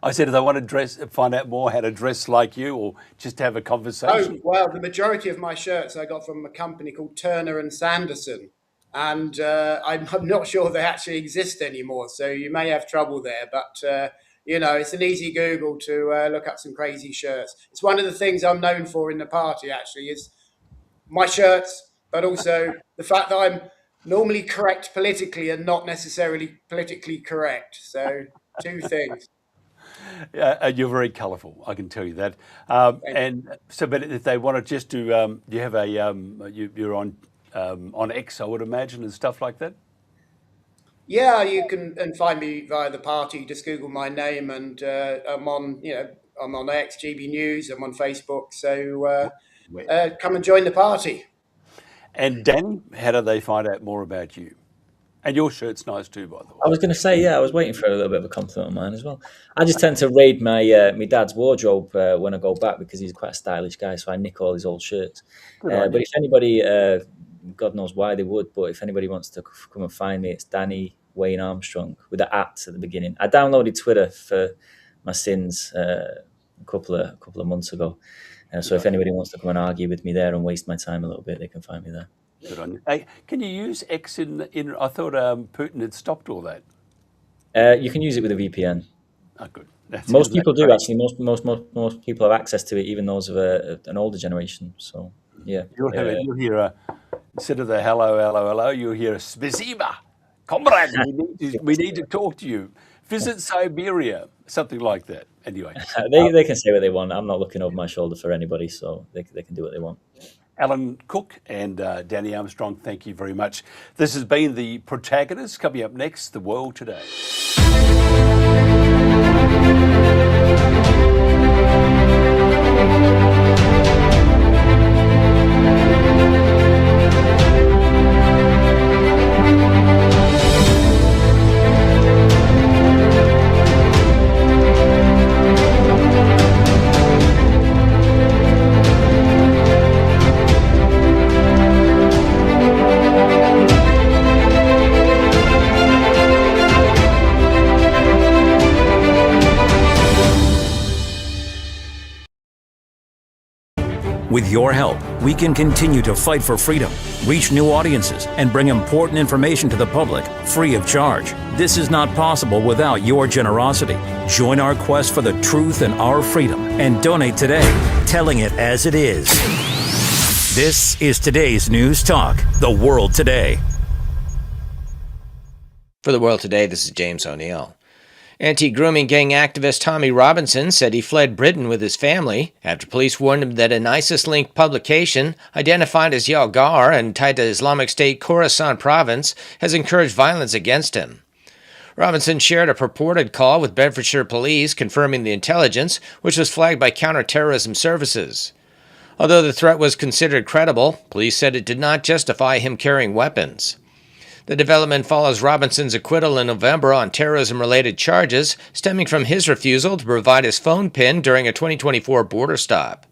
I said, if they want to find out more how to dress like you, or just have a conversation. Oh, well, the majority of my shirts I got from a company called Turner and Sanderson. And I'm not sure they actually exist anymore, so you may have trouble there. But, it's an easy Google to look up some crazy shirts. It's one of the things I'm known for in the party, actually, is my shirts, but also the fact that I'm normally correct politically and not necessarily politically correct. So 2 things. You're very colourful, I can tell you that. And so, but if they want to just do, you have you're on X, I would imagine, and stuff like that? Yeah, you can find me via the party. Just Google my name, and I'm on X, GB News. I'm on Facebook. So come and join the party. And Danny, how do they find out more about you? And your shirt's nice too, by the way. I was going to say, I was waiting for a little bit of a compliment on mine as well. I just tend to raid my dad's wardrobe when I go back because he's quite a stylish guy, so I nick all his old shirts. But if anybody, God knows why they would, but if anybody wants to come and find me, it's Danny Wayne Armstrong with the @ at the beginning. I downloaded Twitter for my sins a couple of months ago. So if anybody wants to come and argue with me there and waste my time a little bit, they can find me there. Good on you. Hey, can you use X in? I thought Putin had stopped all that. You can use it with a VPN. Oh, good. Most people do actually. Most people have access to it, even those of an older generation. So yeah, you'll hear instead of the hello, you'll hear a spasiba, comrade. we need to talk to you. Visit Siberia, something like that. Anyway, they can say what they want. I'm not looking over my shoulder for anybody, so they can do what they want. Alan Cook and Danny Armstrong, thank you very much. This has been The Protagonists. Coming up next, The World Today. With your help, we can continue to fight for freedom, reach new audiences, and bring important information to the public free of charge. This is not possible without your generosity. Join our quest for the truth and our freedom and donate today, telling it as it is. This is today's News Talk, The World Today. For The World Today, this is James O'Neill. Anti-grooming gang activist Tommy Robinson said he fled Britain with his family after police warned him that an ISIS-linked publication identified as Yalgar and tied to Islamic State Khorasan province has encouraged violence against him. Robinson shared a purported call with Bedfordshire police confirming the intelligence, which was flagged by counter-terrorism services. Although the threat was considered credible, police said it did not justify him carrying weapons. The development follows Robinson's acquittal in November on terrorism-related charges stemming from his refusal to provide his phone PIN during a 2024 border stop.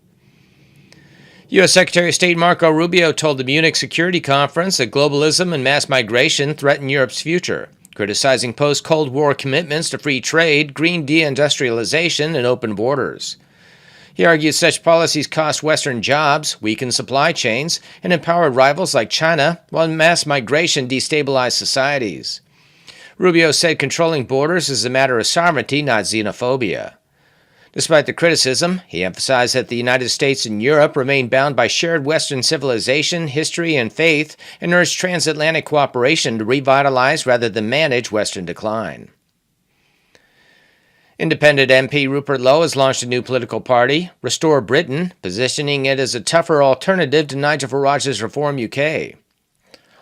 U.S. Secretary of State Marco Rubio told the Munich Security Conference that globalism and mass migration threaten Europe's future, criticizing post-Cold War commitments to free trade, green deindustrialization, and open borders. He argued such policies cost Western jobs, weaken supply chains, and empower rivals like China, while mass migration destabilized societies. Rubio said controlling borders is a matter of sovereignty, not xenophobia. Despite the criticism, he emphasized that the United States and Europe remain bound by shared Western civilization, history, and faith, and urged transatlantic cooperation to revitalize rather than manage Western decline. Independent MP Rupert Lowe has launched a new political party, Restore Britain, positioning it as a tougher alternative to Nigel Farage's Reform UK.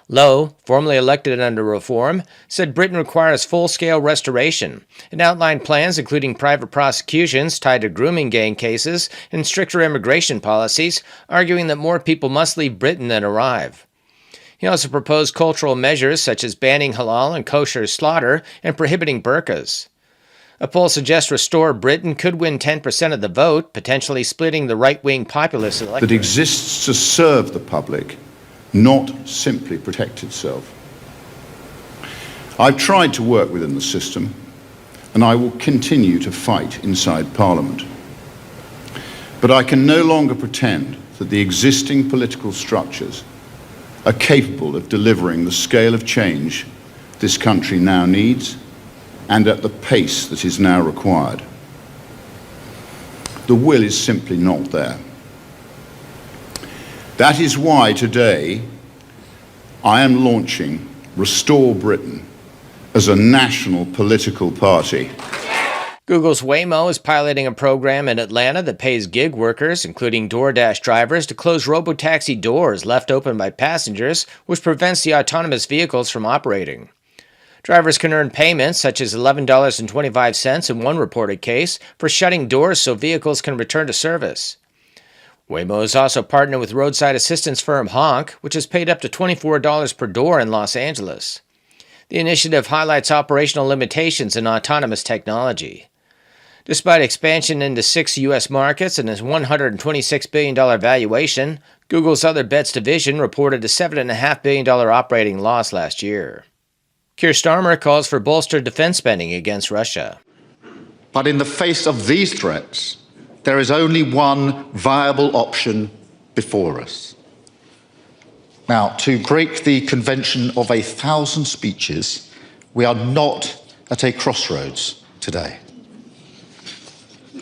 Lowe, formerly elected under Reform, said Britain requires full-scale restoration and outlined plans including private prosecutions tied to grooming gang cases and stricter immigration policies, arguing that more people must leave Britain than arrive. He also proposed cultural measures such as banning halal and kosher slaughter and prohibiting burqas. A poll suggests Restore Britain could win 10% of the vote, potentially splitting the right-wing populist electorate. That exists to serve the public, not simply protect itself. I've tried to work within the system, and I will continue to fight inside Parliament. But I can no longer pretend that the existing political structures are capable of delivering the scale of change this country now needs and at the pace that is now required. The will is simply not there. That is why today I am launching Restore Britain as a national political party. Google's Waymo is piloting a program in Atlanta that pays gig workers, including DoorDash drivers, to close robotaxi doors left open by passengers, which prevents the autonomous vehicles from operating. Drivers can earn payments, such as $11.25 in one reported case, for shutting doors so vehicles can return to service. Waymo is also partnered with roadside assistance firm Honk, which has paid up to $24 per door in Los Angeles. The initiative highlights operational limitations in autonomous technology. Despite expansion into 6 U.S. markets and a $126 billion valuation, Google's Other Bets division reported a $7.5 billion operating loss last year. Keir Starmer calls for bolstered defense spending against Russia. But in the face of these threats, there is only one viable option before us. Now, to break the convention of 1,000 speeches, we are not at a crossroads today.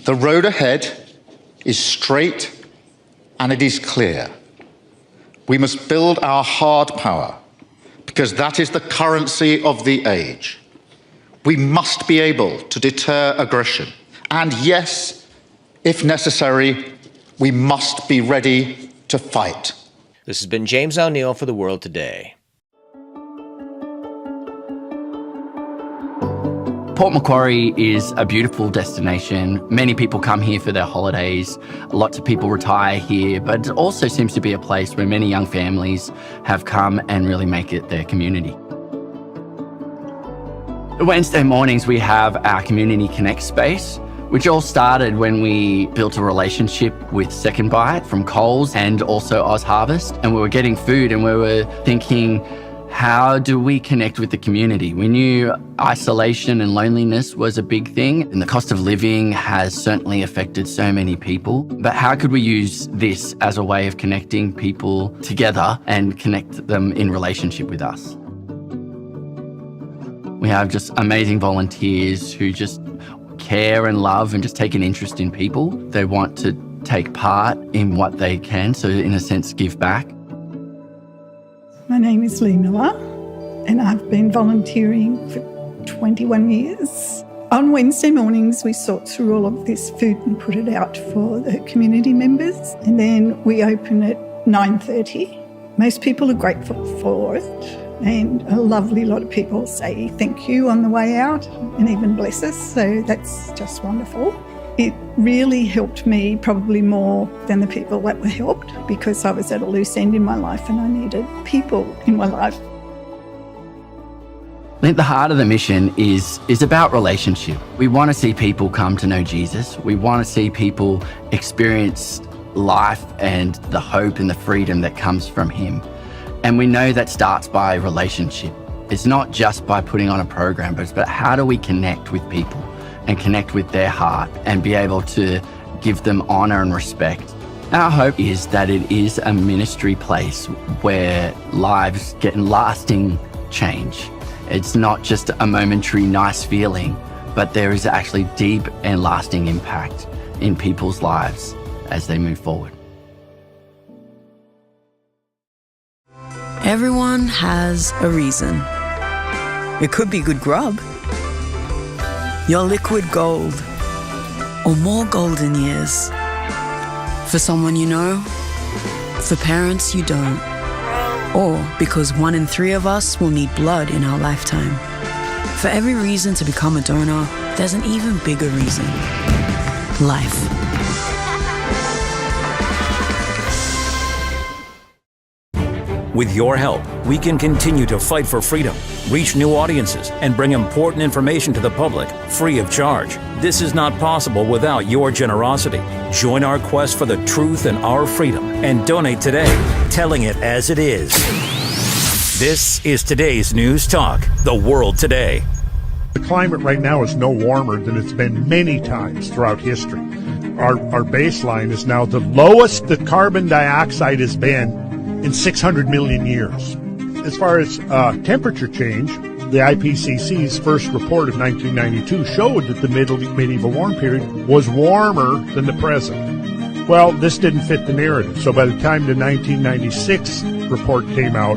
The road ahead is straight and it is clear. We must build our hard power, because that is the currency of the age. We must be able to deter aggression. And yes, if necessary, we must be ready to fight. This has been James O'Neill for The World Today. Port Macquarie is a beautiful destination. Many people come here for their holidays. Lots of people retire here, but it also seems to be a place where many young families have come and really make it their community. Wednesday mornings we have our Community Connect space, which all started when we built a relationship with Second Bite from Coles and also Oz Harvest, and we were getting food and we were thinking, how do we connect with the community? We knew isolation and loneliness was a big thing, and the cost of living has certainly affected so many people. But how could we use this as a way of connecting people together and connect them in relationship with us? We have just amazing volunteers who just care and love and just take an interest in people. They want to take part in what they can, so in a sense, give back. My name is Lee Miller and I've been volunteering for 21 years. On Wednesday mornings we sort through all of this food and put it out for the community members, and then we open at 9:30. Most people are grateful for it, and a lovely lot of people say thank you on the way out and even bless us, so that's just wonderful. it really helped me probably more than the people that were helped, because I was at a loose end in my life and I needed people in my life. I think the heart of the mission is about relationship. We want to see people come to know Jesus. We want to see people experience life and the hope and the freedom that comes from him. And we know that starts by relationship. It's not just by putting on a program, but it's about how do we connect with people and connect with their heart and be able to give them honor and respect. Our hope is that it is a ministry place where lives get lasting change. It's not just a momentary nice feeling, but there is actually deep and lasting impact in people's lives as they move forward. Everyone has a reason. It could be good grub, your liquid gold, or more golden years. For someone you know, for parents you don't, or because 1 in 3 of us will need blood in our lifetime. For every reason to become a donor, there's an even bigger reason: life. With your help, we can continue to fight for freedom, reach new audiences, and bring important information to the public free of charge. This is not possible without your generosity. Join our quest for the truth and our freedom and donate today, telling it as it is. This is today's News Talk, The World Today. The climate right now is no warmer than it's been many times throughout history. Our baseline is now the lowest that carbon dioxide has been in 600 million years. As far as temperature change, the IPCC's first report of 1992 showed that the medieval warm period was warmer than the present. Well, this didn't fit the narrative, so by the time the 1996 report came out,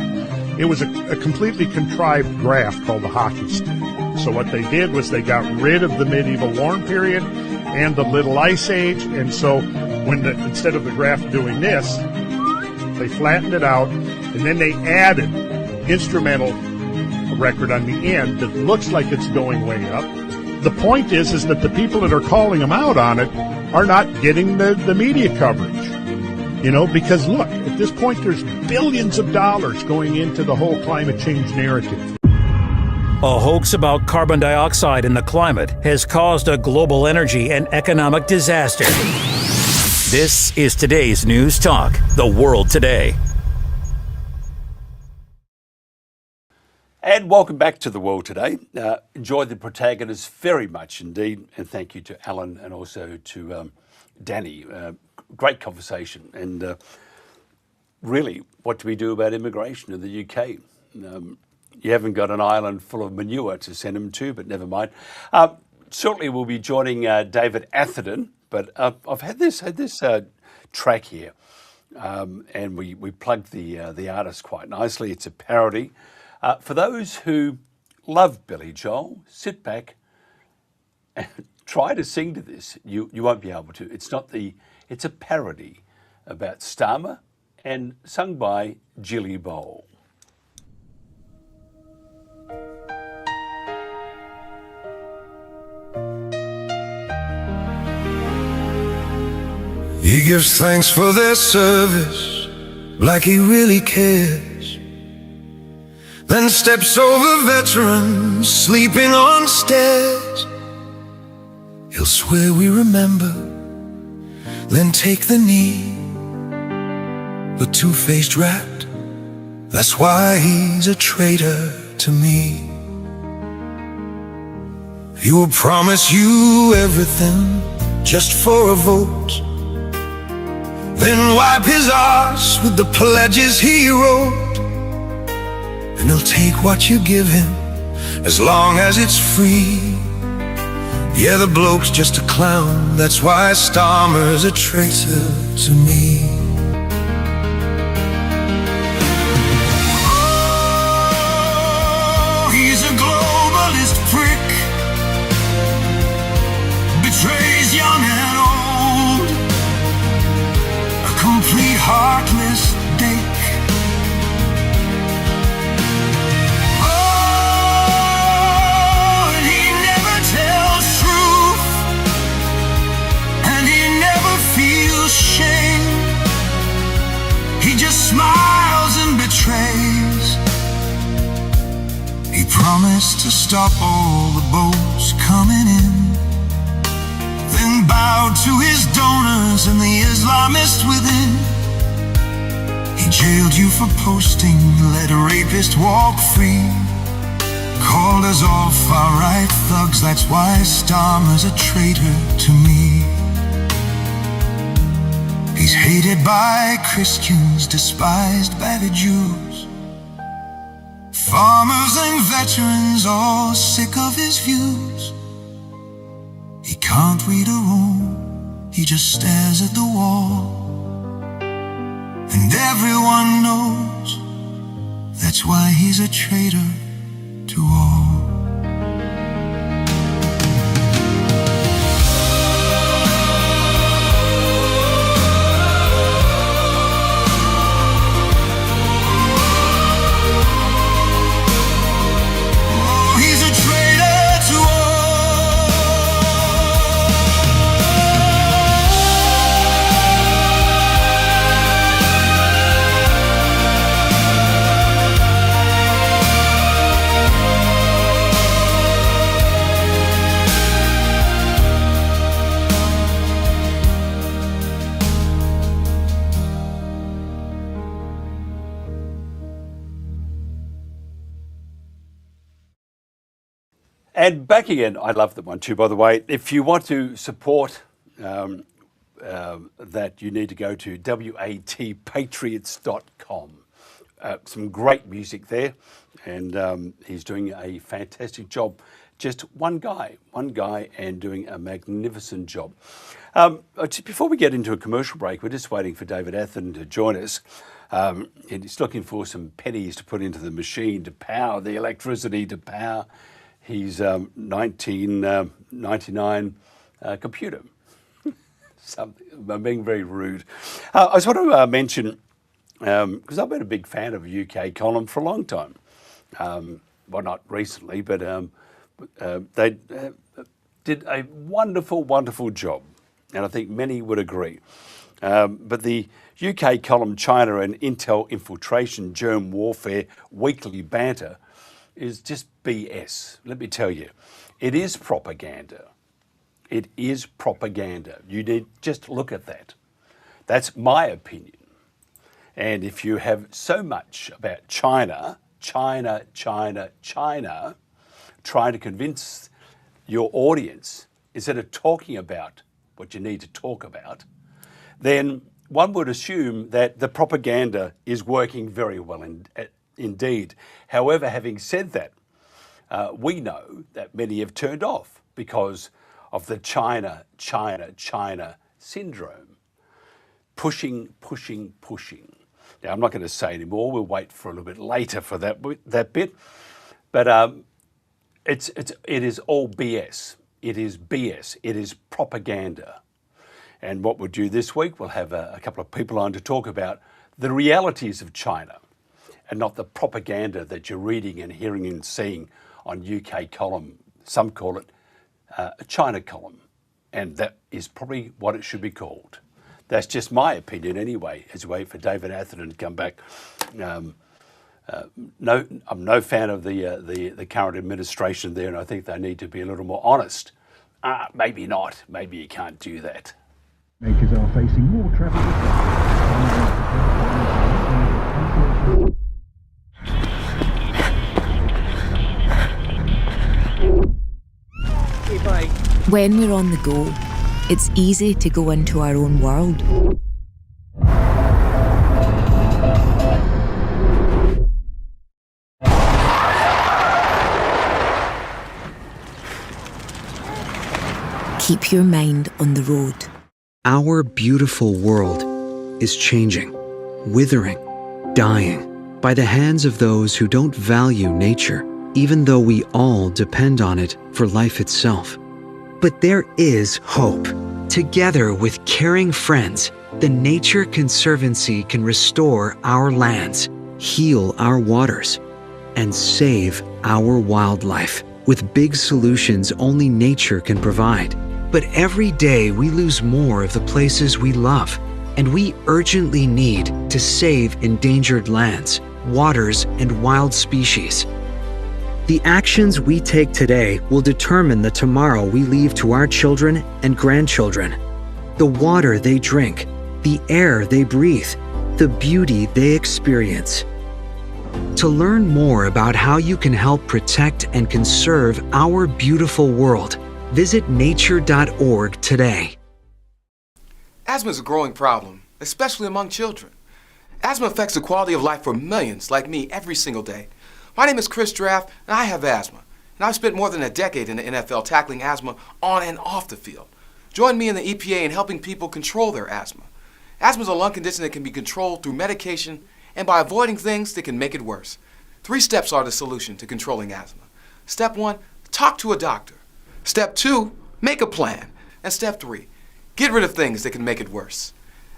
it was a completely contrived graph called the hockey stick. So what they did was they got rid of the medieval warm period and the Little Ice Age, and so instead of the graph doing this, they flattened it out, and then they added instrumental record on the end that looks like it's going way up. The point is that the people that are calling them out on it are not getting the media coverage. You know, because look, at this point there's billions of dollars going into the whole climate change narrative. A hoax about carbon dioxide in the climate has caused a global energy and economic disaster. This is today's News Talk, The World Today. And welcome back to The World Today. Enjoyed the Protagonists very much indeed, and thank you to Alan and also to Danny. Great conversation. And really, what do we do about immigration in the UK? You haven't got an island full of manure to send them to, but never mind. Shortly, we'll be joining David Atherton, but I've had this track here, and we plugged the artist quite nicely. It's a parody. For those who love Billy Joel, sit back and try to sing to this. You won't be able to. It's a parody about Starmer and sung by Jilly Bowl. He gives thanks for their service, like he really cares. Then steps over veterans sleeping on stairs. He'll swear we remember, then take the knee. The two-faced rat, that's why he's a traitor to me. He will promise you everything just for a vote, then wipe his arse with the pledges he wrote. And he'll take what you give him, as long as it's free. Yeah, the bloke's just a clown, that's why Starmer's a traitor to me. Oh, he's a globalist prick, betrays young and old, a complete heartless dick. to stop all the boats coming in, then bowed to his donors and the Islamists within. He jailed you for posting, let a rapist walk free, called us all far-right thugs, that's why Starmer's a traitor to me. He's hated by Christians, despised by the Jews, farmers and veterans all sick of his views. He can't read a room, he just stares at the wall, and everyone knows that's why he's a traitor to all. And back again, I love that one too, by the way. If you want to support that, you need to go to watpatriots.com. Some great music there, and he's doing a fantastic job. Just one guy, and doing a magnificent job. Just before we get into a commercial break, we're just waiting for David Atherton to join us. And he's looking for some pennies to put into the machine to power the electricity, to power his 1999 computer. I'm being very rude. I just want to mention, because I've been a big fan of a UK column for a long time. Well, not recently, but they did a wonderful, wonderful job. And I think many would agree. But the UK column, China and Intel Infiltration, Germ Warfare, Weekly Banter, is just BS. Let me tell you, it is propaganda. It is propaganda. You need just look at that. That's my opinion. And if you have so much about China, trying to convince your audience instead of talking about what you need to talk about, then one would assume that the propaganda is working very well indeed. However, having said that, we know that many have turned off because of the China syndrome. Pushing. Now, I'm not going to say anymore. We'll wait for a little bit later for that bit. But it is all BS. It is BS. It is propaganda. And what we'll do this week, we'll have a couple of people on to talk about the realities of China, and not the propaganda that you're reading and hearing and seeing on UK column. Some call it a China column, and that is probably what it should be called. That's just my opinion anyway, as we wait for David Atherton to come back. I'm no fan of the current administration there, and I think they need to be a little more honest. Maybe not. Maybe you can't do that. Makers are facing more travel. When we're on the go, it's easy to go into our own world. Keep your mind on the road. Our beautiful world is changing, withering, dying by the hands of those who don't value nature, even though we all depend on it for life itself. But there is hope. Together with caring friends, the Nature Conservancy can restore our lands, heal our waters, and save our wildlife with big solutions only nature can provide. But every day we lose more of the places we love, and we urgently need to save endangered lands, waters, and wild species. The actions we take today will determine the tomorrow we leave to our children and grandchildren. The water they drink, the air they breathe, the beauty they experience. To learn more about how you can help protect and conserve our beautiful world, visit nature.org today. Asthma is a growing problem, especially among children. Asthma affects the quality of life for millions like me every single day. My name is Chris Draft, and I have asthma. And I've spent more than a decade in the NFL tackling asthma on and off the field. Join me in the EPA in helping people control their asthma. Asthma is a lung condition that can be controlled through medication and by avoiding things that can make it worse. 3 steps are the solution to controlling asthma. Step 1, talk to a doctor. Step 2, make a plan. And step 3, get rid of things that can make it worse.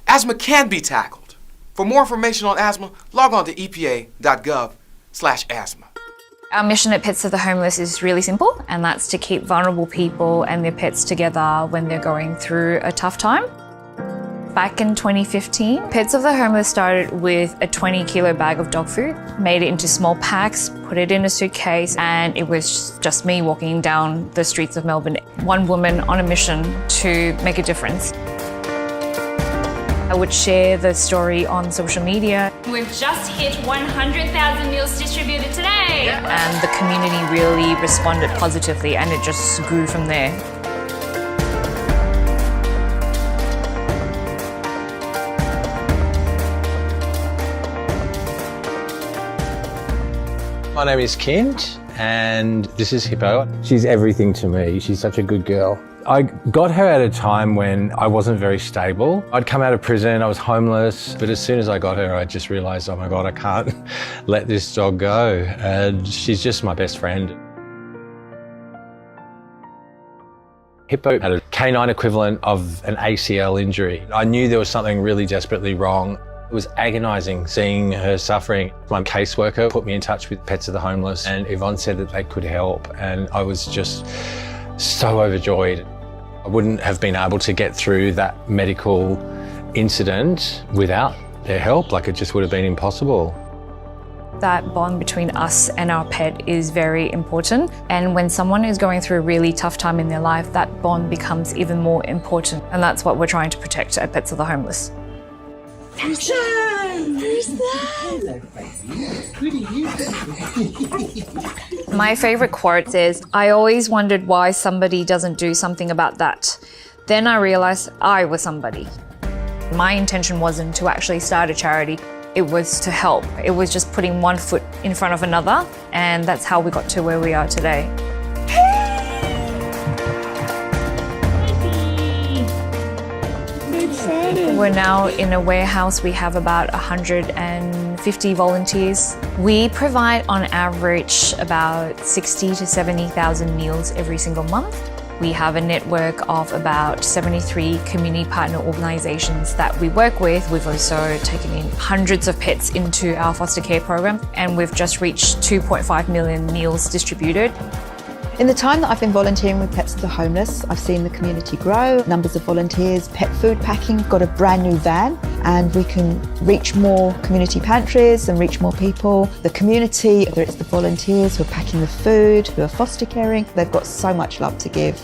Asthma can be tackled. For more information on asthma, log on to epa.gov/asthma. Our mission at Pets of the Homeless is really simple, and that's to keep vulnerable people and their pets together when they're going through a tough time. Back in 2015, Pets of the Homeless started with a 20-kilo bag of dog food, made it into small packs, put it in a suitcase, and it was just me walking down the streets of Melbourne, one woman on a mission to make a difference. I would share the story on social media. We've just hit 100,000 meals distributed today. And the community really responded positively, and it just grew from there. My name is Kent, and this is Hippo. She's everything to me. She's such a good girl. I got her at a time when I wasn't very stable. I'd come out of prison, I was homeless, but as soon as I got her, I just realized, oh my God, I can't let this dog go. And she's just my best friend. Hippo had a canine equivalent of an ACL injury. I knew there was something really desperately wrong. It was agonising seeing her suffering. My caseworker put me in touch with Pets of the Homeless, and Yvonne said that they could help, and I was just so overjoyed. I wouldn't have been able to get through that medical incident without their help. Like, it just would have been impossible. That bond between us and our pet is very important. And when someone is going through a really tough time in their life, that bond becomes even more important. And that's what we're trying to protect at Pets of the Homeless. Who's that? Who's that? My favourite quote is, I always wondered why somebody doesn't do something about that. Then I realised I was somebody. My intention wasn't to actually start a charity. It was to help. It was just putting one foot in front of another, and that's how we got to where we are today. We're now in a warehouse. We have about 150 volunteers. We provide on average about 60 to 70,000 meals every single month. We have a network of about 73 community partner organisations that we work with. We've also taken in hundreds of pets into our foster care program, and we've just reached 2.5 million meals distributed. In the time that I've been volunteering with Pets of the Homeless, I've seen the community grow, numbers of volunteers, pet food packing, got a brand new van, and we can reach more community pantries and reach more people. The community, whether it's the volunteers who are packing the food, who are foster caring, they've got so much love to give.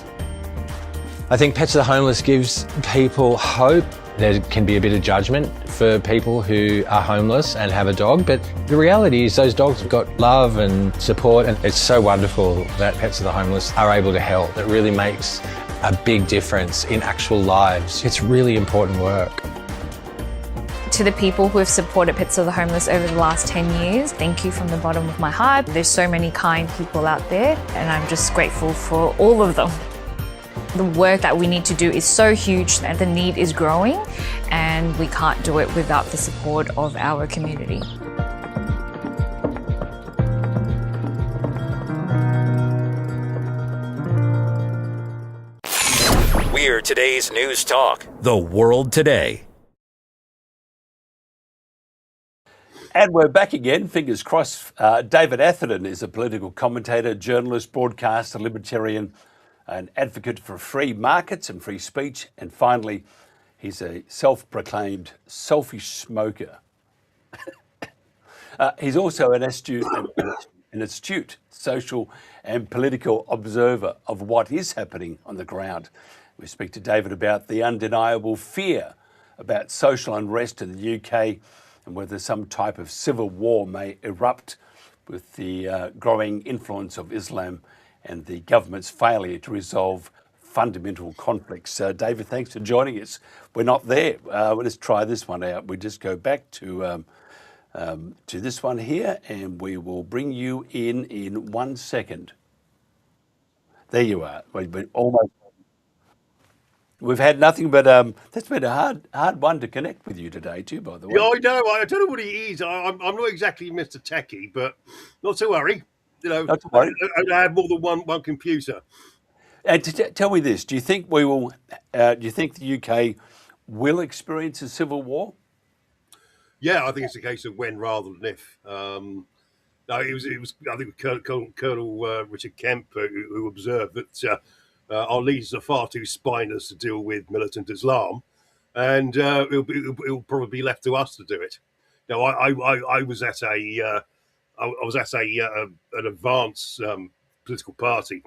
I think Pets of the Homeless gives people hope. There can be a bit of judgment for people who are homeless and have a dog, but the reality is those dogs have got love and support, and it's so wonderful that Pets of the Homeless are able to help. It really makes a big difference in actual lives. It's really important work. To the people who have supported Pets of the Homeless over the last 10 years, thank you from the bottom of my heart. There's so many kind people out there, and I'm just grateful for all of them. The work that we need to do is so huge and the need is growing, and we can't do it without the support of our community. We're today's news talk, The World Today. And we're back again, fingers crossed. David Atherton is a political commentator, journalist, broadcaster, libertarian, an advocate for free markets and free speech. And finally, he's a self-proclaimed selfish smoker. He's also an astute an astute social and political observer of what is happening on the ground. We speak to David about the undeniable fear about social unrest in the UK and whether some type of civil war may erupt with the growing influence of Islam and the government's failure to resolve fundamental conflicts. David, thanks for joining us. We're not there. Let's try this one out. We just go back to this one here, and we will bring you in 1 second. There you are. We've almost. We've had nothing but that's been a hard one to connect with you today too, by the way. Yeah, I know. I don't know what he is. I'm not exactly Mr. Techie, but not to worry. You know, not to worry. I have more than one computer. And tell me this: do you think we will? Do you think the UK will experience a civil war? Yeah, I think it's a case of when rather than if. No, it was. I think Colonel Richard Kemp who observed that our leaders are far too spineless to deal with militant Islam, and it'll probably be left to us to do it. Now, I was at an advanced political party,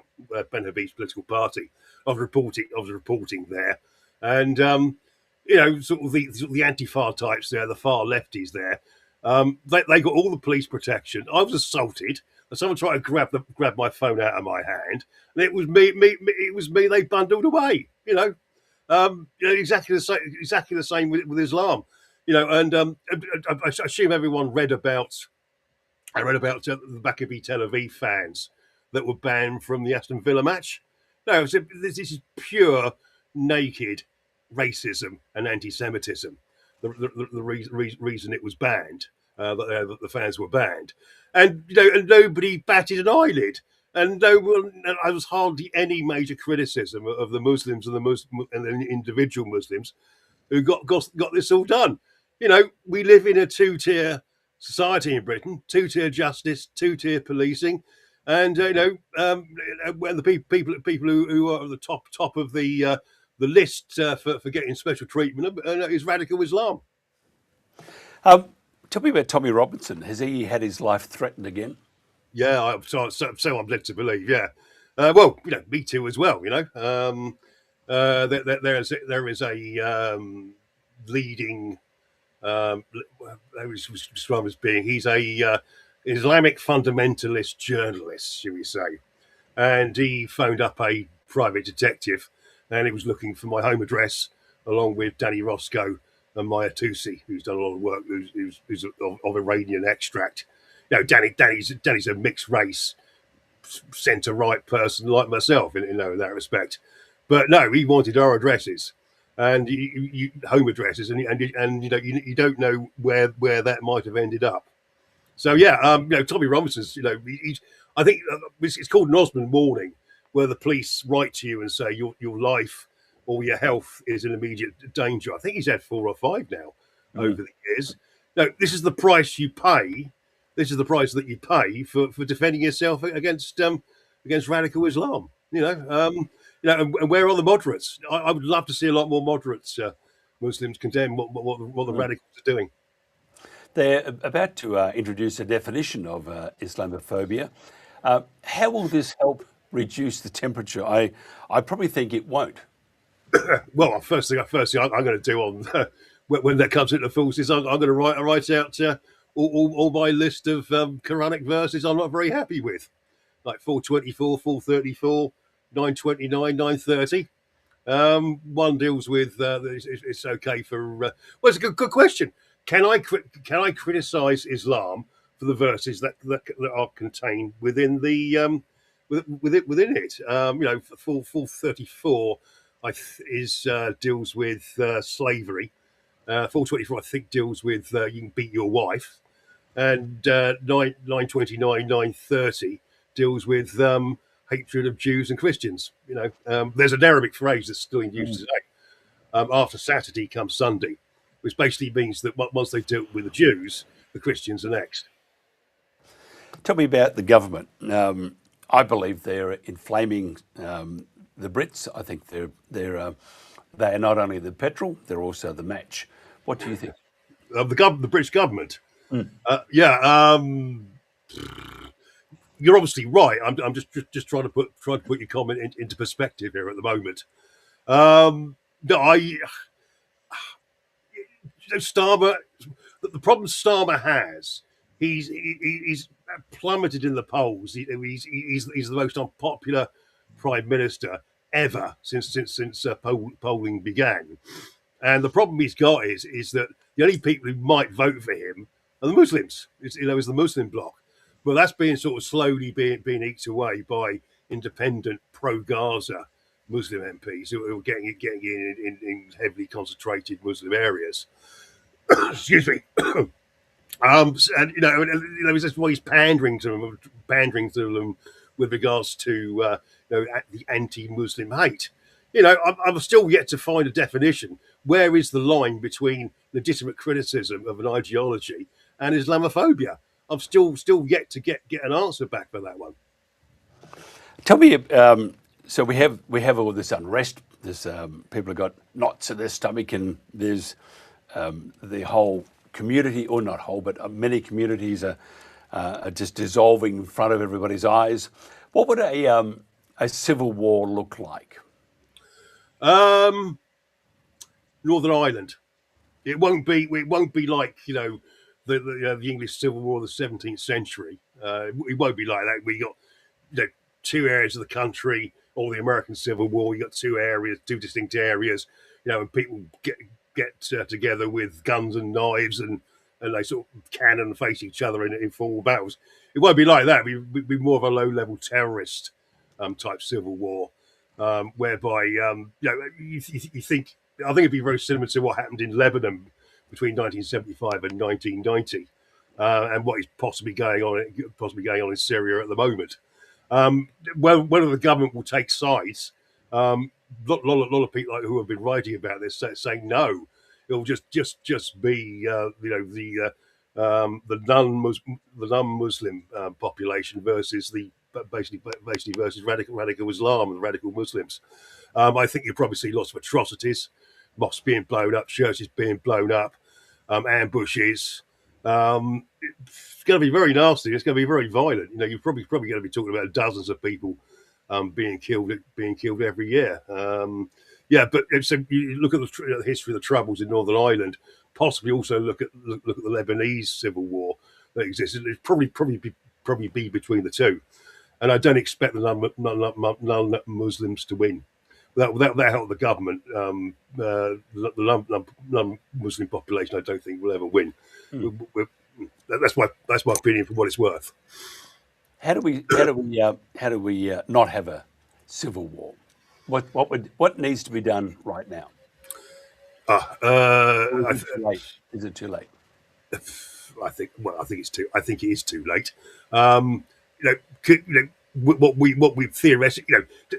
Ben Habib's political party. I was reporting there, and sort of the anti-far types there, the far lefties there. They got all the police protection. I was assaulted. And someone tried to grab my phone out of my hand, and it was me. It was me. They bundled away. Exactly the same with Islam. And I assume everyone read about. I read about the Maccabi Tel Aviv fans that were banned from the Aston Villa match. No, this is pure naked racism and anti-Semitism. The reason it was banned. That the fans were banned, and nobody batted an eyelid, and there was hardly any major criticism of the Muslims and the individual Muslims who got this all done. We live in a two-tier society in Britain: two-tier justice, two-tier policing, and when the people who are at the top of the list for getting special treatment is radical Islam. Tell me about Tommy Robinson. Has he had his life threatened again? Yeah, so I'm led to believe. Yeah, me too as well. There is a leading. I was described as being. He's a Islamic fundamentalist journalist, shall we say? And he phoned up a private detective, and he was looking for my home address, along with Danny Roscoe and Maya Tusi, who's done a lot of work, who's of Iranian extract. Danny's a mixed race, centre-right person like myself in that respect. But no, he wanted our addresses and home addresses, and you don't know where that might have ended up. So yeah, Tommy Robinson's, I think it's called an Osmond warning, where the police write to you and say your life or your health is in immediate danger. I think he's had 4 or 5 now over the years. Now, this is the price you pay. This is the price that you pay for defending yourself against radical Islam. And where are the moderates? I would love to see a lot more moderates Muslims condemn what the radicals are doing. They're about to introduce a definition of Islamophobia. How will this help reduce the temperature? I probably think it won't. Well, first thing I'm going to do on when that comes into force is I'm going to write out all my list of Quranic verses I'm not very happy with, like 424, 434, 929, 930. One deals with it's okay for. Well, it's a good question. Can I criticise Islam for the verses that are contained within the within it? 434. Deals with slavery. 424, I think, deals with you can beat your wife, and 929, 930 deals with hatred of Jews and Christians. There's an Arabic phrase that's still in use today. After Saturday comes Sunday, which basically means that once they've dealt with the Jews, the Christians are next. Tell me about the government. I believe they're inflaming. The Brits, I think they are not only the petrol, they're also the match. What do you think? The British government? you're obviously right. I'm just trying to put your comment into perspective here at the moment. No, Starmer. The problem Starmer has, he's plummeted in the polls. He's the most unpopular prime minister ever since polling began. And the problem he's got is that the only people who might vote for him are the Muslims. Is the Muslim bloc. But that's being sort of slowly being eked away by independent pro-Gaza Muslim MPs who are getting in heavily concentrated Muslim areas. Excuse me. And that's why he's pandering to them with regards to the anti-Muslim hate. I'm still yet to find a definition. Where is the line between legitimate criticism of an ideology and Islamophobia? I'm still yet to get an answer back for that one. Tell me, so we have all this unrest. There's people have got knots in their stomach, and there's the whole community, or not whole, but many communities are just dissolving in front of everybody's eyes. What would a civil war look like? Northern Ireland. It won't be like the English Civil War of the 17th century. It won't be like that. We got two areas of the country, or the American Civil War. You got two distinct areas, and people get together with guns and knives and they sort of cannon and face each other in formal battles. It won't be like that. It'd be more of a low-level terrorist type civil war, whereby you think. I think it'd be very similar to what happened in Lebanon between 1975 and 1990, and what is possibly going on in Syria at the moment. Whether the government will take sides, a lot of people who have been writing about this saying no. It'll just be the non-Muslim population versus basically versus radical Islam and radical Muslims. I think you'll probably see lots of atrocities, mosques being blown up, churches being blown up, ambushes. It's going to be very nasty. It's going to be very violent. You're probably going to be talking about dozens of people being killed every year. But so you look at the history of the Troubles in Northern Ireland. Possibly also look at the Lebanese civil war that existed. It'd probably be between the two, and I don't expect the non-Muslims to win. Without help, the government, the non-Muslim population, I don't think will ever win. That's my opinion for what it's worth. How do we not have a civil war? What needs to be done right now? Is it too late? I think it's too. I think it is too late. What we theoretically,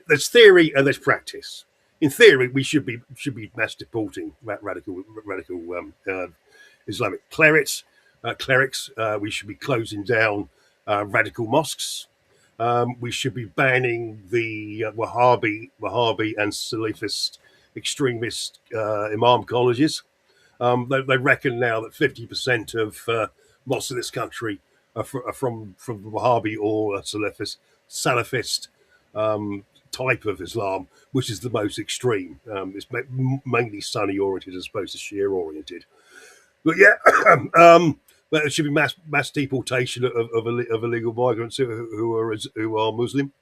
there's theory and there's practice. In theory, we should be mass deporting radical Islamic clerics. We should be closing down radical mosques. We should be banning the Wahhabi and Salafist extremist imam colleges. They reckon now that 50% of mosques in this country are from Wahhabi or Salafist type of Islam, which is the most extreme. It's mainly Sunni oriented as opposed to Shia oriented. But but it should be mass deportation of illegal migrants who are Muslim.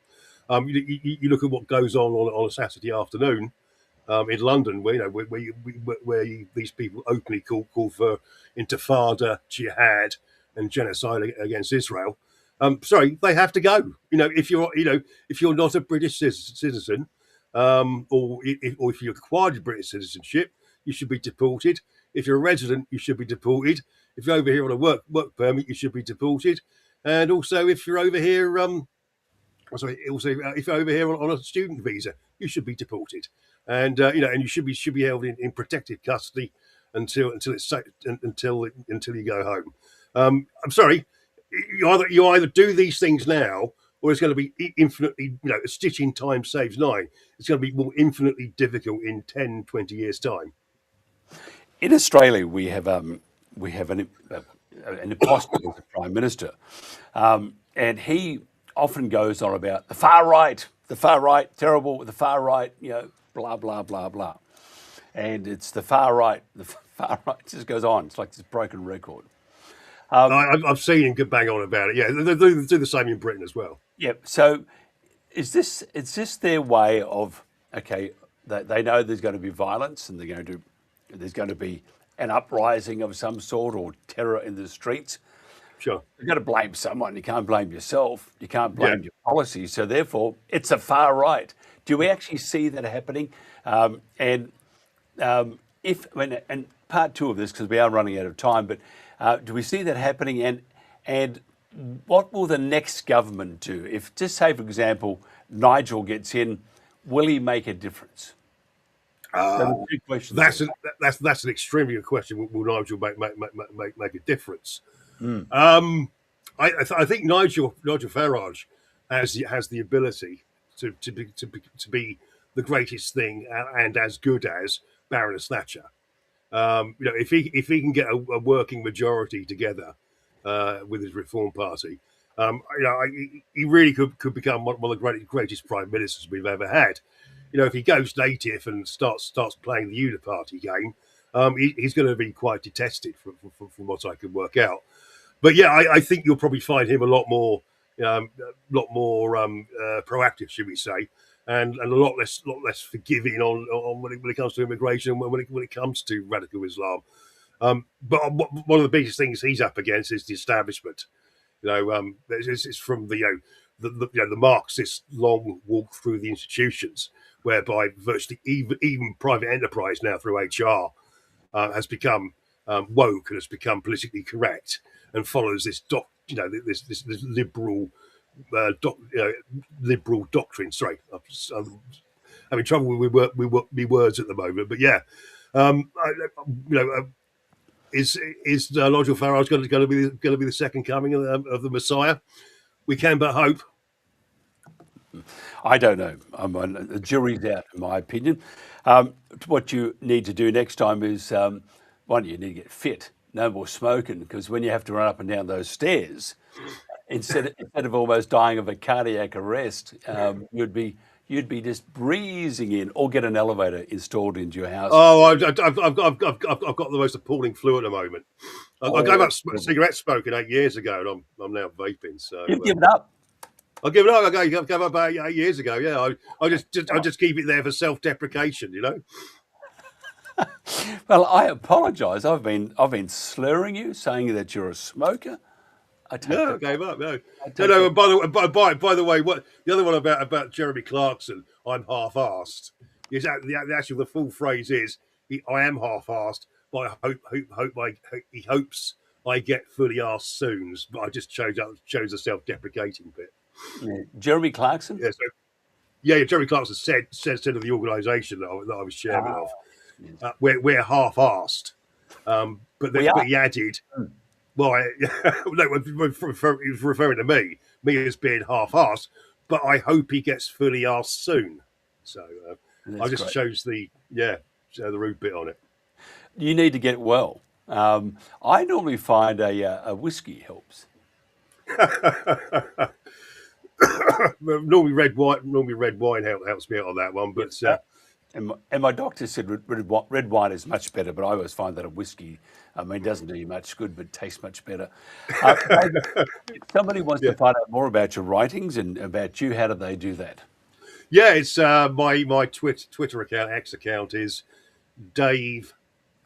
You look at what goes on a Saturday afternoon in London, where these people openly call for intifada, jihad, and genocide against Israel. Sorry, they have to go. If you're not a British citizen, or if you acquired British citizenship, you should be deported. If you're a resident, you should be deported. If you're over here on a work permit, you should be deported. And also, if you're over here, if you're over here on a student visa, you should be deported. And and you should be held in protected custody until you go home. I'm sorry, you either do these things now, or it's going to be infinitely, a stitch in time saves nine. It's going to be more infinitely difficult in 10, 20 years' time. In Australia, we have an imposter as a prime minister, and he often goes on about the far right, terrible, the far right, blah, blah, blah, blah. And it's the far right just goes on. It's like this broken record. I've seen him bang on about it. Yeah, they do the same in Britain as well. Yeah. So is this their way of, okay, they know there's going to be violence and there's going to be an uprising of some sort or terror in the streets. Sure. You've got to blame someone. You can't blame yourself. You can't blame your policies. So therefore, it's a far right. Do we actually see that happening? And part two of this, because we are running out of time, but do we see that happening? And what will the next government do? If, just say, for example, Nigel gets in, will he make a difference? That's an extremely good question. Will Nigel make a difference? I think Nigel Farage has the ability to be the greatest thing and as good as Baroness Thatcher. If he can get a working majority together with his Reform Party, he really could become one of the greatest prime ministers we've ever had. If he goes native and starts playing the Uniparty game, he's going to be quite detested from what I can work out. But yeah, I think you'll probably find him a lot more proactive, should we say, and a lot less forgiving on when it comes to immigration, when it comes to radical Islam. But one of the biggest things he's up against is the establishment. It's from the Marxist long walk through the institutions, whereby virtually even private enterprise now through HR has become woke and has become politically correct and follows this this liberal liberal doctrine. Sorry, I'm having trouble with words at the moment, but yeah, is Nigel Farage going to be the second coming of the Messiah? We can but hope. I don't know. The jury's out, in my opinion. What you need to do next time is, one, you need to get fit. No more smoking, because when you have to run up and down those stairs, instead of almost dying of a cardiac arrest, you'd be just breezing in, or get an elevator installed into your house. Oh, I've got the most appalling flu at the moment. I gave up cigarette smoking 8 years ago, and I'm now vaping. So you've given up. I gave it up. I gave up about 8 years ago. Yeah, I just keep it there for self-deprecation. Well, I apologise. I've been slurring you, saying that you're a smoker. I gave up. No. And by the way, what the other one about Jeremy Clarkson? I'm half-arsed. Is actually the full phrase is I am half-arsed, but he hopes I get fully arsed soon. But I just chose the self-deprecating bit. Yeah. Jeremy Clarkson. Yeah, Jeremy Clarkson said of the organisation that I was chairman of. We're half-arsed, but he added, well, he was referring to me as being half-arsed, but I hope he gets fully arsed soon. So I just chose the rude bit on it. You need to get well. I normally find a whiskey helps. Normally red wine helps me out on that one, but. And my doctor said red wine is much better, but I always find that a whiskey, doesn't do you much good, but tastes much better. If somebody wants to find out more about your writings and about you, how do they do that? Yeah, it's my Twitter account, X account is Dave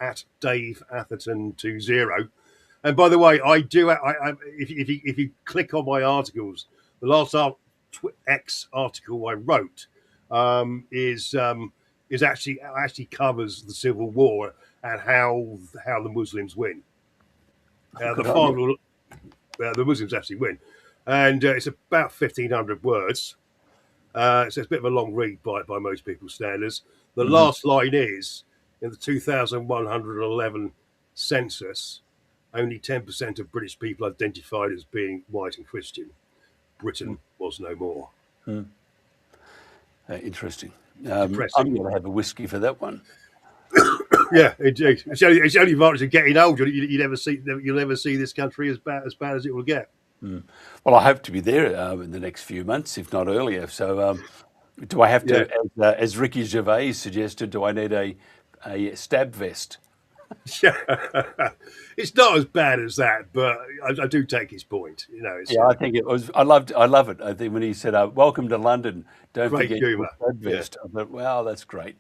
at Dave Atherton 20. And by the way, I do. If you click on my articles, the last X article I wrote is actually covers the Civil War and how the Muslims win. The Muslims actually win, and it's about 1,500 words. So it's a bit of a long read by most people's standards. The last line is, in the 2111 census, only 10% of British people identified as being white and Christian. Britain was no more. Interesting. I'm going to have a whiskey for that one. Yeah, indeed. It's the only advantage of getting older. You'll never see this country as bad as it will get. Well, I hope to be there in the next few months, if not earlier. So do I have to, as Ricky Gervais suggested, do I need a stab vest? It's not as bad as that, but I do take his point. I think it was. I love it. I think when he said, "Welcome to London, don't forget your stab vest." I thought, wow, that's great.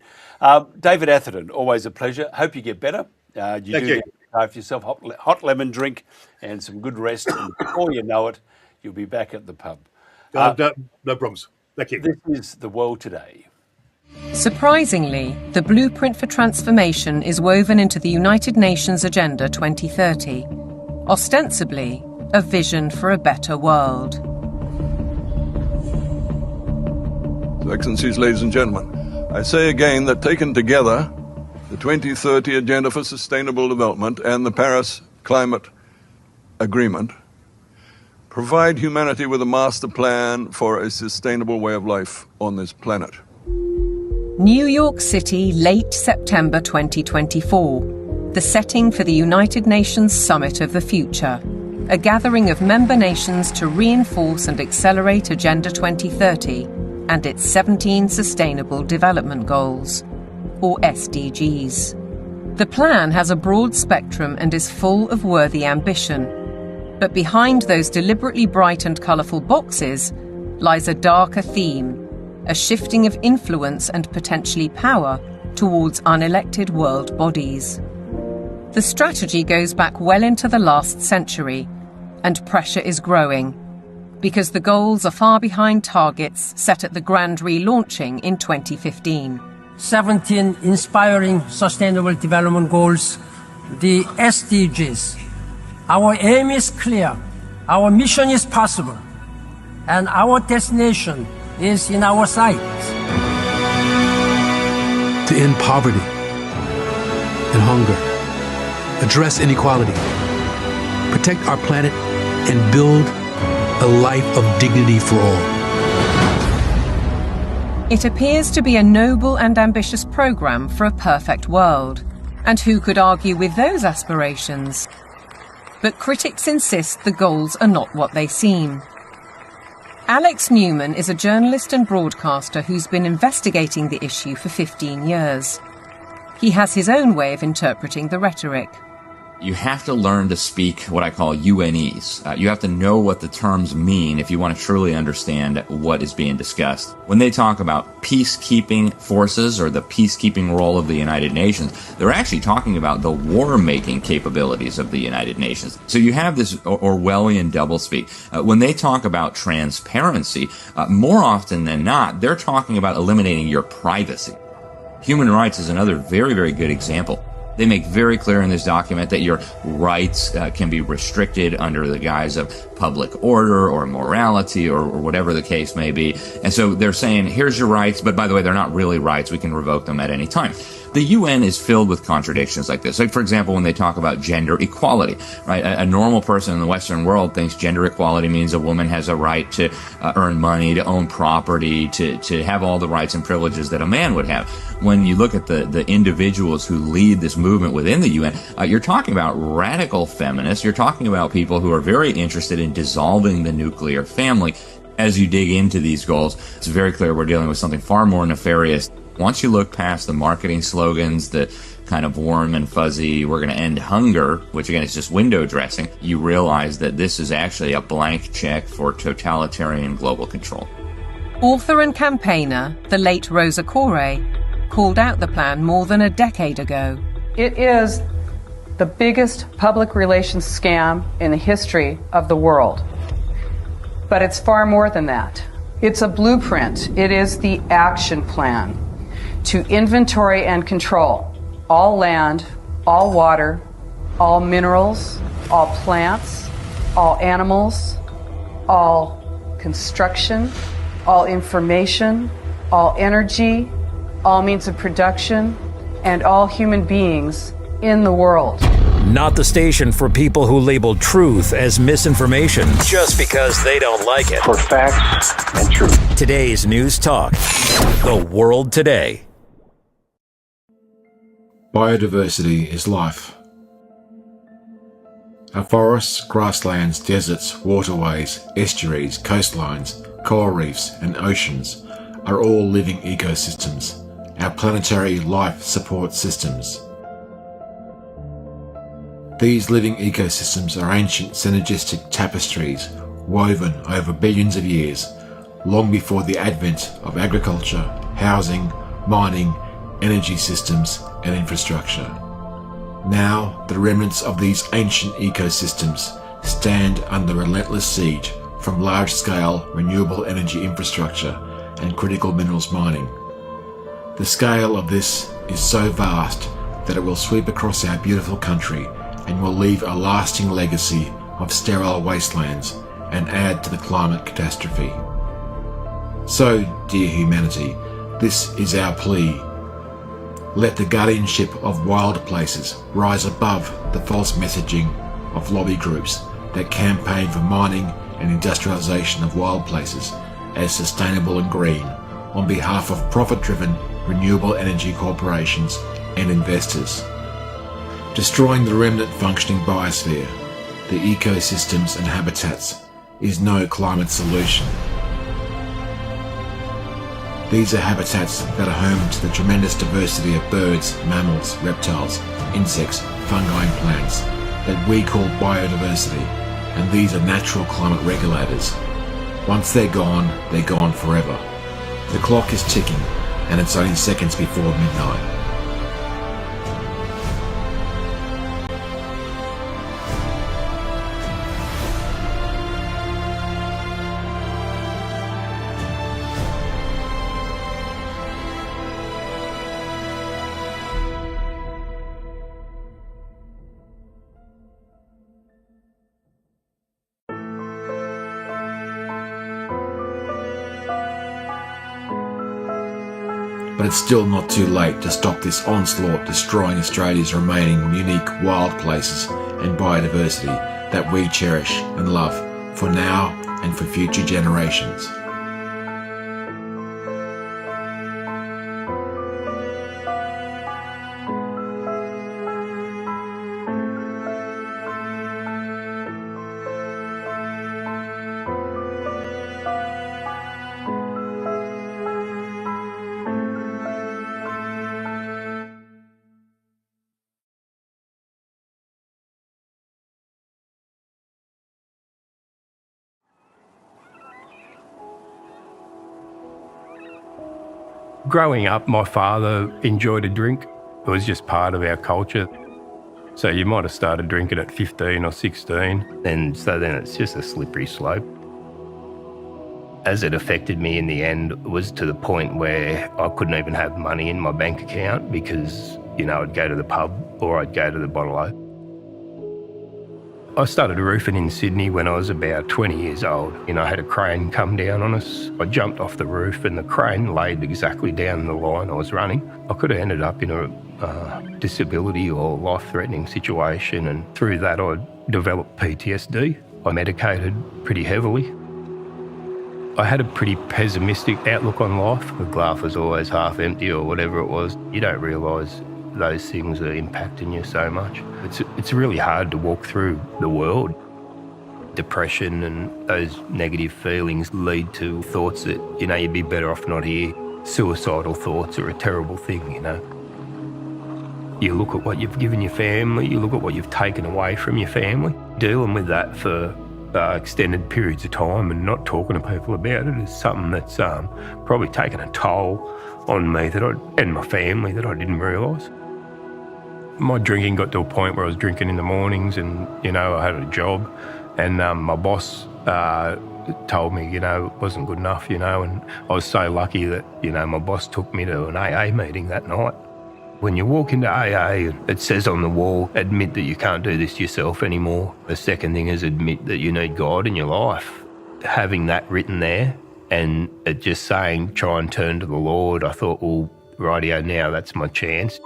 David Atherton, always a pleasure. Hope you get better. Thank you. Get after yourself hot lemon drink and some good rest, and before you know it, you'll be back at the pub. No problems. Thank you. This is The World Today. Surprisingly, the blueprint for transformation is woven into the United Nations Agenda 2030, ostensibly a vision for a better world. Excellencies, ladies and gentlemen, I say again that taken together, the 2030 Agenda for Sustainable Development and the Paris Climate Agreement provide humanity with a master plan for a sustainable way of life on this planet. New York City, late September 2024, the setting for the United Nations Summit of the Future, a gathering of member nations to reinforce and accelerate Agenda 2030 and its 17 Sustainable Development Goals, or SDGs. The plan has a broad spectrum and is full of worthy ambition, but behind those deliberately bright and colourful boxes lies a darker theme, a shifting of influence and potentially power towards unelected world bodies. The strategy goes back well into the last century, and pressure is growing, because the goals are far behind targets set at the grand relaunching in 2015. 17 inspiring Sustainable Development Goals, the SDGs. Our aim is clear, our mission is possible, and our destination is in our sights. To end poverty and hunger, address inequality, protect our planet, and build a life of dignity for all. It appears to be a noble and ambitious program for a perfect world. And who could argue with those aspirations? But critics insist the goals are not what they seem. Alex Newman is a journalist and broadcaster who's been investigating the issue for 15 years. He has his own way of interpreting the rhetoric. You have to learn to speak what I call UNEs. You have to know what the terms mean if you want to truly understand what is being discussed. When they talk about peacekeeping forces or the peacekeeping role of the United Nations, they're actually talking about the war-making capabilities of the United Nations. So you have this Orwellian doublespeak. When they talk about transparency, more often than not, they're talking about eliminating your privacy. Human rights is another very, very good example. They make very clear in this document that your rights can be restricted under the guise of public order or morality or whatever the case may be. And so they're saying, here's your rights, but by the way, they're not really rights. We can revoke them at any time. The UN is filled with contradictions like this. Like, for example, when they talk about gender equality, right? A normal person in the Western world thinks gender equality means a woman has a right to earn money, to own property, to have all the rights and privileges that a man would have. When you look at the individuals who lead this movement within the UN, you're talking about radical feminists. You're talking about people who are very interested in dissolving the nuclear family. As you dig into these goals, it's very clear we're dealing with something far more nefarious. Once you look past the marketing slogans, the kind of warm and fuzzy, we're going to end hunger, which again is just window dressing, you realize that this is actually a blank check for totalitarian global control. Author and campaigner, the late Rosa Koire, called out the plan more than a decade ago. It is the biggest public relations scam in the history of the world. But it's far more than that. It's a blueprint. It is the action plan to inventory and control all land, all water, all minerals, all plants, all animals, all construction, all information, all energy, all means of production, and all human beings in the world. Not the station for people who label truth as misinformation just because they don't like it. For facts and truth. Today's News Talk. The World Today. Biodiversity is life. Our forests, grasslands, deserts, waterways, estuaries, coastlines, coral reefs and oceans are all living ecosystems, our planetary life support systems. These living ecosystems are ancient synergistic tapestries woven over billions of years, long before the advent of agriculture, housing, mining, energy systems and infrastructure. Now, the remnants of these ancient ecosystems stand under relentless siege from large-scale renewable energy infrastructure and critical minerals mining. The scale of this is so vast that it will sweep across our beautiful country and will leave a lasting legacy of sterile wastelands and add to the climate catastrophe. So, dear humanity, this is our plea. Let the guardianship of wild places rise above the false messaging of lobby groups that campaign for mining and industrialization of wild places as sustainable and green on behalf of profit-driven renewable energy corporations and investors. Destroying the remnant functioning biosphere, the ecosystems and habitats, is no climate solution. These are habitats that are home to the tremendous diversity of birds, mammals, reptiles, insects, fungi and plants that we call biodiversity, and these are natural climate regulators. Once they're gone forever. The clock is ticking, and it's only seconds before midnight. But it's still not too late to stop this onslaught destroying Australia's remaining unique wild places and biodiversity that we cherish and love for now and for future generations. Growing up, my father enjoyed a drink. It was just part of our culture. So you might have started drinking at 15 or 16, and so then it's just a slippery slope. As it affected me in the end, it was to the point where I couldn't even have money in my bank account because, I'd go to the pub or I'd go to the bottle-o. I started roofing in Sydney when I was about 20 years old. I had a crane come down on us. I jumped off the roof and the crane laid exactly down the line I was running. I could have ended up in a disability or life-threatening situation, and through that I developed PTSD. I medicated pretty heavily. I had a pretty pessimistic outlook on life. The glass was always half empty or whatever it was. You don't realise those things are impacting you so much. It's really hard to walk through the world. Depression and those negative feelings lead to thoughts that, you'd be better off not here. Suicidal thoughts are a terrible thing, You look at what you've given your family, you look at what you've taken away from your family. Dealing with that for extended periods of time and not talking to people about it is something that's probably taken a toll on me and my family that I didn't realise. My drinking got to a point where I was drinking in the mornings and, I had a job, and my boss told me, it wasn't good enough, and I was so lucky that, my boss took me to an AA meeting that night. When you walk into AA, it says on the wall, admit that you can't do this yourself anymore. The second thing is admit that you need God in your life. Having that written there and it just saying, try and turn to the Lord, I thought, well, rightio, now that's my chance.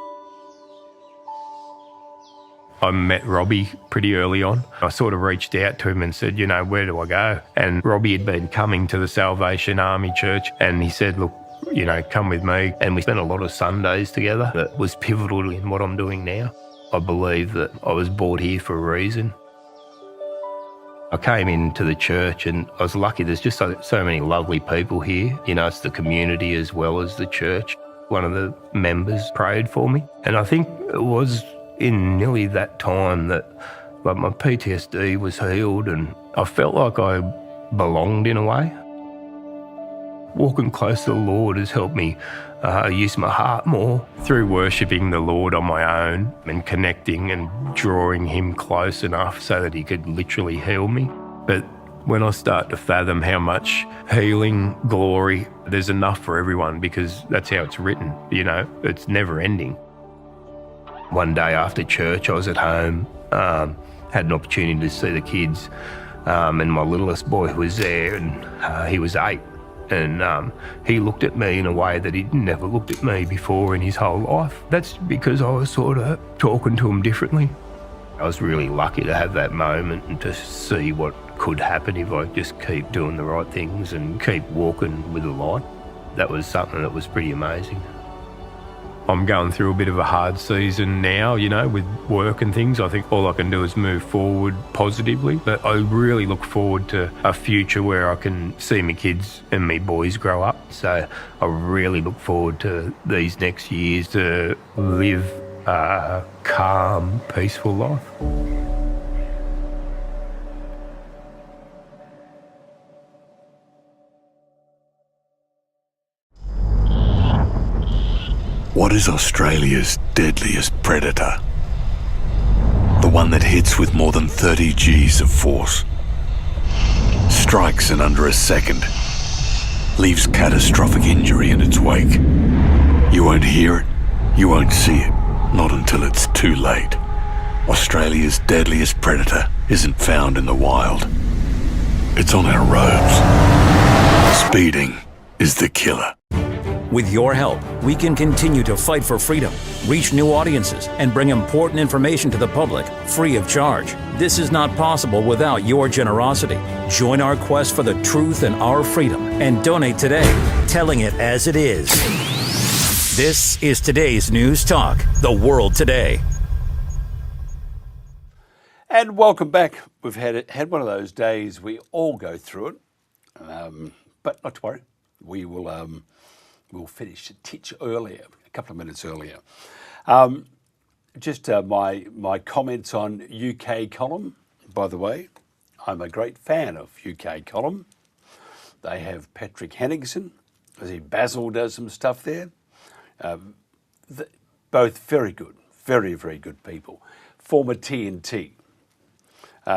I met Robbie pretty early on. I sort of reached out to him and said, where do I go? And Robbie had been coming to the Salvation Army Church and he said, look, come with me. And we spent a lot of Sundays together. That was pivotal in what I'm doing now. I believe that I was brought here for a reason. I came into the church and I was lucky. There's just so many lovely people here. You know, it's the community as well as the church. One of the members prayed for me. And I think it was in nearly that time that my PTSD was healed and I felt like I belonged in a way. Walking close to the Lord has helped me use my heart more through worshipping the Lord on my own and connecting and drawing him close enough so that he could literally heal me. But when I start to fathom how much healing, glory, there's enough for everyone because that's how it's written, you know, it's never ending. One day after church, I was at home, had an opportunity to see the kids, and my littlest boy was there and he was 8. And he looked at me in a way that he'd never looked at me before in his whole life. That's because I was sort of talking to him differently. I was really lucky to have that moment and to see what could happen if I just keep doing the right things and keep walking with the light. That was something that was pretty amazing. I'm going through a bit of a hard season now, you know, with work and things. I think all I can do is move forward positively. But I really look forward to a future where I can see my kids and my boys grow up. So I really look forward to these next years to live a calm, peaceful life. What is Australia's deadliest predator? The one that hits with more than 30 Gs of force. Strikes in under a second. Leaves catastrophic injury in its wake. You won't hear it, you won't see it, not until it's too late. Australia's deadliest predator isn't found in the wild. It's on our roads. Speeding is the killer. With your help, we can continue to fight for freedom, reach new audiences, and bring important information to the public free of charge. This is not possible without your generosity. Join our quest for the truth and our freedom and donate today, telling it as it is. This is today's News Talk, The World Today. And welcome back. We've had one of those days we all go through it, but not to worry. We'll finish a titch earlier, a couple of minutes earlier. Just my comments on UK column. By the way, I'm a great fan of UK column. They have Patrick Henningsen. I see Basil does some stuff there. Both very good, very, very good people. Former TNT.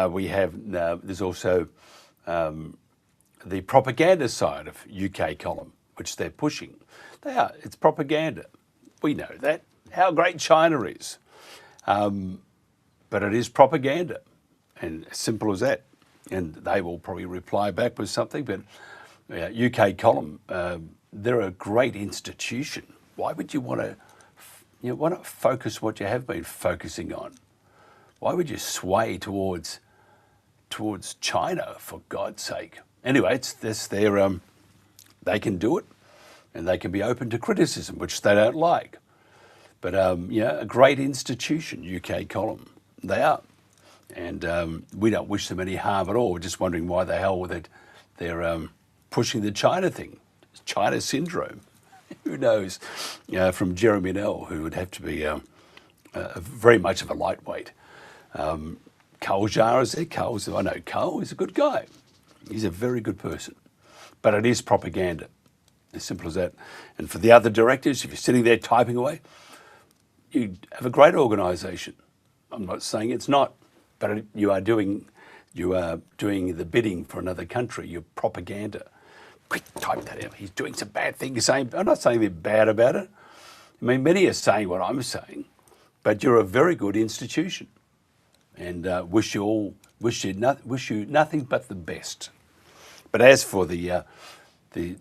We have, there's also the propaganda side of UK column, which they're pushing. It's propaganda. We know that. How great China is. But it is propaganda. And as simple as that. And they will probably reply back with something. But UK column, they're a great institution. Why would you want to, why not focus what you have been focusing on? Why would you sway towards China, for God's sake? Anyway, it's this. They can do it. And they can be open to criticism, which they don't like. But, a great institution, UK column. They are. And we don't wish them any harm at all. We're just wondering why the hell they're pushing the China thing. China syndrome. Who knows? From Jeremy Nell, who would have to be very much of a lightweight. Carl Jarr is there. I know Carl. He's a good guy. He's a very good person. But it is propaganda. As simple as that. And for the other directors, if you're sitting there typing away, you have a great organisation. I'm not saying it's not, but you are doing the bidding for another country. You're propaganda. Quick, type that out. He's doing some bad things. I'm not saying they're bad about it. I mean, many are saying what I'm saying, but you're a very good institution, and wish you nothing but the best. But as for the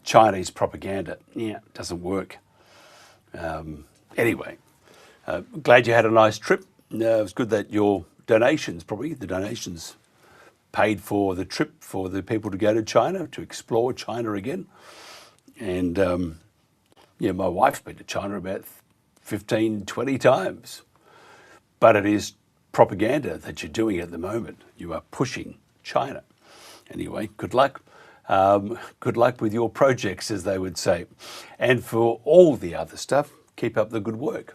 Chinese propaganda, it doesn't work. Anyway, glad you had a nice trip. It was good that your donations, paid for the trip for the people to go to China, to explore China again. And, my wife's been to China about 15, 20 times. But it is propaganda that you're doing at the moment. You are pushing China. Anyway, good luck. Good luck with your projects, as they would say. And for all the other stuff, keep up the good work.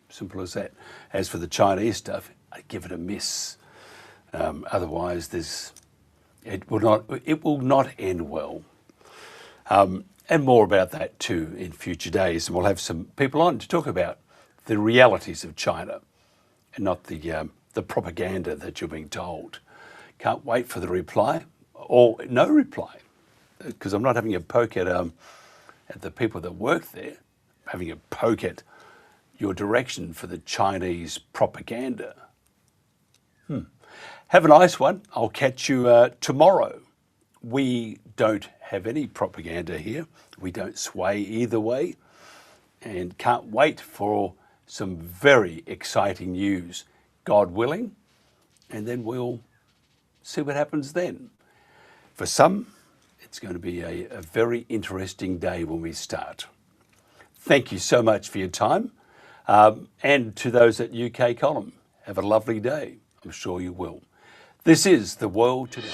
Simple as that. As for the Chinese stuff, I give it a miss. Otherwise, it will not end well. And more about that too in future days. And we'll have some people on to talk about the realities of China and not the propaganda that you're being told. Can't wait for the reply or no reply, because I'm not having a poke at the people that work there. I'm having a poke at your direction for the Chinese propaganda. Have a nice one. I'll catch you tomorrow. We don't have any propaganda here. We don't sway either way. And can't wait for some very exciting news, God willing. And then we'll see what happens then. For some, it's going to be a very interesting day when we start. Thank you so much for your time. And to those at UK Column, have a lovely day. I'm sure you will. This is The World Today.